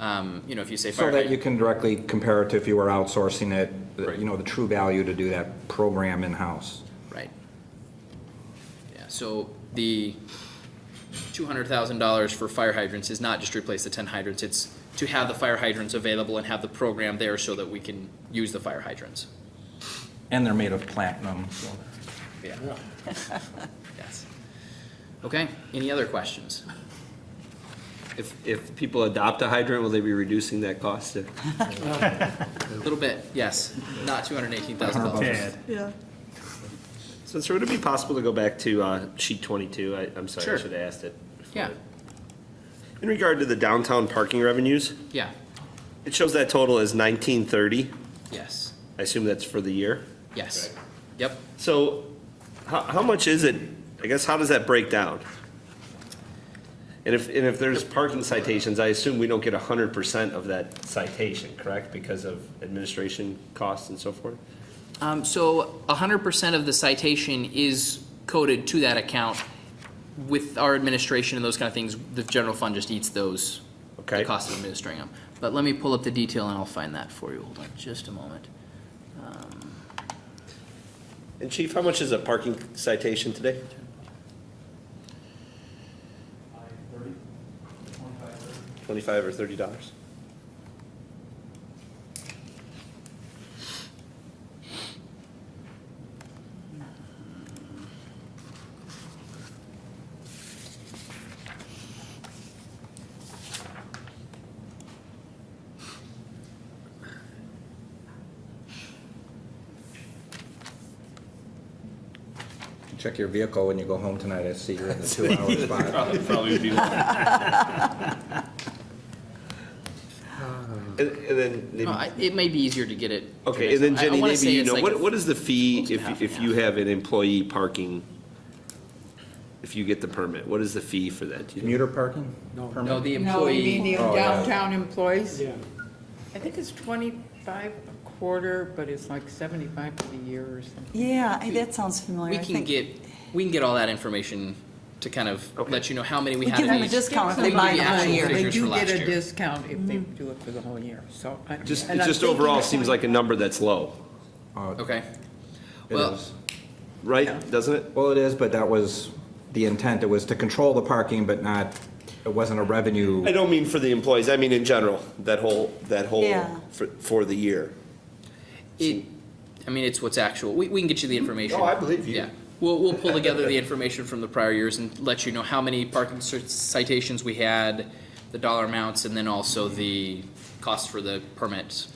If you say So fire that you hydrant, can directly compare it to if you were outsourcing it, Right. the true value to do that program in-house. right? Yeah, so the $200,000 for fire hydrants is not just to replace the 10 hydrants, it's to have the fire hydrants available and have the program there so that we can use the fire hydrants. And they're made of platinum, so. Yeah. Yes. Okay, any other questions? If people adopt a hydrant, will they be reducing that cost? A little bit, yes, not $218,000. Yeah. So, sir, would it be possible to go back to sheet 22? I'm sorry, Sure. I should have asked it. before. Yeah, In regard to the downtown parking revenues, yeah, it shows that total is 1930. yes, I assume that's for the year. yes, yep. So how much is it? I guess, how does that break down? And if there's parking citations, I assume we don't get 100% of that citation, correct? Because of administration costs and so forth? So 100% of the citation is coded to that account. With our administration and those kind of things, the general fund just eats those, the Okay. cost of administering them. But let me pull up the detail and I'll find that for you. Hold on just a moment. And Chief, how much is a parking citation today? 25 or $30? Check your vehicle when you go home tonight, I see you're in the 2-hour spot. Probably would be. And then maybe, No, it may be easier to get it. okay, and then I Jenny, wanna maybe say you it's know, like what is the fee close to half if and you half. have an employee parking if you get the permit? What is the fee for that? Do you know? Commuter parking? No, the No, you mean employee, the Oh, yeah. downtown employees? Yeah. I think it's 25 a quarter, but it's like 75 for the year or something. Yeah, that sounds familiar. we I can think- get all that information to kind of let you know how many we We had give of them a each. discount if We they can buy give you the whole actual year. They figures do for last get a year. discount if they do it for the whole year, so. It just and I'm thinking overall of seems 20 like a number that's low, Okay. It Well, is. right? Doesn't it? Well, it is, but that was the intent. It was to control the parking, but not, it wasn't a revenue. I don't mean for the employees, I mean in general, that whole, Yeah. for the year. I mean, it's what's actual. We can get you the information. Oh, I believe you. Yeah. We'll pull together the information from the prior years and let you know how many parking citations we had, the dollar amounts, and then also the cost for the permits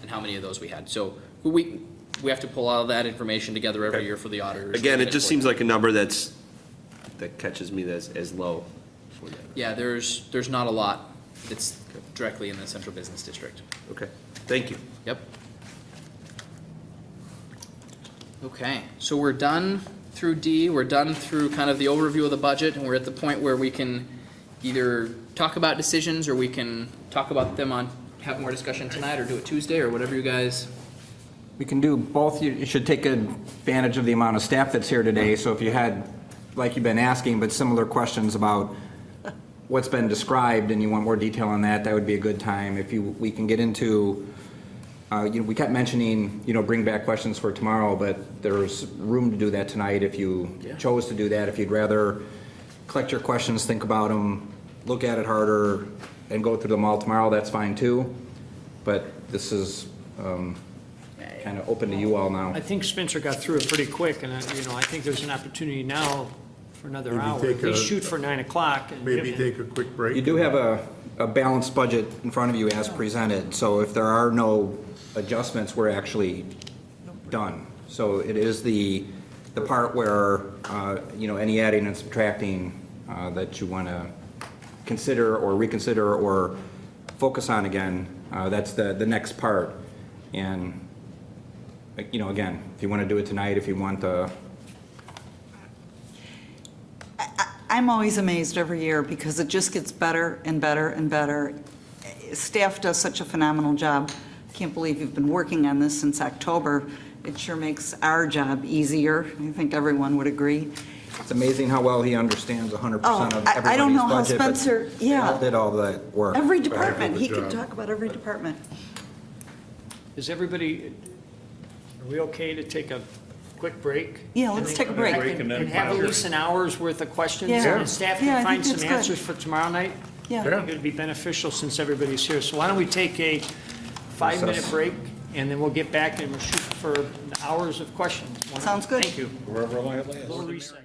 and how many of those we had. So we have to pull all that information together every Okay. year for the auditors. Again, to it get just for seems like a number that catches me as low. for that. Yeah, there's not a lot that's directly in the central business district. Okay, thank you. Yep. Okay, so we're done through D, we're done through kind of the overview of the budget, and we're at the point where we can either talk about decisions, or we can talk about them have more discussion tonight, or do it Tuesday, or whatever you guys. We can do both. You should take advantage of the amount of staff that's here today. So if you had, like you've been asking, but similar questions about what's been described and you want more detail on that, that would be a good time. We can get into, we kept mentioning, bring back questions for tomorrow, but there's room to do that tonight if you chose to do that. If you'd rather collect your questions, think about them, look at it harder, and go through them all tomorrow, that's fine too. But this is kind of open to you all now. I think Spencer got through it pretty quick, and, I think there's an opportunity now for another Maybe hour. take At least a- shoot for 9 o'clock. and- Maybe take a quick break. You do have a balanced budget in front of you as presented, so if there are no adjustments, we're actually done. So it is the part where, any adding and subtracting that you want to consider or reconsider or focus on again, that's the next part. And, again, if you want to do it tonight, if you want to, I'm always amazed every year because it just gets better and better and better. Staff does such a phenomenal job. Can't believe you've been working on this since October. It sure makes our job easier. I think everyone would agree. it's amazing how well he understands 100% Oh, of I don't everybody's know how budget, but Spencer- they yeah. all did all that work. Every department, he good could job. talk about every department. Is everybody, are we okay to take a quick break? Yeah, let's take a break. And have at least an hour's worth of questions? Yeah. And staff Yeah, I can find think some that's good. answers for tomorrow night? Yeah. I think it'd be beneficial since everybody's here. So why don't we take a 5-minute Recess. break, and then we'll get back and we'll shoot for hours of questions. Why not? Sounds good. Thank you. Wherever it lasts. Little recess.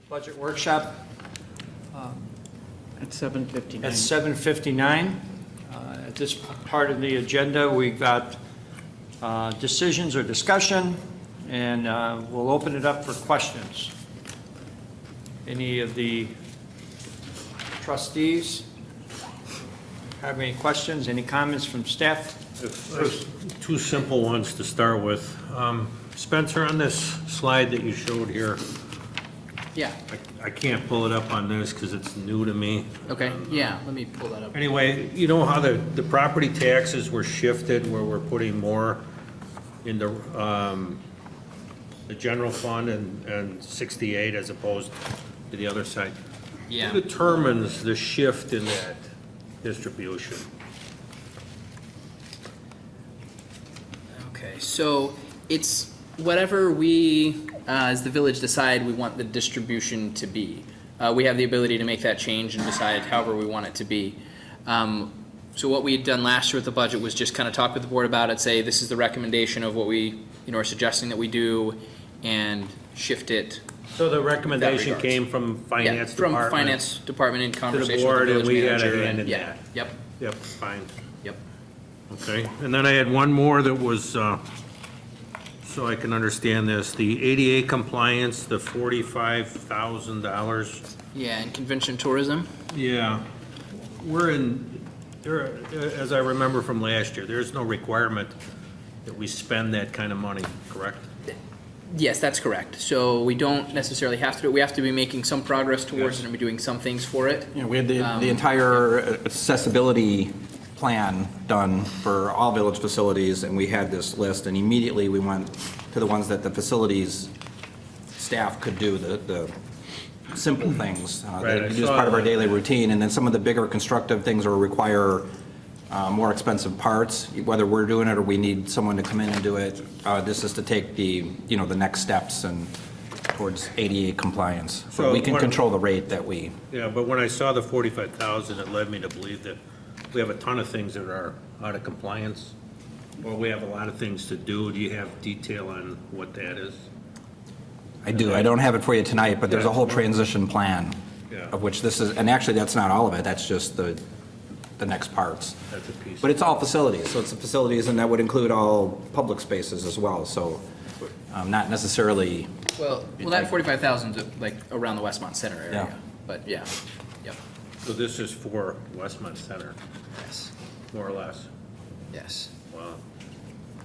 budget workshop At 7:59. at 7:59. At this part of the agenda, we've got decisions or discussion, and we'll open it up for questions. Any of the trustees have any questions, any comments from staff? Bruce? Two simple ones to start with. Spencer, on this slide that you showed here, Yeah, I can't pull it up on this because it's new to me. okay, yeah, let me pull that up. Anyway, you know how the property taxes were shifted where we're putting more in the general fund and 68 as opposed to the other side? Yeah. Who determines the shift in that distribution? Okay, so it's whatever we, as the village, decide we want the distribution to be. We have the ability to make that change and decide however we want it to be. So what we had done last year with the budget was just kind of talk with the board about it, say this is the recommendation of what we, are suggesting that we do, and shift it. So the recommendation regards. came from Yeah, finance from department? finance department in conversation board, with and the we village had a manager. hand in Yeah, that. yep, Yep, fine. yep. Okay, and then I had one more that was, so I can understand this, the ADA compliance, the $45,000. Yeah, and convention tourism. Yeah, we're in, there, as I remember from last year, there's no requirement that we spend that kind of money, correct? Yes, that's correct. So we don't necessarily have to do it. We have to be making some progress towards it and be doing some things for it. You know, we had the entire accessibility plan done for all village facilities, and we had this list, and immediately we went to the ones that the facilities staff could do, the simple things. Right, I That we do as saw part of our that, daily yeah. routine, and then some of the bigger constructive things or require more expensive parts, whether we're doing it or we need someone to come in and do it. This is to take the next steps and towards ADA compliance. So So we can what- control the rate that we, Yeah, but when I saw the 45,000, it led me to believe that we have a ton of things that are out of compliance, or we have a lot of things to do. Do you have detail on what that is? I do, I don't have it for you tonight, but there's a whole transition plan, Yeah. of which this is, and actually, that's not all of it, that's just the next parts. That's a piece. But it's all facilities, so it's the facilities, and that would include all public spaces as well, so not necessarily, Well, that 45,000 is like around the Westmont Center area. Yeah. But yeah, yep, So this is for Westmont Center, yes, more or less? yes. Wow.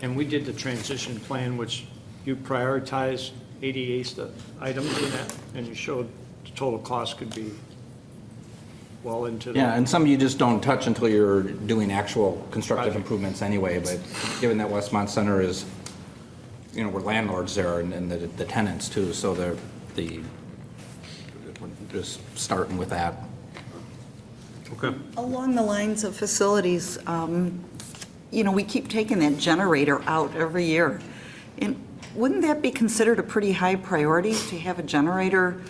And we did the transition plan, which you prioritized ADA items in that, and you showed the total cost could be well into the... yeah, and some you just don't touch until you're doing actual constructive Right. improvements anyway, but given that Westmont Center is, we're landlords there, and the tenants too, so we're just starting with that. Okay. Along the lines of facilities, we keep taking that generator out every year. And wouldn't that be considered a pretty high priority to have a generator,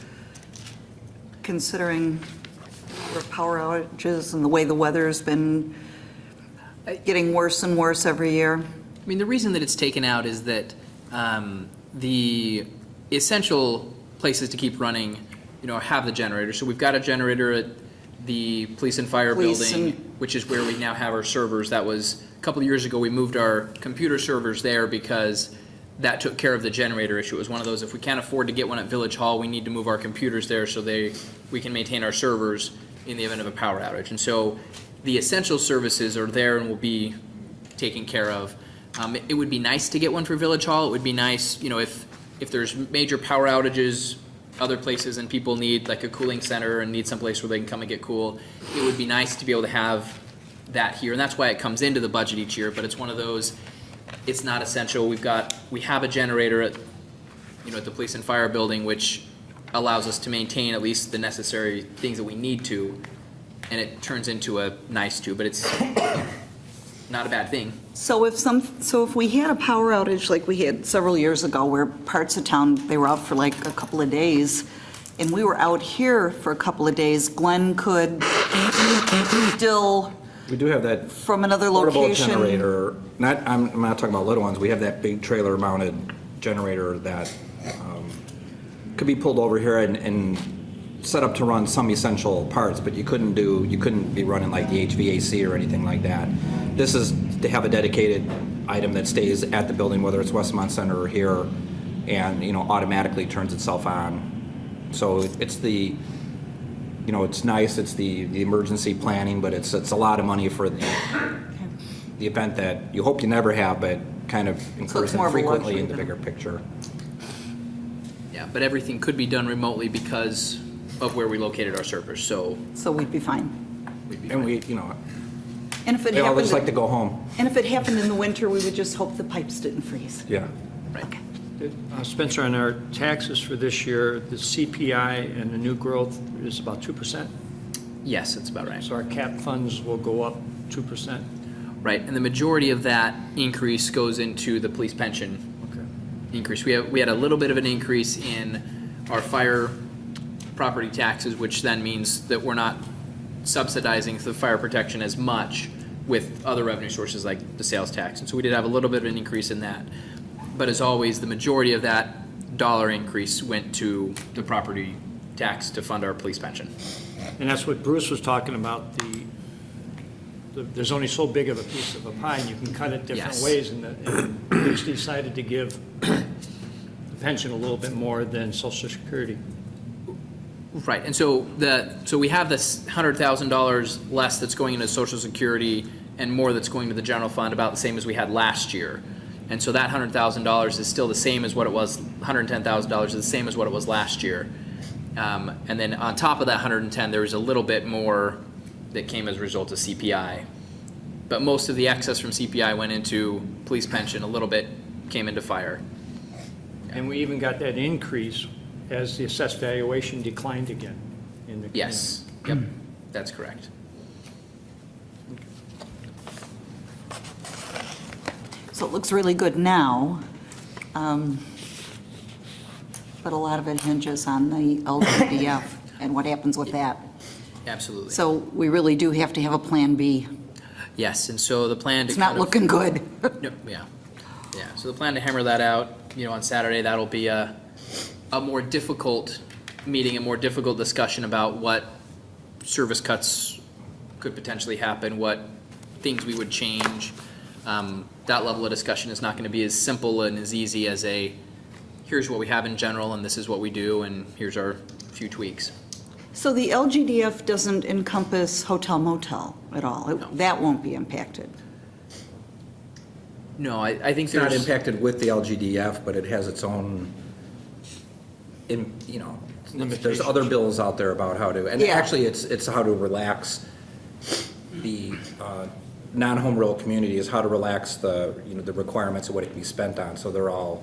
considering the power outages and the way the weather's been getting worse and worse every year? I mean, the reason that it's taken out is that the essential places to keep running, have the generator. So we've got a generator at the police and fire Police building, and- which is where we now have our servers. That was, a couple of years ago, we moved our computer servers there because that took care of the generator issue. It was one of those, if we can't afford to get one at Village Hall, we need to move our computers there so we can maintain our servers in the event of a power outage. And so the essential services are there and will be taken care of. It would be nice to get one for Village Hall. It would be nice, if there's major power outages, other places, and people need like a cooling center and need someplace where they can come and get cool, it would be nice to be able to have that here. And that's why it comes into the budget each year, but it's one of those, it's not essential. We have a generator at the police and fire building, which allows us to maintain at least the necessary things that we need to, and it turns into a nice to, but it's not a bad thing. So if we had a power outage like we had several years ago, where parts of town, they were out for like a couple of days, and we were out here for a couple of days, Glenn could still, We do have that from another portable location. generator, I'm not talking about little ones, we have that big trailer mounted generator that could be pulled over here and set up to run some essential parts, but you couldn't be running like the HVAC or anything like that. This is to have a dedicated item that stays at the building, whether it's Westmont Center or here, and, automatically turns itself on. So it's the, it's nice, it's the emergency planning, but it's a lot of money for the event that you hope you never have, but kind of incurs more of a frequently luxury in the than- bigger picture. Yeah, but everything could be done remotely because of where we located our servers, so So we'd be fine. we'd be And fine. we, And if it they all happened, just like to go home. and if it happened in the winter, we would just hope the pipes didn't freeze. Yeah. Okay. Spencer, on our taxes for this year, the CPI and the new growth is about 2%. Yes, that's about right. So our cap funds will go up 2%. Right, and the majority of that increase goes into the police pension Okay. increase. We had a little bit of an increase in our fire property taxes, which then means that we're not subsidizing the fire protection as much with other revenue sources like the sales tax. And so we did have a little bit of an increase in that. But as always, the majority of that dollar increase went to the property tax to fund our police pension. And that's what Bruce was talking about, there's only so big of a piece of a pie, and you can cut it different Yes. ways, and Bruce decided to give the pension a little bit more than Social Security. Right, and so we have this $100,000 less that's going into Social Security and more that's going to the general fund, about the same as we had last year. And so that $100,000 is still the same as what it was, $110,000 is the same as what it was last year. And then on top of that 110, there was a little bit more that came as a result of CPI. But most of the excess from CPI went into police pension, a little bit came into fire. And we even got that increase as the assessed valuation declined again in the. Yes, yep, that's correct. So it looks really good now, but a lot of it hinges on the LGDF and what happens with that. Absolutely. So we really do have to have a Plan B. Yes, and so the plan to It's not kind of- looking good. No, yeah. So the plan to hammer that out, on Saturday, that'll be a more difficult meeting, a more difficult discussion about what service cuts could potentially happen, what things we would change. That level of discussion is not going to be as simple and as easy as here's what we have in general, and this is what we do, and here's our few tweaks. So the LGDF doesn't encompass hotel motel at all? No. That won't be impacted? No, I think It's not there's, impacted with the LGDF, but it has its own, there's other bills out there about how to, and Yeah. actually, it's how to relax the non-home rule communities, how to relax the requirements of what it can be spent on. So they're all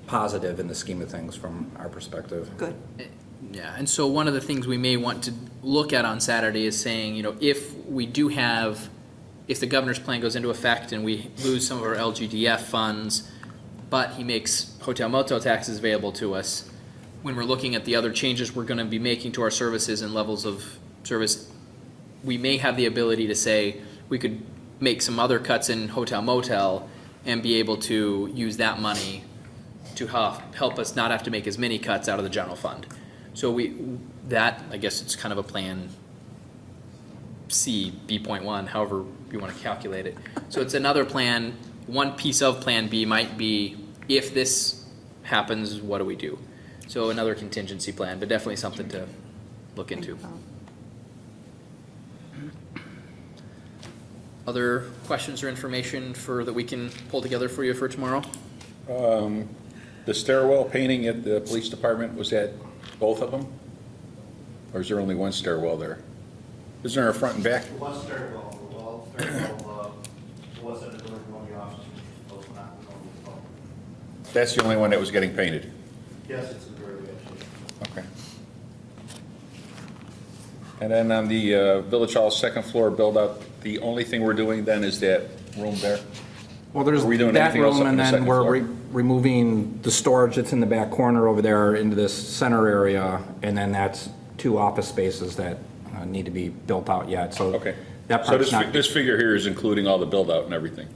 positive in the scheme of things from our perspective. Good. yeah, and so one of the things we may want to look at on Saturday is saying, if the governor's plan goes into effect and we lose some of our LGDF funds, but he makes hotel motel taxes available to us, when we're looking at the other changes we're going to be making to our services and levels of service, we may have the ability to say we could make some other cuts in hotel motel and be able to use that money to help us not have to make as many cuts out of the general fund. So I guess it's kind of a plan C, B.1, however you want to calculate it. So it's another plan. One piece of plan B might be, if this happens, what do we do? So another contingency plan, but definitely something to look into. Other questions or information that we can pull together for you for tomorrow? The stairwell painting at the police department, was that both of them? Or is there only one stairwell there? Isn't there a front and back? One stairwell, wasn't it one of the officers was supposed not to know. That's the only one that was getting painted? Yes, it's in very good shape. Okay. And then on the Village Hall second floor build-out, the only thing we're doing then is that room there? Well, there's Are we doing that anything else room, up on and the then second we're floor? removing the storage that's in the back corner over there into this center area, and then that's 2 office spaces that need to be built out yet, so. Okay. That So part's not, this figure here is including all the build-out and everything?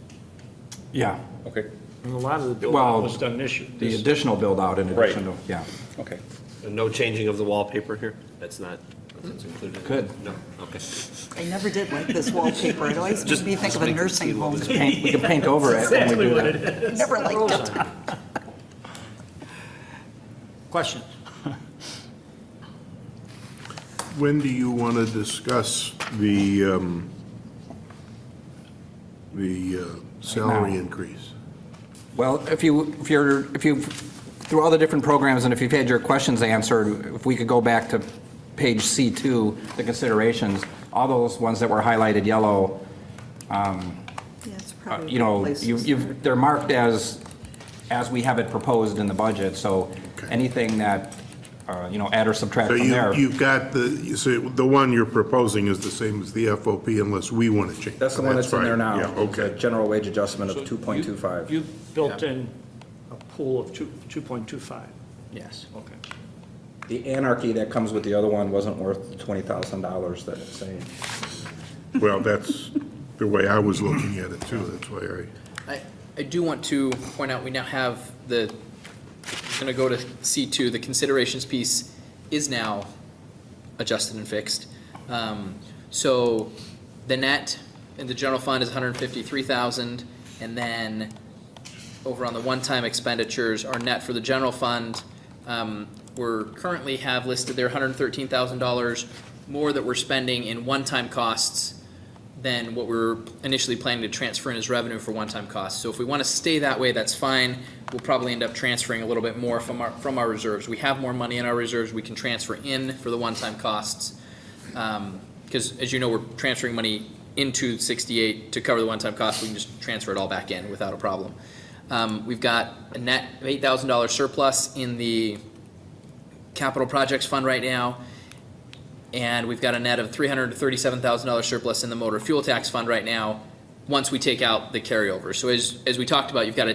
yeah, Okay, And a lot of the Well, building was done this year. the additional build-out in Right. addition to, yeah. okay. No changing of the wallpaper here? That's included? Good. No, okay. I never did like this wallpaper. It always made me think of a nursing home. We can paint over it when we do that. Never liked it. Questions? When do you want to discuss the salary now. increase? Well, if you, through all the different programs, and if you've had your questions answered, if we could go back to page C2, the considerations, all those ones that were highlighted yellow, Yeah, it's probably you know, places. they're marked as we have it proposed in the budget, so Okay. anything that, you know, add or subtract So from there. you've got so the one you're proposing is the same as the FOP unless we want to change. That's the one that's in there right. now. Yeah, okay. The general wage adjustment of 2.25. You built in a pool of 2.25. Yes. Okay. The anarchy that comes with the other one wasn't worth the $20,000 that it's saying. Well, that's the way I was looking at it too. That's why I do want to point out, we now have going to go to C2, the considerations piece is now adjusted and fixed. So the net in the general fund is 153,000, and then over on the one-time expenditures, our net for the general fund, we're currently have listed there $113,000 more that we're spending in one-time costs than what we were initially planning to transfer in as revenue for one-time costs. So if we want to stay that way, that's fine. We'll probably end up transferring a little bit more from our reserves. We have more money in our reserves we can transfer in for the one-time costs. Because as you know, we're transferring money into 68 to cover the one-time costs. We can just transfer it all back in without a problem. We've got a net of $8,000 surplus in the capital projects fund right now. And we've got a net of $337,000 surplus in the motor fuel tax fund right now, once we take out the carryover. So as we talked about, you've got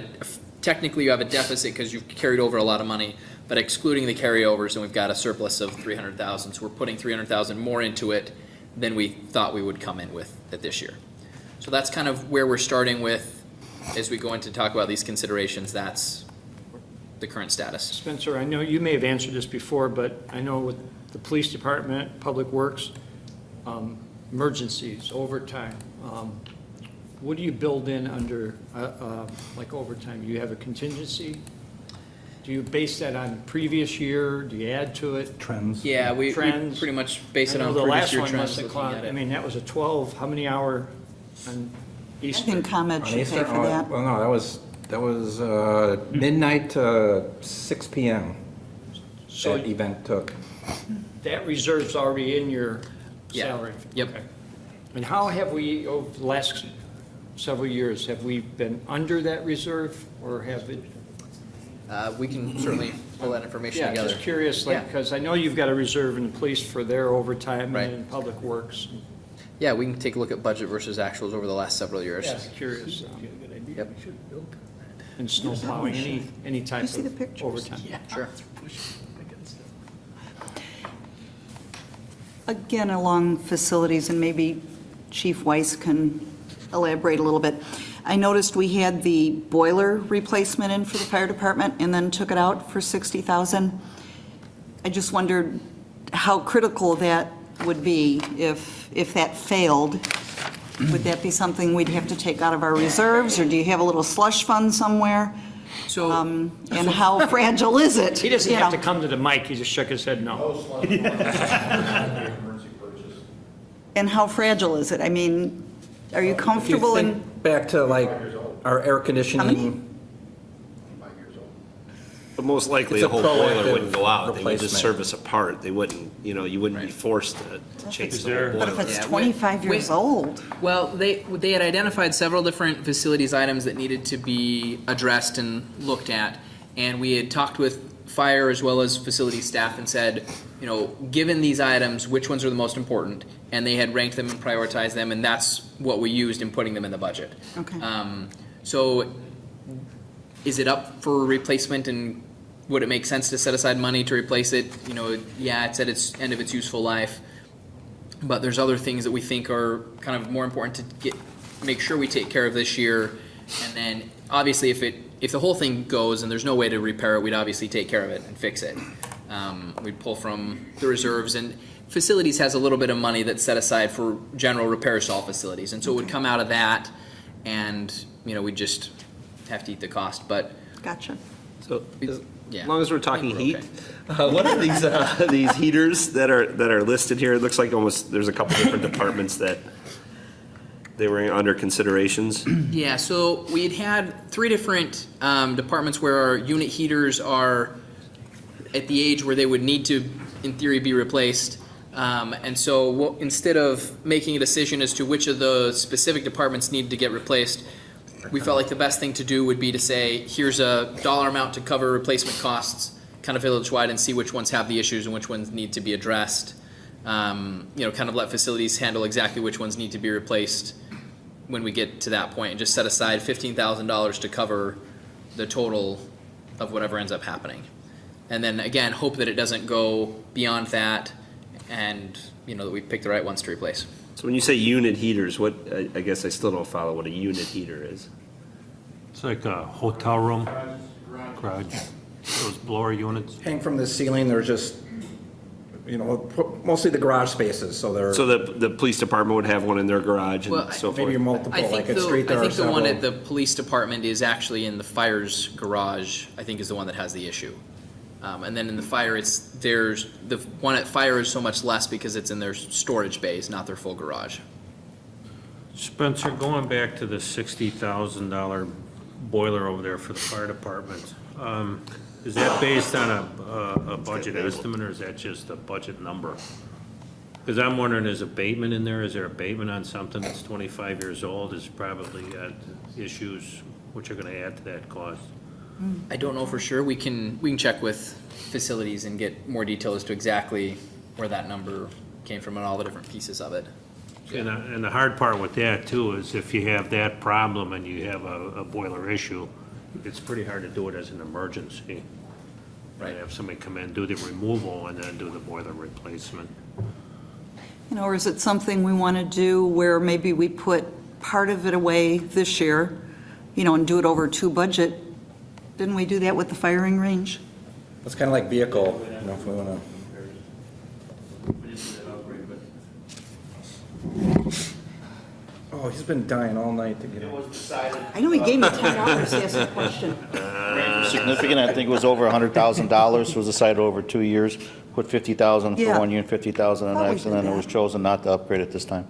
technically you have a deficit because you've carried over a lot of money, but excluding the carryovers, and we've got a surplus of $300,000. So we're putting $300,000 more into it than we thought we would come in with at this year. So that's kind of where we're starting with as we go into talk about these considerations. That's the current status. Spencer, I know you may have answered this before, but I know with the police department, public works, emergencies, overtime, what do you build in under, like overtime? Do you have a contingency? Do you base that on previous year? Do you add to it? Trends. Yeah, we Trends. pretty much base it I know on the previous last year one trends must have looking clocked, at I it. mean, that was a 12, how many hour on I Easter? think ComEd On should Easter? pay for that. Well, no, that was midnight to 6 p.m. So that event took. that reserve's already in your Yeah. salary? Yep. Okay. And how have we, over the last several years, have we been under that reserve, or have it? We can certainly pull that information Yeah, together. just curious, like, Yeah. because I know you've got a reserve in the police for their overtime Right. and in public works. Yeah, we can take a look at budget versus actuals over the last several years. Just curious. Yep. And snow plowing, any type see the of pictures? overtime. Sure. Again, along facilities, and maybe Chief Weiss can elaborate a little bit. I noticed we had the boiler replacement in for the fire department and then took it out for 60,000. I just wondered how critical that would be if that failed. Would that be something we'd have to take out of our reserves, or do you have a little slush fund somewhere? So, And how fragile is it? He doesn't you have know? to come to the mic, he just shook his head no. And how fragile is it? I mean, are you comfortable If you in? think back to like our air How conditioning. many? But most likely, It's a a whole boiler proactive wouldn't go out. They would just replacement. service a part. They wouldn't, you wouldn't be forced to change the whole But if boiler. it's Yeah, 25 years wait. old, well, they had identified several different facilities items that needed to be addressed and looked at. And we had talked with fire as well as facility staff and said, given these items, which ones are the most important? And they had ranked them and prioritized them, and that's what we used in putting them in the budget. Okay. So is it up for replacement, and would it make sense to set aside money to replace it? Yeah, it's at its end of its useful life. But there's other things that we think are kind of more important to make sure we take care of this year. And then obviously if the whole thing goes and there's no way to repair it, we'd obviously take care of it and fix it. We'd pull from the reserves, and facilities has a little bit of money that's set aside for general repair stall facilities, and so it would come out of that, and, we just have to eat the cost, but, Gotcha. So, yeah. as long as we're talking We're heat, okay. what are these heaters that are listed here? It looks like almost, there's a couple different departments that they were under considerations. Yeah, so we had 3 different departments where our unit heaters are at the age where they would need to, in theory, be replaced. And so instead of making a decision as to which of the specific departments need to get replaced, we felt like the best thing to do would be to say, here's a dollar amount to cover replacement costs, kind of village-wide, and see which ones have the issues and which ones need to be addressed. Kind of let facilities handle exactly which ones need to be replaced when we get to that point, and just set aside $15,000 to cover the total of whatever ends up happening. And then again, hope that it doesn't go beyond that, and that we pick the right ones to replace. So when you say unit heaters, I guess I still don't follow what a unit heater is. It's like a hotel room, garage, those blower units. Hang from the ceiling, they're just, mostly the garage spaces, so they're. So the police department would have one in their garage Well, and so forth? Maybe multiple, I like think at street there are the one several. at the police department is actually in the fire's garage, I think is the one that has the issue. And then in the fire, there's, the one at fire is so much less because it's in their storage bays, not their full garage. Spencer, going back to the $60,000 boiler over there for the fire department, is that based on a budget estimate, or is that just a budget number? Because I'm wondering, is abatement in there? Is there abatement on something that's 25 years old? Is probably got issues which are going to add to that cost? I don't know for sure. We can check with facilities and get more detail as to exactly where that number came from and all the different pieces of it. And the hard part with that too is if you have that problem and you have a boiler issue, it's pretty hard to do it as an emergency. Right. Have somebody come in, do the removal, and then do the boiler replacement. Or is it something we want to do where maybe we put part of it away this year, and do it over 2 budget? Didn't we do that with the firing range? It's kind of like vehicle, if we want to. Oh, he's been dying all night to get it. I know he gave me $10 to ask a question. Significant, I think it was over $100,000, was decided over 2 years, put $50,000 Yeah. for 1 year and $50,000 in the Thought we next, did and then it that. was chosen not to upgrade it this time.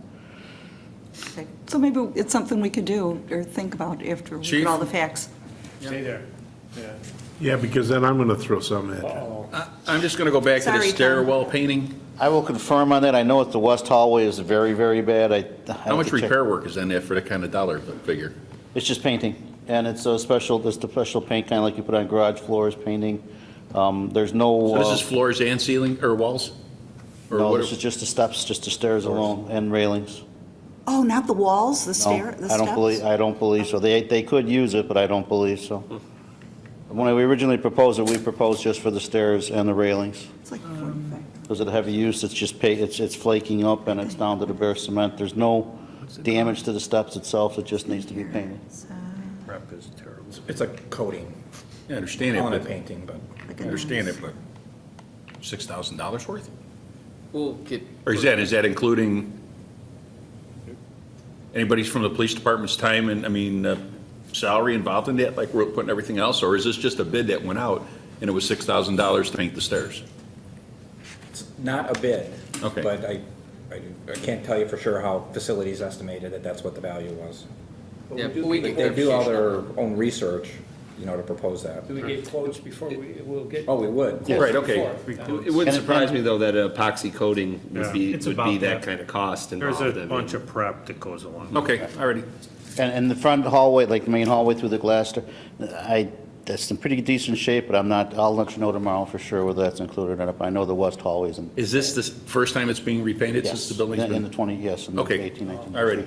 Okay. So maybe it's something we could do or think about after we get all the facts. Stay there. Yeah, because then I'm going to throw something at you. I'm just going to go back to the Sorry, Tom. stairwell painting. I will confirm on that. I know that the west hallway is very, very bad. How much repair work is in there for that kind of dollar figure? It's just painting, and it's a special, there's the special paint kind of like you put on garage floors, painting. There's no. So this is floors and ceiling, or walls? Or No, what- this is just the steps, just the stairs alone, and railings. Oh, not the walls, the No, stair, the I don't steps? I don't believe so. They could use it, but I don't believe so. When we originally proposed it, we proposed just for the stairs and the railings. It's like 45. Because of the heavy use, it's just, it's flaking up and it's down to the bare cement. There's no damage to the steps itself, it just needs to be painted. Prep is terrible. It's a coating, I understand it, on a but, painting, but. I understand it, but $6,000 worth? We'll get. Or is that including anybody's from the police department's time and, salary involved in that, like we're putting everything else? Or is this just a bid that went out and it was $6,000 to paint the stairs? It's not a bid. Okay. But I can't tell you for sure how facilities estimated that that's what the value was. Yeah, we get They do all clarification. their own research, to propose that. Do we get quotes before we'll get? Oh, we would. Right, okay. It wouldn't surprise me, though, that epoxy coating Yeah, would be it's about that that. kind of cost involved. There's I a mean. bunch of prep that goes along. with Okay, it. already. And the front hallway, like the main hallway through the glass, that's in pretty decent shape, but I'll let you know tomorrow for sure whether that's included or not. I know the west hallway's in. Is this the first time it's being repainted since the building's In the been? 20, yes, in the Okay, 18, 19. already.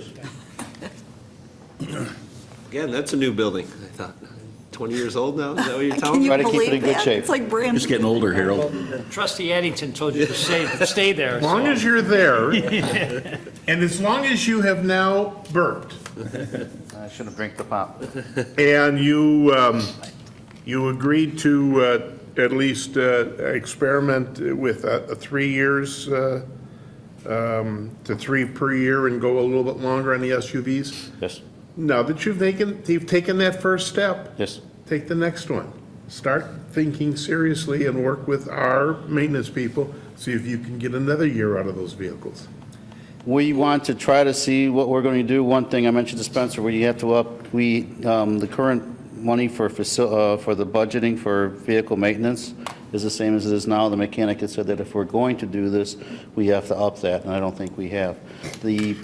Again, that's a new building, I thought. 20 years old now, is that what you're Can telling me? you Try to keep it believe in good that? shape. It's like brand Just getting older, Harold. Trustee Addington told you to stay there. As long so- as you're there, and as long as you have now burped, I should have drank the pop. and you agreed to at least experiment with 3 years to 3 per year and go a little bit longer on the SUVs? Yes, Now that you've taken that first step, yes. take the next one. Start thinking seriously and work with our maintenance people, see if you can get another year out of those vehicles. We want to try to see what we're going to do. One thing I mentioned to Spencer, where you have to the current money for the budgeting for vehicle maintenance is the same as it is now. The mechanic had said that if we're going to do this, we have to up that, and I don't think we have. The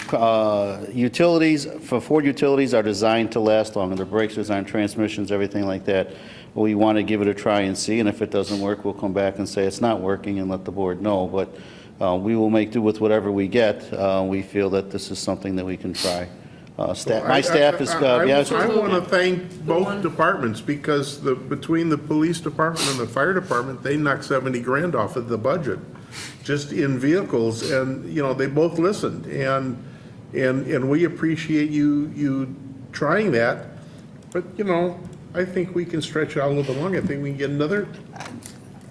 utilities, for Ford utilities, are designed to last longer. The brakes are designed, transmissions, everything like that. We want to give it a try and see, and if it doesn't work, we'll come back and say it's not working and let the board know. But we will make do with whatever we get. We feel that this is something that we can try. My staff is, I want to thank both departments, because between the police department and the fire department, they knocked 70 grand off of the budget just in vehicles, and, you know, they both listened, and we appreciate you trying that. But, you know, I think we can stretch it out a little bit longer. I think we can get another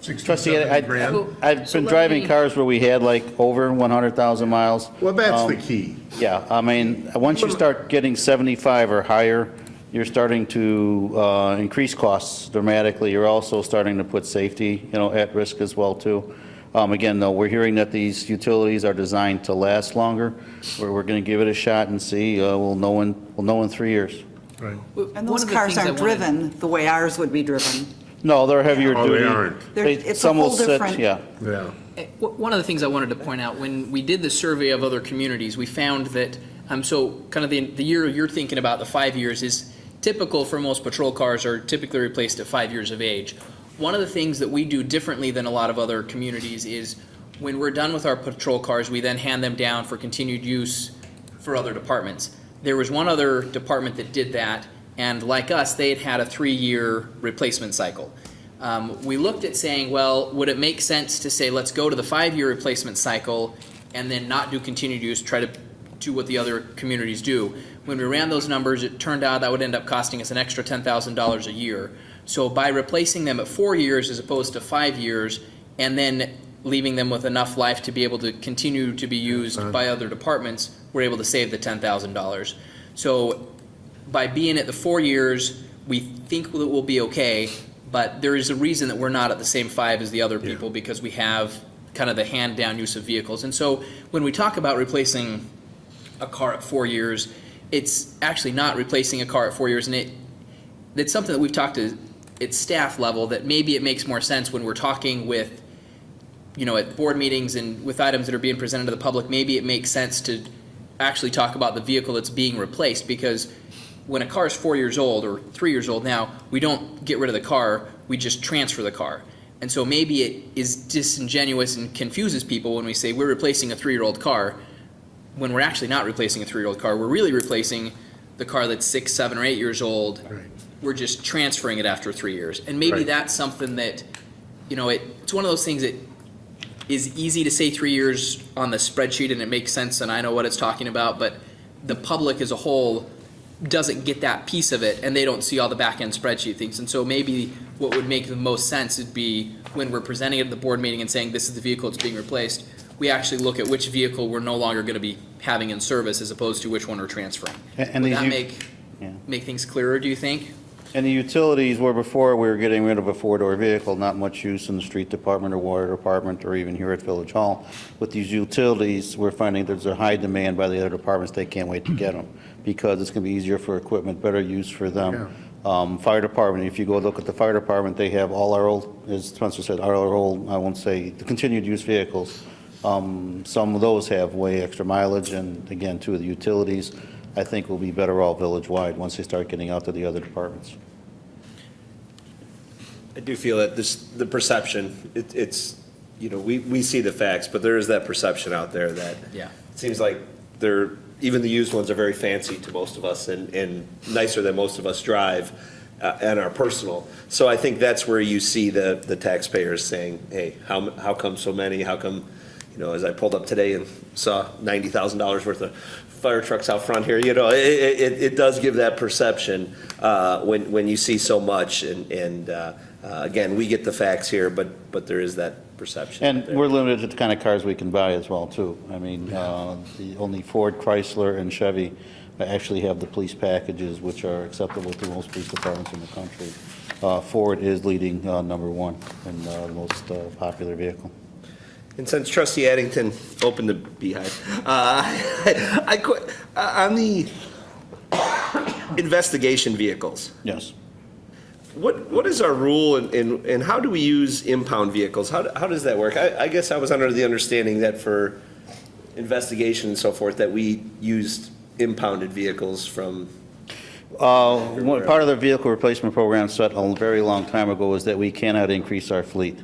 60, Trustee, 70 grand. I've been driving cars where we had like over 100,000 miles. Well, that's the key. Yeah, I mean, once you start getting 75 or higher, you're starting to increase costs dramatically. You're also starting to put safety, you know, at risk as well, too. Again, though, we're hearing that these utilities are designed to last longer. We're going to give it a shot and see. We'll know in 3 years. Right. And those cars aren't driven the way ours would be driven. No, they're heavier Oh, duty. they aren't. It's a Some will whole sit, different. yeah. Yeah. One of the things I wanted to point out, when we did the survey of other communities, we found that, so kind of the year you're thinking about, the 5 years, is typical for most patrol cars are typically replaced at 5 years of age. One of the things that we do differently than a lot of other communities is when we're done with our patrol cars, we then hand them down for continued use for other departments. There was one other department that did that, and like us, they had a 3-year replacement cycle. We looked at saying, well, would it make sense to say, let's go to the 5-year replacement cycle and then not do continued use, try to do what the other communities do? When we ran those numbers, it turned out that would end up costing us an extra $10,000 a year. So by replacing them at 4 years as opposed to 5 years, and then leaving them with enough life to be able to continue to be used by other departments, we're able to save the $10,000. So by being at the 4 years, we think that we'll be okay, but there is a reason that we're not at the same 5 as the other people, because we have kind of the hand-down use of vehicles. And so when we talk about replacing a car at 4 years, it's actually not replacing a car at 4 years, and it's something that we've talked to at staff level, that maybe it makes more sense when we're talking with, you know, at board meetings and with items that are being presented to the public, maybe it makes sense to actually talk about the vehicle that's being replaced, because when a car is 4 years old or 3 years old now, we don't get rid of the car, we just transfer the car. And so maybe it is disingenuous and confuses people when we say we're replacing a 3-year-old car, when we're actually not replacing a 3-year-old car. We're really replacing the car that's 6, 7, or 8 years old. Right. We're just transferring it after 3 years. And maybe Right. that's something that, you know, it's one of those things that is easy to say 3 years on the spreadsheet and it makes sense and I know what it's talking about, but the public as a whole doesn't get that piece of it and they don't see all the back-end spreadsheet things. And so maybe what would make the most sense would be when we're presenting it at the board meeting and saying this is the vehicle that's being replaced, we actually look at which vehicle we're no longer going to be having in service as opposed to which one we're transferring. And Would these that make things clearer, do you think? And the utilities, where before we were getting rid of a 4-door vehicle, not much use in the street department or water department or even here at Village Hall. With these utilities, we're finding there's a high demand by the other departments. They can't wait to get them because it's going to be easier for equipment, better use for them. Fire department, if you go look at the fire department, they have all our old, as Spencer said, our old, I won't say, the continued use vehicles. Some of those have way extra mileage, and again, too, the utilities, I think will be better all village-wide once they start getting out to the other departments. I do feel that the perception, it's, you know, we see the facts, but there is that perception out there that Yeah. it seems like even the used ones are very fancy to most of us and nicer than most of us drive and are personal. So I think that's where you see the taxpayers saying, hey, how come so many? How come, you know, as I pulled up today and saw $90,000 worth of fire trucks out front here, you know, it does give that perception when you see so much. And Again, we get the facts here, but there is that perception. And there. we're limited to the kind of cars we can buy as well, too. I mean, the only Ford, Chrysler, and Chevy actually have the police packages, which are acceptable to most police departments in the country. Ford is leading number one in the most popular vehicle. And since Trustee Addington opened the beehive, on the investigation vehicles, Yes. what is our rule and how do we use impound vehicles? How does that work? I guess I was under the understanding that for investigation and so forth, that we used impounded vehicles from. Part of the vehicle replacement program set a very long time ago was that we cannot increase our fleet.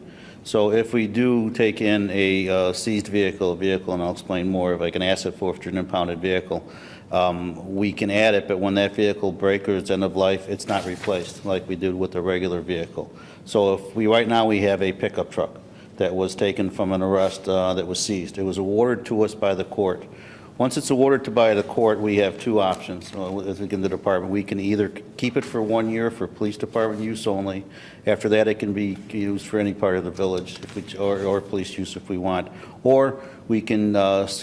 So if we do take in a seized vehicle, and I'll explain more, like an asset forfeiture, an impounded vehicle, we can add it, but when that vehicle breaks or is end of life, it's not replaced like we did with a regular vehicle. So if right now we have a pickup truck that was taken from an arrest that was seized. It was awarded to us by the court. Once it's awarded by the court, we have two options. As we get in the department, we can either keep it for 1 year for police department use only. After that, it can be used for any part of the village, or police use if we want. Or we can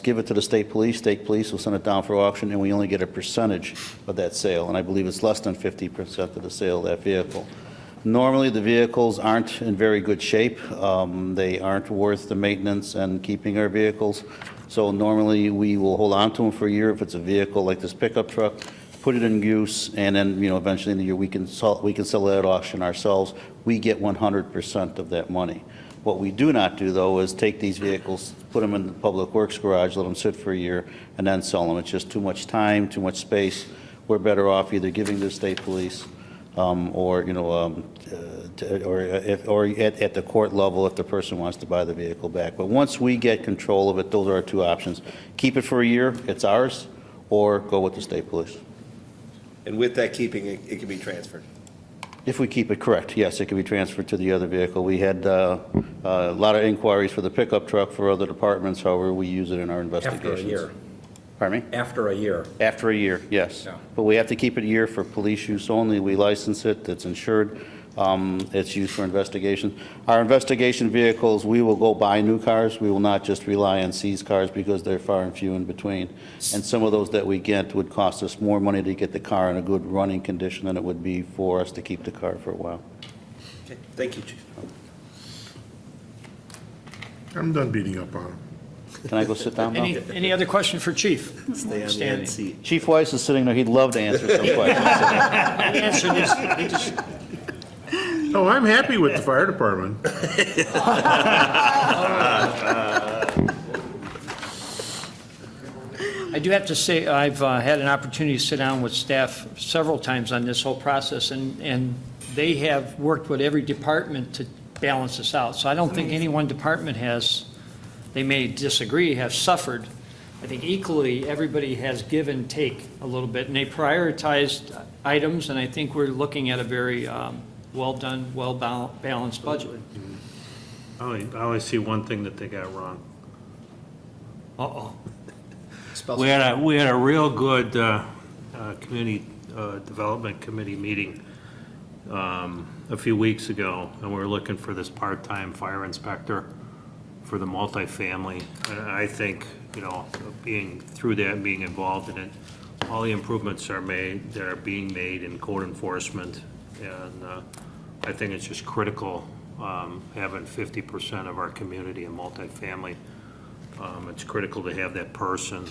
give it to the state police. State police will send it down for auction, and we only get a percentage of that sale. And I believe it's less than 50% of the sale of that vehicle. Normally, the vehicles aren't in very good shape. They aren't worth the maintenance and keeping our vehicles. So normally, we will hold on to them for a year if it's a vehicle like this pickup truck, put it in use, and then, eventually in the year, we can sell it at auction ourselves. We get 100% of that money. What we do not do, though, is take these vehicles, put them in the public works garage, let them sit for a year, and then sell them. It's just too much time, too much space. We're better off either giving to the state police or at the court level if the person wants to buy the vehicle back. But once we get control of it, those are our two options. Keep it for a year, it's ours, or go with the state police. And with that keeping, it can be transferred. If we keep it correct, yes, it can be transferred to the other vehicle. We had a lot of inquiries for the pickup truck for other departments, however, we use it in our investigations. After a year. Pardon me? After a year. After a year, yes. Yeah. But we have to keep it a year for police use only. We license it, it's insured, it's used for investigation. Our investigation vehicles, we will go buy new cars. We will not just rely on seized cars because they're far and few in between. And some of those that we get would cost us more money to get the car in a good running condition than it would be for us to keep the car for a while. Okay, thank you, Chief. I'm done beating up on him. Can I go sit down now? Any other question for Chief? Stay on the Standing. end seat. Chief Weiss is sitting there, he'd love to answer some questions. He answered this, he just, Oh, I'm happy with the fire department. I do have to say, I've had an opportunity to sit down with staff several times on this whole process, and they have worked with every department to balance this out. So I don't think any one department has, they may disagree, have suffered. I think equally, everybody has give and take a little bit, and they prioritized items, and I think we're looking at a very well-done, well-balanced budget. I only see one thing that they got wrong. Uh-oh. We had a real good community development committee meeting a few weeks ago, and we were looking for this part-time fire inspector for the multifamily. And I think, being through that, being involved in it, all the improvements that are being made in code enforcement, and I think it's just critical having 50% of our community in multifamily. It's critical to have that person,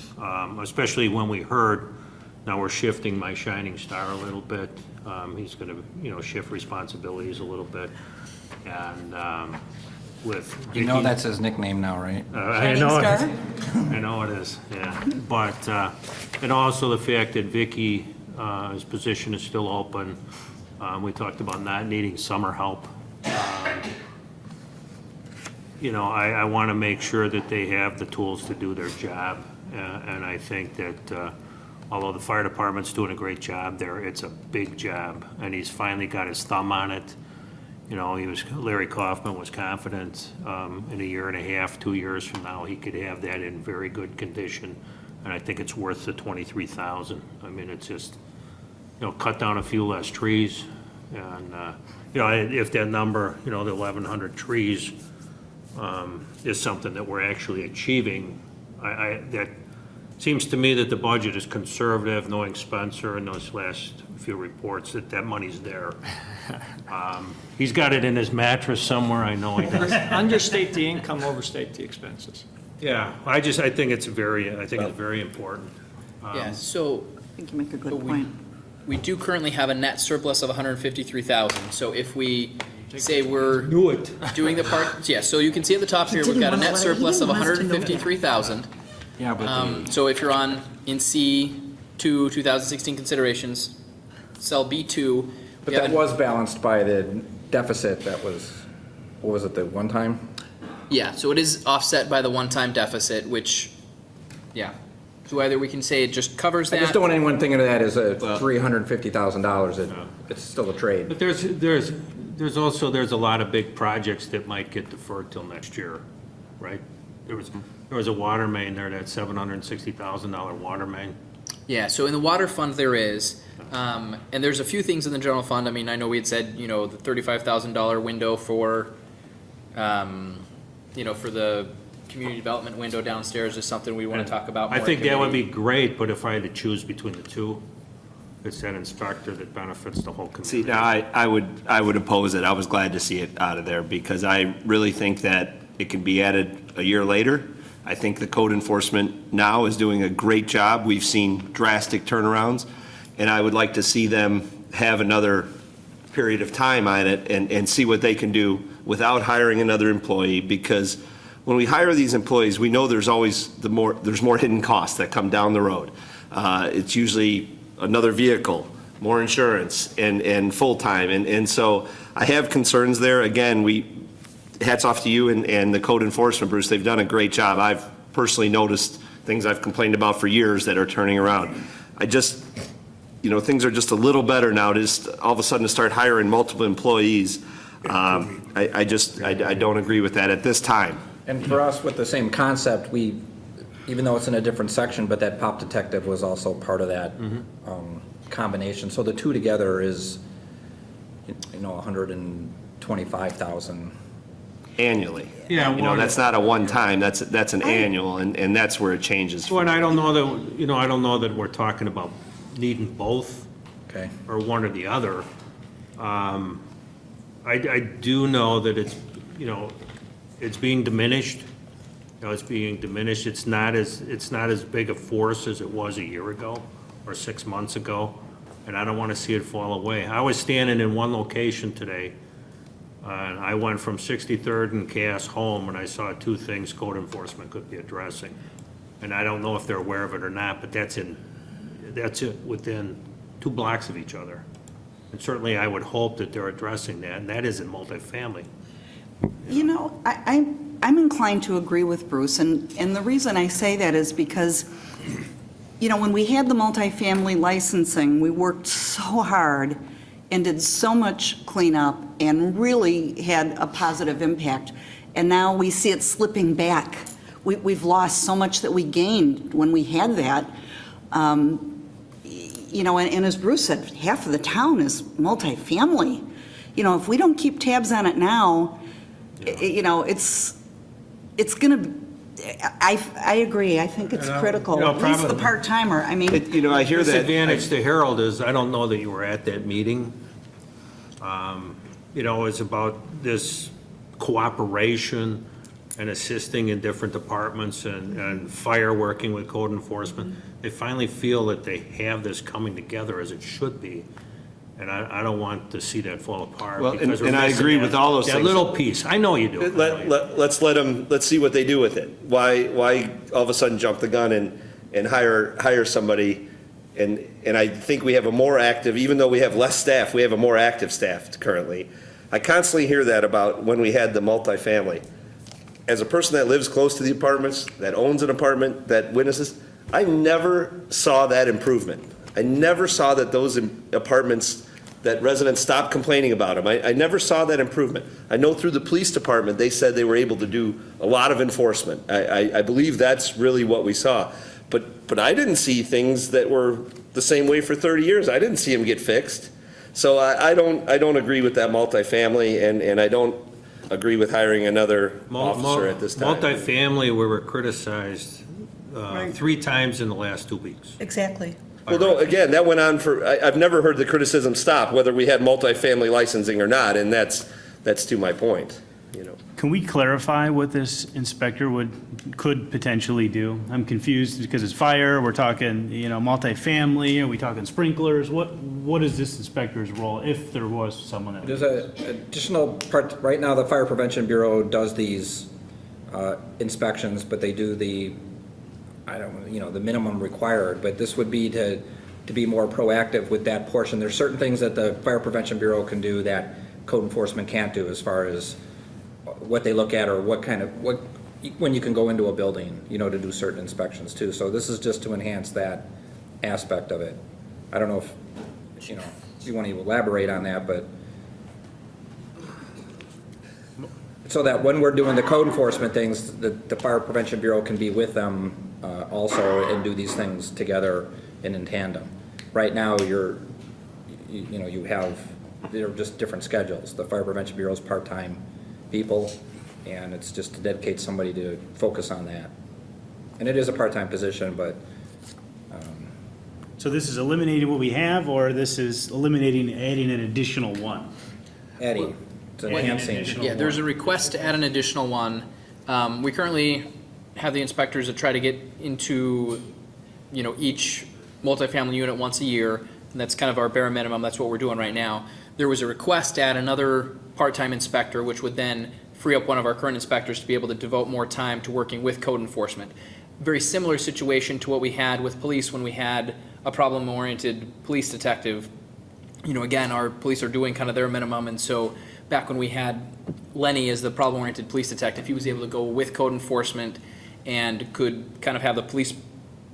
especially when we heard, now we're shifting my shining star a little bit. He's going to, shift responsibilities a little bit. And with You know Vicky- that's his nickname now, right? I know it is. I know it is, yeah. But, and also the fact that Vicky, his position is still open. We talked about not needing summer help. I want to make sure that they have the tools to do their job. And I think that although the fire department's doing a great job there, it's a big job. And he's finally got his thumb on it. Larry Kaufman was confident in a year and a half, 2 years from now, he could have that in very good condition. And I think it's worth the $23,000. I mean, it's just, cut down a few less trees, And, if that number, the 1,100 trees is something that we're actually achieving, that seems to me that the budget is conservative, knowing Spencer in those last few reports, that money's there. He's got it in his mattress somewhere, I know he does. Understate the income, overstate the expenses. Yeah, I think it's very important. Yeah, so I think you make a But good we- point. we do currently have a net surplus of 153,000. So if we say we're Knew it. doing the part, yeah, so you can see at the top here, we've didn't got a wanna net let- he surplus of didn't want us to know that. 153,000. Yeah, but So if you're in C2, 2016 considerations, cell B2. but we have that a- was balanced by the deficit that was, what was it, the one time? Yeah, so it is offset by the one-time deficit, which, yeah. So either we can say it just covers I that. just don't want anyone thinking of that as a $350,000. It's still a trade. But there's also a lot of big projects that might get deferred till next year, right? There was a water main there, that $760,000 water main. Yeah, so in the water fund there is, and there's a few things in the general fund. I mean, I know we had said, the $35,000 window for, for the community development window downstairs is something we want to talk about more. I think in that would be committee. great, but if I had to choose between the two, it's that inspector that benefits the whole See, community. now, I would oppose it. I was glad to see it out of there, because I really think that it can be added a year later. I think the code enforcement now is doing a great job. We've seen drastic turnarounds, and I would like to see them have another period of time on it and see what they can do without hiring another employee, because when we hire these employees, we know there's always there's more hidden costs that come down the road. It's usually another vehicle, more insurance, and full-time. And so I have concerns there. Again, hats off to you and the code enforcement, Bruce. They've done a great job. I've personally noticed things I've complained about for years that are turning around. I just, things are just a little better now, just all of a sudden to start hiring multiple employees. I don't agree with that at this time. And for us, with the same concept, even though it's in a different section, but that pop detective was also part of that combination. So the two together is, 125,000. Annually. Yeah, well, That's not a one-time, that's an annual, and that's where it changes. Well, and I don't know that we're talking about needing both. Okay. Or one or the other. I do know that it's being diminished. It's being diminished. It's not as big a force as it was a year ago or 6 months ago, and I don't want to see it fall away. I was standing in one location today, and I went from 63rd and Cass home, and I saw two things code enforcement could be addressing. And I don't know if they're aware of it or not, but that's within 2 blocks of each other. And certainly I would hope that they're addressing that, and that isn't multifamily. I'm inclined to agree with Bruce, and the reason I say that is because, when we had the multifamily licensing, we worked so hard and did so much cleanup and really had a positive impact. And now we see it slipping back. We've lost so much that we gained when we had that. And as Bruce said, half of the town is multifamily. If we don't keep tabs on it now, it's going to, I agree. I think it's critical, at least the probably- part-timer. I mean, I hear that. Disadvantage to Harold is, I don't know that you were at that meeting. It's about this cooperation and assisting in different departments and fire working with code enforcement. They finally feel that they have this coming together as it should be. And I don't want to see that fall apart. Well, because and we're I missing agree with all those that things. little piece. I know you do. Let's see what they do with it. Why all of a sudden jump the gun and hire somebody? And I think we have a more active, even though we have less staff, we have a more active staff currently. I constantly hear that about when we had the multifamily. As a person that lives close to the apartments, that owns an apartment, that witnesses, I never saw that improvement. I never saw that those apartments, that residents stopped complaining about them. I never saw that improvement. I know through the police department, they said they were able to do a lot of enforcement. I believe that's really what we saw. But I didn't see things that were the same way for 30 years. I didn't see them get fixed. So I don't agree with that multifamily, and I don't agree with hiring another officer at this time. Multifamily, we were criticized 3 times in the last 2 weeks. Exactly. Well, no, again, that went on for, I've never heard the criticism stop, whether we had multifamily licensing or not, and that's to my point, you know. Can we clarify what this inspector could potentially do? I'm confused because it's fire, we're talking, multifamily, are we talking sprinklers? What is this inspector's role if there was someone that? There's an additional part, right now, the Fire Prevention Bureau does these inspections, but they do the minimum required, but this would be to be more proactive with that portion. There's certain things that the Fire Prevention Bureau can do that code enforcement can't do as far as what they look at or when you can go into a building, to do certain inspections too. So this is just to enhance that aspect of it. I don't know if, if you want to elaborate on that, but so that when we're doing the code enforcement things, the Fire Prevention Bureau can be with them also and do these things together and in tandem. Right now, they're just different schedules. The Fire Prevention Bureau is part-time people, and it's just to dedicate somebody to focus on that. And it is a part-time position, but. So this is eliminating what we have, or this is adding an additional one? Adding, it's enhancing. Yeah, there's a request to add an additional one. We currently have the inspectors that try to get into, each multifamily unit once a year, and that's kind of our bare minimum. That's what we're doing right now. There was a request to add another part-time inspector, which would then free up one of our current inspectors to be able to devote more time to working with code enforcement. Very similar situation to what we had with police when we had a problem-oriented police detective. Again, our police are doing kind of their minimum, and so back when we had Lenny as the problem-oriented police detective, he was able to go with code enforcement and could kind of have the police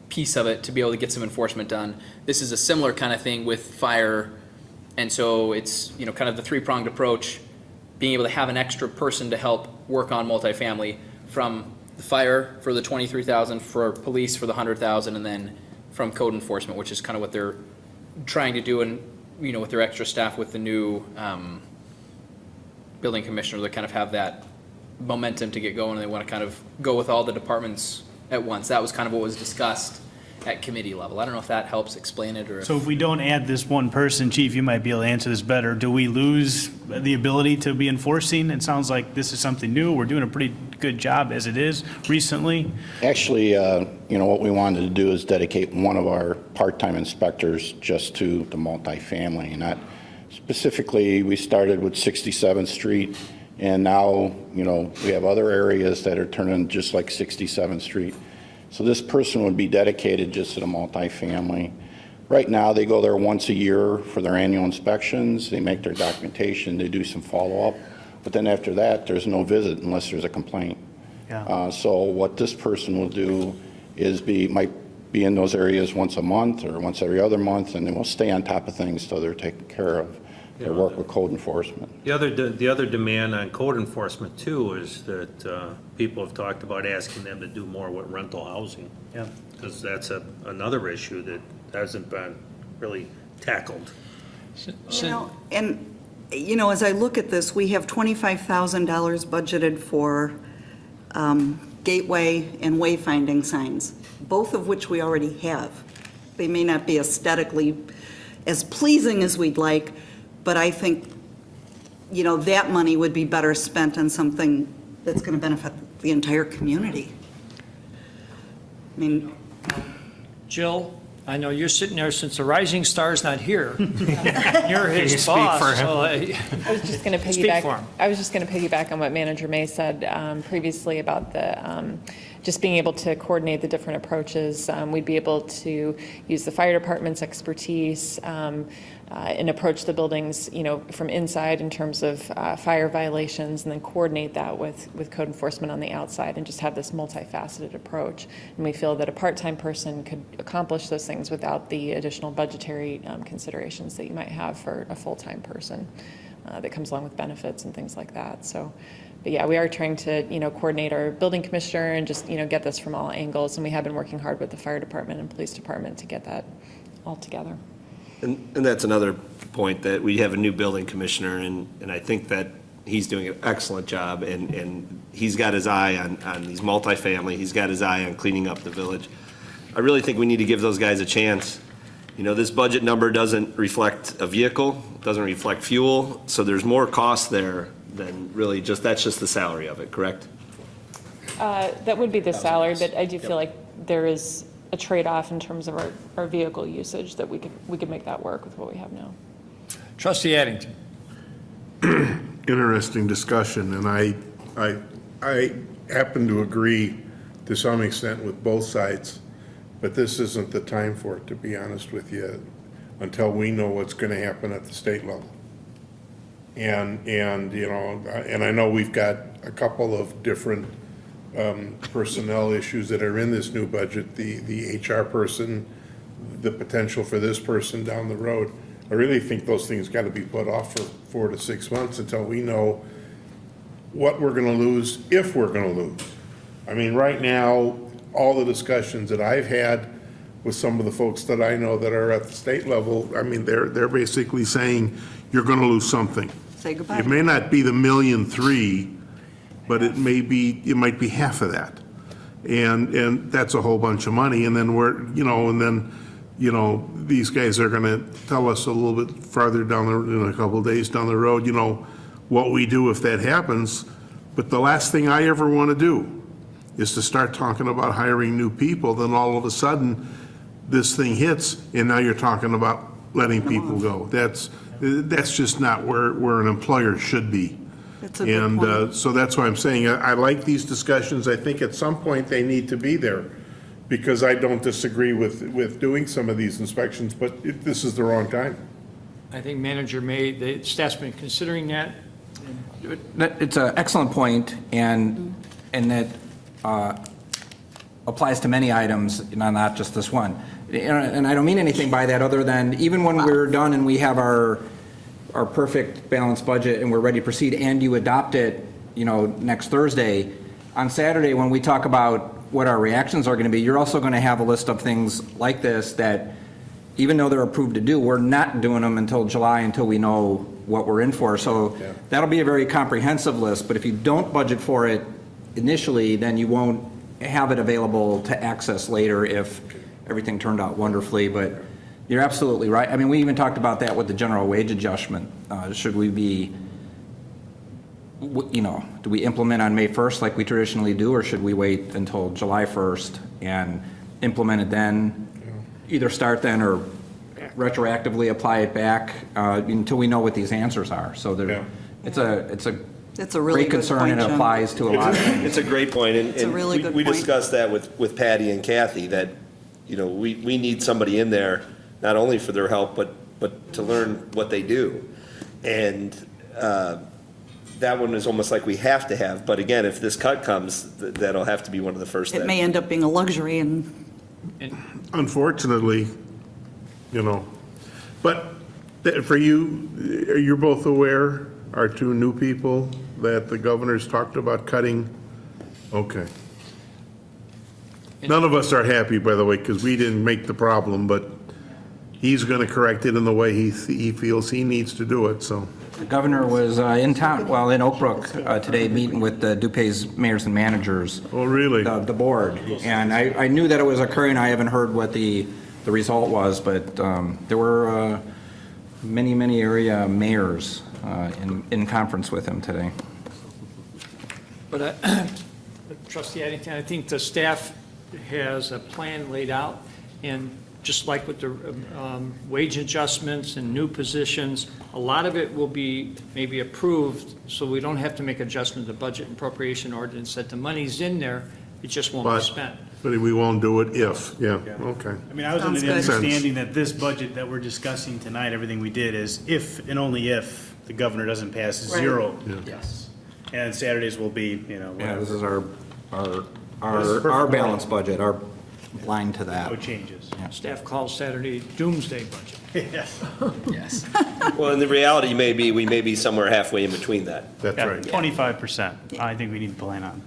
piece of it to be able to get some enforcement done. This is a similar kind of thing with fire, and so it's, kind of the three-pronged approach, being able to have an extra person to help work on multifamily, from the fire for the $23,000, for police for the $100,000, and then from code enforcement, which is kind of what they're trying to do, and with their extra staff with the new building commissioner, they kind of have that momentum to get going, and they want to kind of go with all the departments at once. That was kind of what was discussed at committee level. I don't know if that helps explain it, or So if we don't add this one person, Chief, you might be able to answer this better. Do we lose the ability to be enforcing? It sounds like this is something new. We're doing a pretty good job as it is recently. Actually, what we wanted to do is dedicate one of our part-time inspectors just to the multifamily. And that specifically, we started with 67th Street, and now, we have other areas that are turning just like 67th Street. So this person would be dedicated just to the multifamily. Right now, they go there once a year for their annual inspections. They make their documentation. They do some follow-up. But then after that, there's no visit unless there's a complaint. Yeah. So what this person will do is might be in those areas once a month or once every other month, and they will stay on top of things till they're taken care of. They work with code enforcement. The other demand on code enforcement too is that people have talked about asking them to do more with rental housing. Yeah. Because that's another issue that hasn't been really tackled. As I look at this, we have $25,000 budgeted for gateway and wayfinding signs, both of which we already have. They may not be aesthetically as pleasing as we'd like, but I think, that money would be better spent on something that's going to benefit the entire community. I mean, Jill, I know you're sitting there since the rising star's not here. You're his boss, so I was just going to speak for him. piggyback on what Manager May said previously about the just being able to coordinate the different approaches. We'd be able to use the fire department's expertise and approach the buildings, from inside in terms of fire violations, and then coordinate that with code enforcement on the outside, and just have this multifaceted approach. And we feel that a part-time person could accomplish those things without the additional budgetary considerations that you might have for a full-time person that comes along with benefits and things like that. So, but yeah, we are trying to, coordinate our building commissioner and just, get this from all angles. And we have been working hard with the fire department and police department to get that all together. And that's another point, that we have a new building commissioner, and I think that he's doing an excellent job, and he's got his eye on these multifamily, he's got his eye on cleaning up the village. I really think we need to give those guys a chance. You know, this budget number doesn't reflect a vehicle, doesn't reflect fuel, so there's more cost there than really just, that's just the salary of it, correct? That would be the salary, but I do feel like there is a trade-off in terms of our vehicle usage, that we could make that work with what we have now. Trustee Addington. Interesting discussion, and I happen to agree to some extent with both sides, but this isn't the time for it, to be honest with you, until we know what's going to happen at the state level. And you know, and I know we've got a couple of different personnel issues that are in this new budget, the HR person, the potential for this person down the road. I really think those things got to be put off for 4 to 6 months until we know what we're going to lose, if we're going to lose. I mean, right now, all the discussions that I've had with some of the folks that I know that are at the state level, I mean, they're basically saying, you're going to lose something. Say goodbye. It may not be the 1.3 million, but it might be half of that. And that's a whole bunch of money. And then these guys are going to tell us a little bit farther in a couple of days down the road, what we do if that happens. But the last thing I ever want to do is to start talking about hiring new people, then all of a sudden, this thing hits, and now you're talking about letting people go. That's just not where an employer should be. That's a good point. So that's why I'm saying, I like these discussions. I think at some point they need to be there, because I don't disagree with doing some of these inspections, but this is the wrong time. I think Manager May, the staff's been considering that. It's an excellent point, and that applies to many items, not just this one. And I don't mean anything by that other than, even when we're done and we have our perfect balanced budget and we're ready to proceed, and you adopt it, next Thursday, on Saturday when we talk about what our reactions are going to be, you're also going to have a list of things like this that, even though they're approved to do, we're not doing them until July, until we know what we're in for. So that'll be a very comprehensive list, but if you don't budget for it initially, then you won't have it available to access later if everything turned out wonderfully. But you're absolutely right. I mean, we even talked about that with the general wage adjustment. Should we be, do we implement on May 1st like we traditionally do, or should we wait until July 1st and implement it then? Either start then or retroactively apply it back until we know what these answers are. So it's a really great good concern, point, and it Jim. applies to a lot of things. It's a great point, and It's a really good we point. discussed that with Patty and Kathy, that, we need somebody in there, not only for their help, but to learn what they do. And that one is almost like we have to have, but again, if this cut comes, that'll have to be one of the first It that. may end up being a luxury, and Unfortunately, but for you, you're both aware, our two new people, that the governor's talked about cutting? Okay. None of us are happy, by the way, because we didn't make the problem, but he's going to correct it in the way he feels he needs to do it, so. The governor was in town, in Oak Brook today, meeting with the DuPay's mayors and managers. Oh, really? The board. And I knew that it was occurring. I haven't heard what the result was, but there were many area mayors in conference with him today. But Trustee Addington, I think the staff has a plan laid out, and just like with the wage adjustments and new positions, a lot of it will be maybe approved, so we don't have to make adjustment to the budget and appropriation ordinance, that the money's in there, it just won't be spent. But we won't do it if, okay. I mean, I was under Sounds the good. understanding that this budget that we're discussing tonight, everything we did is if and only if the governor doesn't pass zero. Yes. And Saturdays will be, Yeah, whatever, this is our perfect balanced budget, our line to that. no changes. Staff calls Saturday doomsday budget. Yes. Well, and the reality we may be somewhere halfway in between that. That's right. 25%, I think we need to plan on.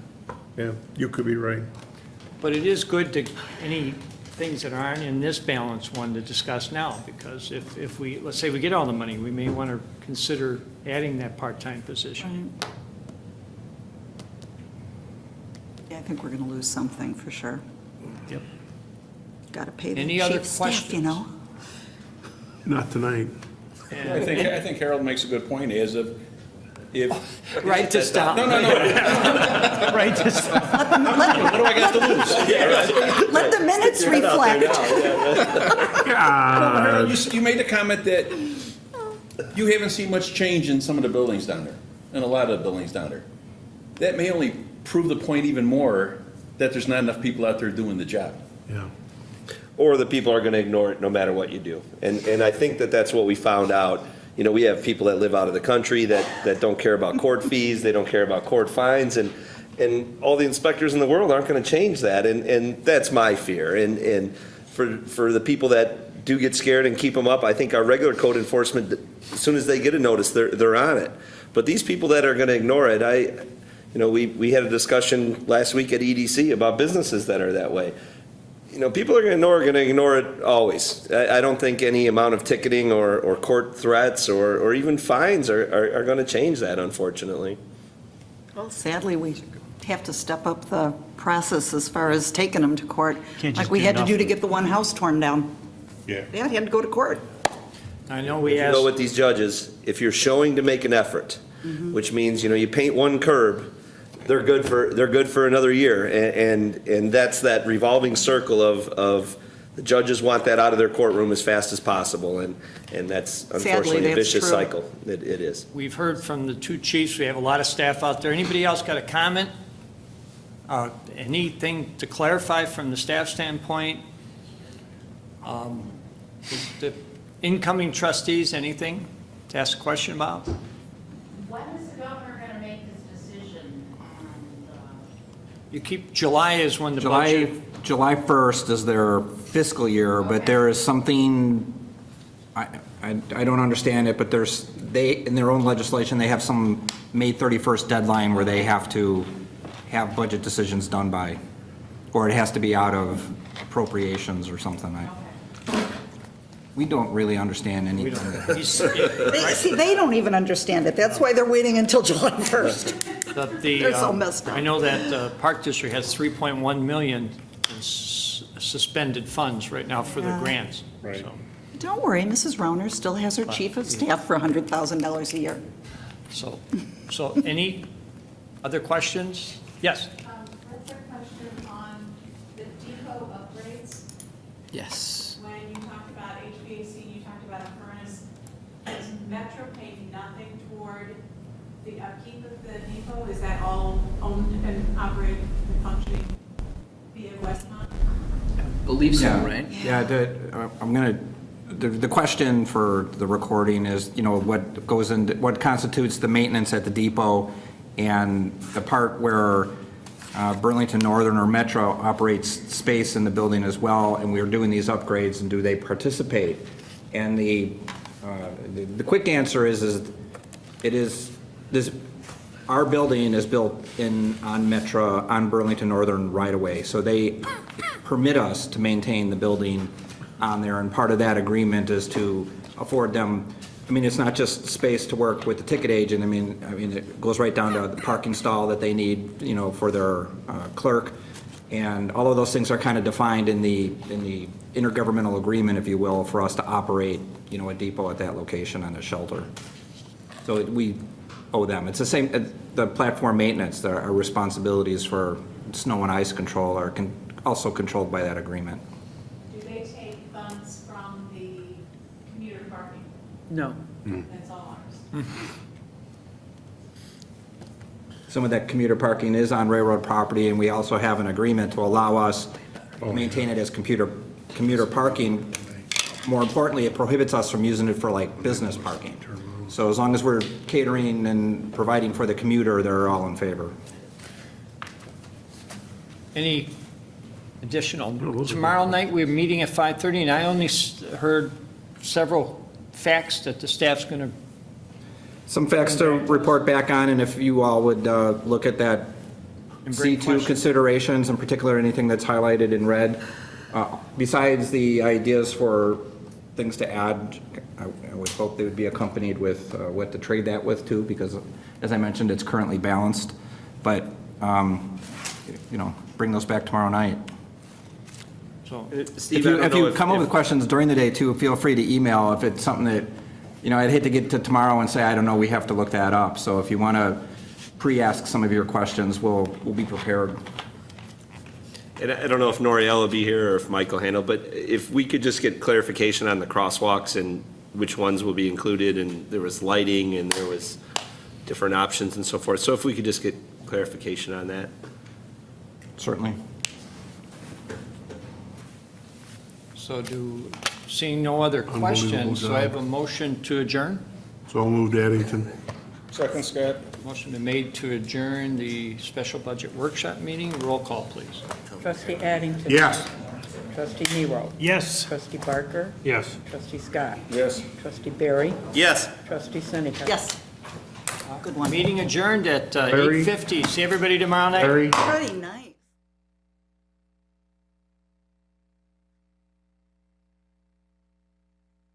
Yeah, you could be right. But it is good to, any things that aren't in this balance one to discuss now, because if we, let's say we get all the money, we may want to consider adding that part-time position. Yeah, I think we're going to lose something for sure. Yep. Got to pay the Any other chief staff, you know? Not tonight. I think Harold makes a good point, is if. Write this down. No. Write this down. What do I got to lose? Let the minutes reflect. You made the comment that you haven't seen much change in some of the buildings down there, in a lot of the buildings down there. That may only prove the point even more that there's not enough people out there doing the job. Yeah. Or the people are going to ignore it no matter what you do. And I think that that's what we found out. You know, we have people that live out of the country that don't care about court fees, they don't care about court fines, and all the inspectors in the world aren't going to change that, and that's my fear. And for the people that do get scared and keep them up, I think our regular code enforcement, as soon as they get a notice, they're on it. But these people that are going to ignore it, we had a discussion last week at EDC about businesses that are that way. You know, people are going to ignore it always. I don't think any amount of ticketing or court threats or even fines are going to change that, unfortunately. Well, sadly, we have to step up the process as far as taking them to court, Can't just like we do had to do to nothing. get the one house torn down. Yeah. Yeah, he had to go to court. I know we You know, asked, with these judges, if you're showing to make an effort, which means, you paint one curb, they're good for another year. And that's that revolving circle of the judges want that out of their courtroom as fast as possible. And that's unfortunately a that's vicious true. cycle. It is. we've heard from the two chiefs, we have a lot of staff out there. Anybody else got a comment? Anything to clarify from the staff standpoint? The incoming trustees, anything to ask a question about? When is the governor going to make his decision on You keep, July is when the budget. July 1st is their fiscal year, but there is something, I don't understand it, but in their own legislation, they have some May 31st deadline where they have to have budget decisions done by, or it has to be out of appropriations or something. We don't really understand anything. See, they don't even understand it. That's why they're waiting until July 1st. They're so messed up. I know that Park District has 3.1 million in suspended funds right now for the grants. Right. So- Don't worry, Mrs. Rauner still has her chief of staff for $100,000 a year. So any other questions? Yes? What's your question on the depot upgrades? Yes. When you talked about HVAC, you talked about a furnace. Does Metro pay nothing toward the upkeep of the depot? Is that all owned and operated and functioning via Westmont? Believe so, Yeah. right? Yeah, the question for the recording is, what constitutes the maintenance at the depot, and the part where Burlington Northern or Metro operates space in the building as well, and we're doing these upgrades, and do they participate? And the quick answer is our building is built on Metro, on Burlington Northern right away, so they permit us to maintain the building on there, and part of that agreement is to afford them, it's not just space to work with the ticket agent, it goes right down to the parking stall that they need, for their clerk, and all of those things are kind of defined in the intergovernmental agreement, if you will, for us to operate, a depot at that location on a shelter. So we owe them. It's the same, the platform maintenance, our responsibilities for snow and ice control are also controlled by that agreement. Do they take funds from the commuter parking? No. That's all ours. Some of that commuter parking is on railroad property, and we also have an agreement to allow us to maintain it as commuter parking. More importantly, it prohibits us from using it for business parking. So as long as we're catering and providing for the commuter, they're all in favor. Any additional? Tomorrow night, we're meeting at 5:30, and I only heard several facts that the staff's going to. Some facts to report back on, and if you all would look at that And bring C2 questions. considerations, in particular anything that's highlighted in red, Besides the ideas for things to add, I would hope they would be accompanied with what to trade that with too, because as I mentioned, it's currently balanced. But, bring those back tomorrow night. So, Steve, I don't If know you come up with questions during the day too, feel free to email if it's something that, I'd hate to get to tomorrow and say, I don't know, we have to look that up. So if you want to pre-ask some of your questions, we'll be prepared. And I don't know if Noriel will be here or if Mike will handle, but if we could just get clarification on the crosswalks and which ones will be included, and there was lighting and there was different options and so forth. So if we could just get clarification on that. Certainly. so seeing no other questions, so I have a motion to adjourn? So moved, Addington. Second, Scott. Motion been made to adjourn the special budget workshop meeting. Roll call, please. Trustee Addington. Yes. Trustee Nero. Yes. Trustee Barker. Yes. Trustee Scott. Yes. Trustee Barry. Yes. Trustee Seneca. Yes. Good one. Meeting adjourned at Larry? 8:50. See everybody tomorrow night? Larry? Pretty nice.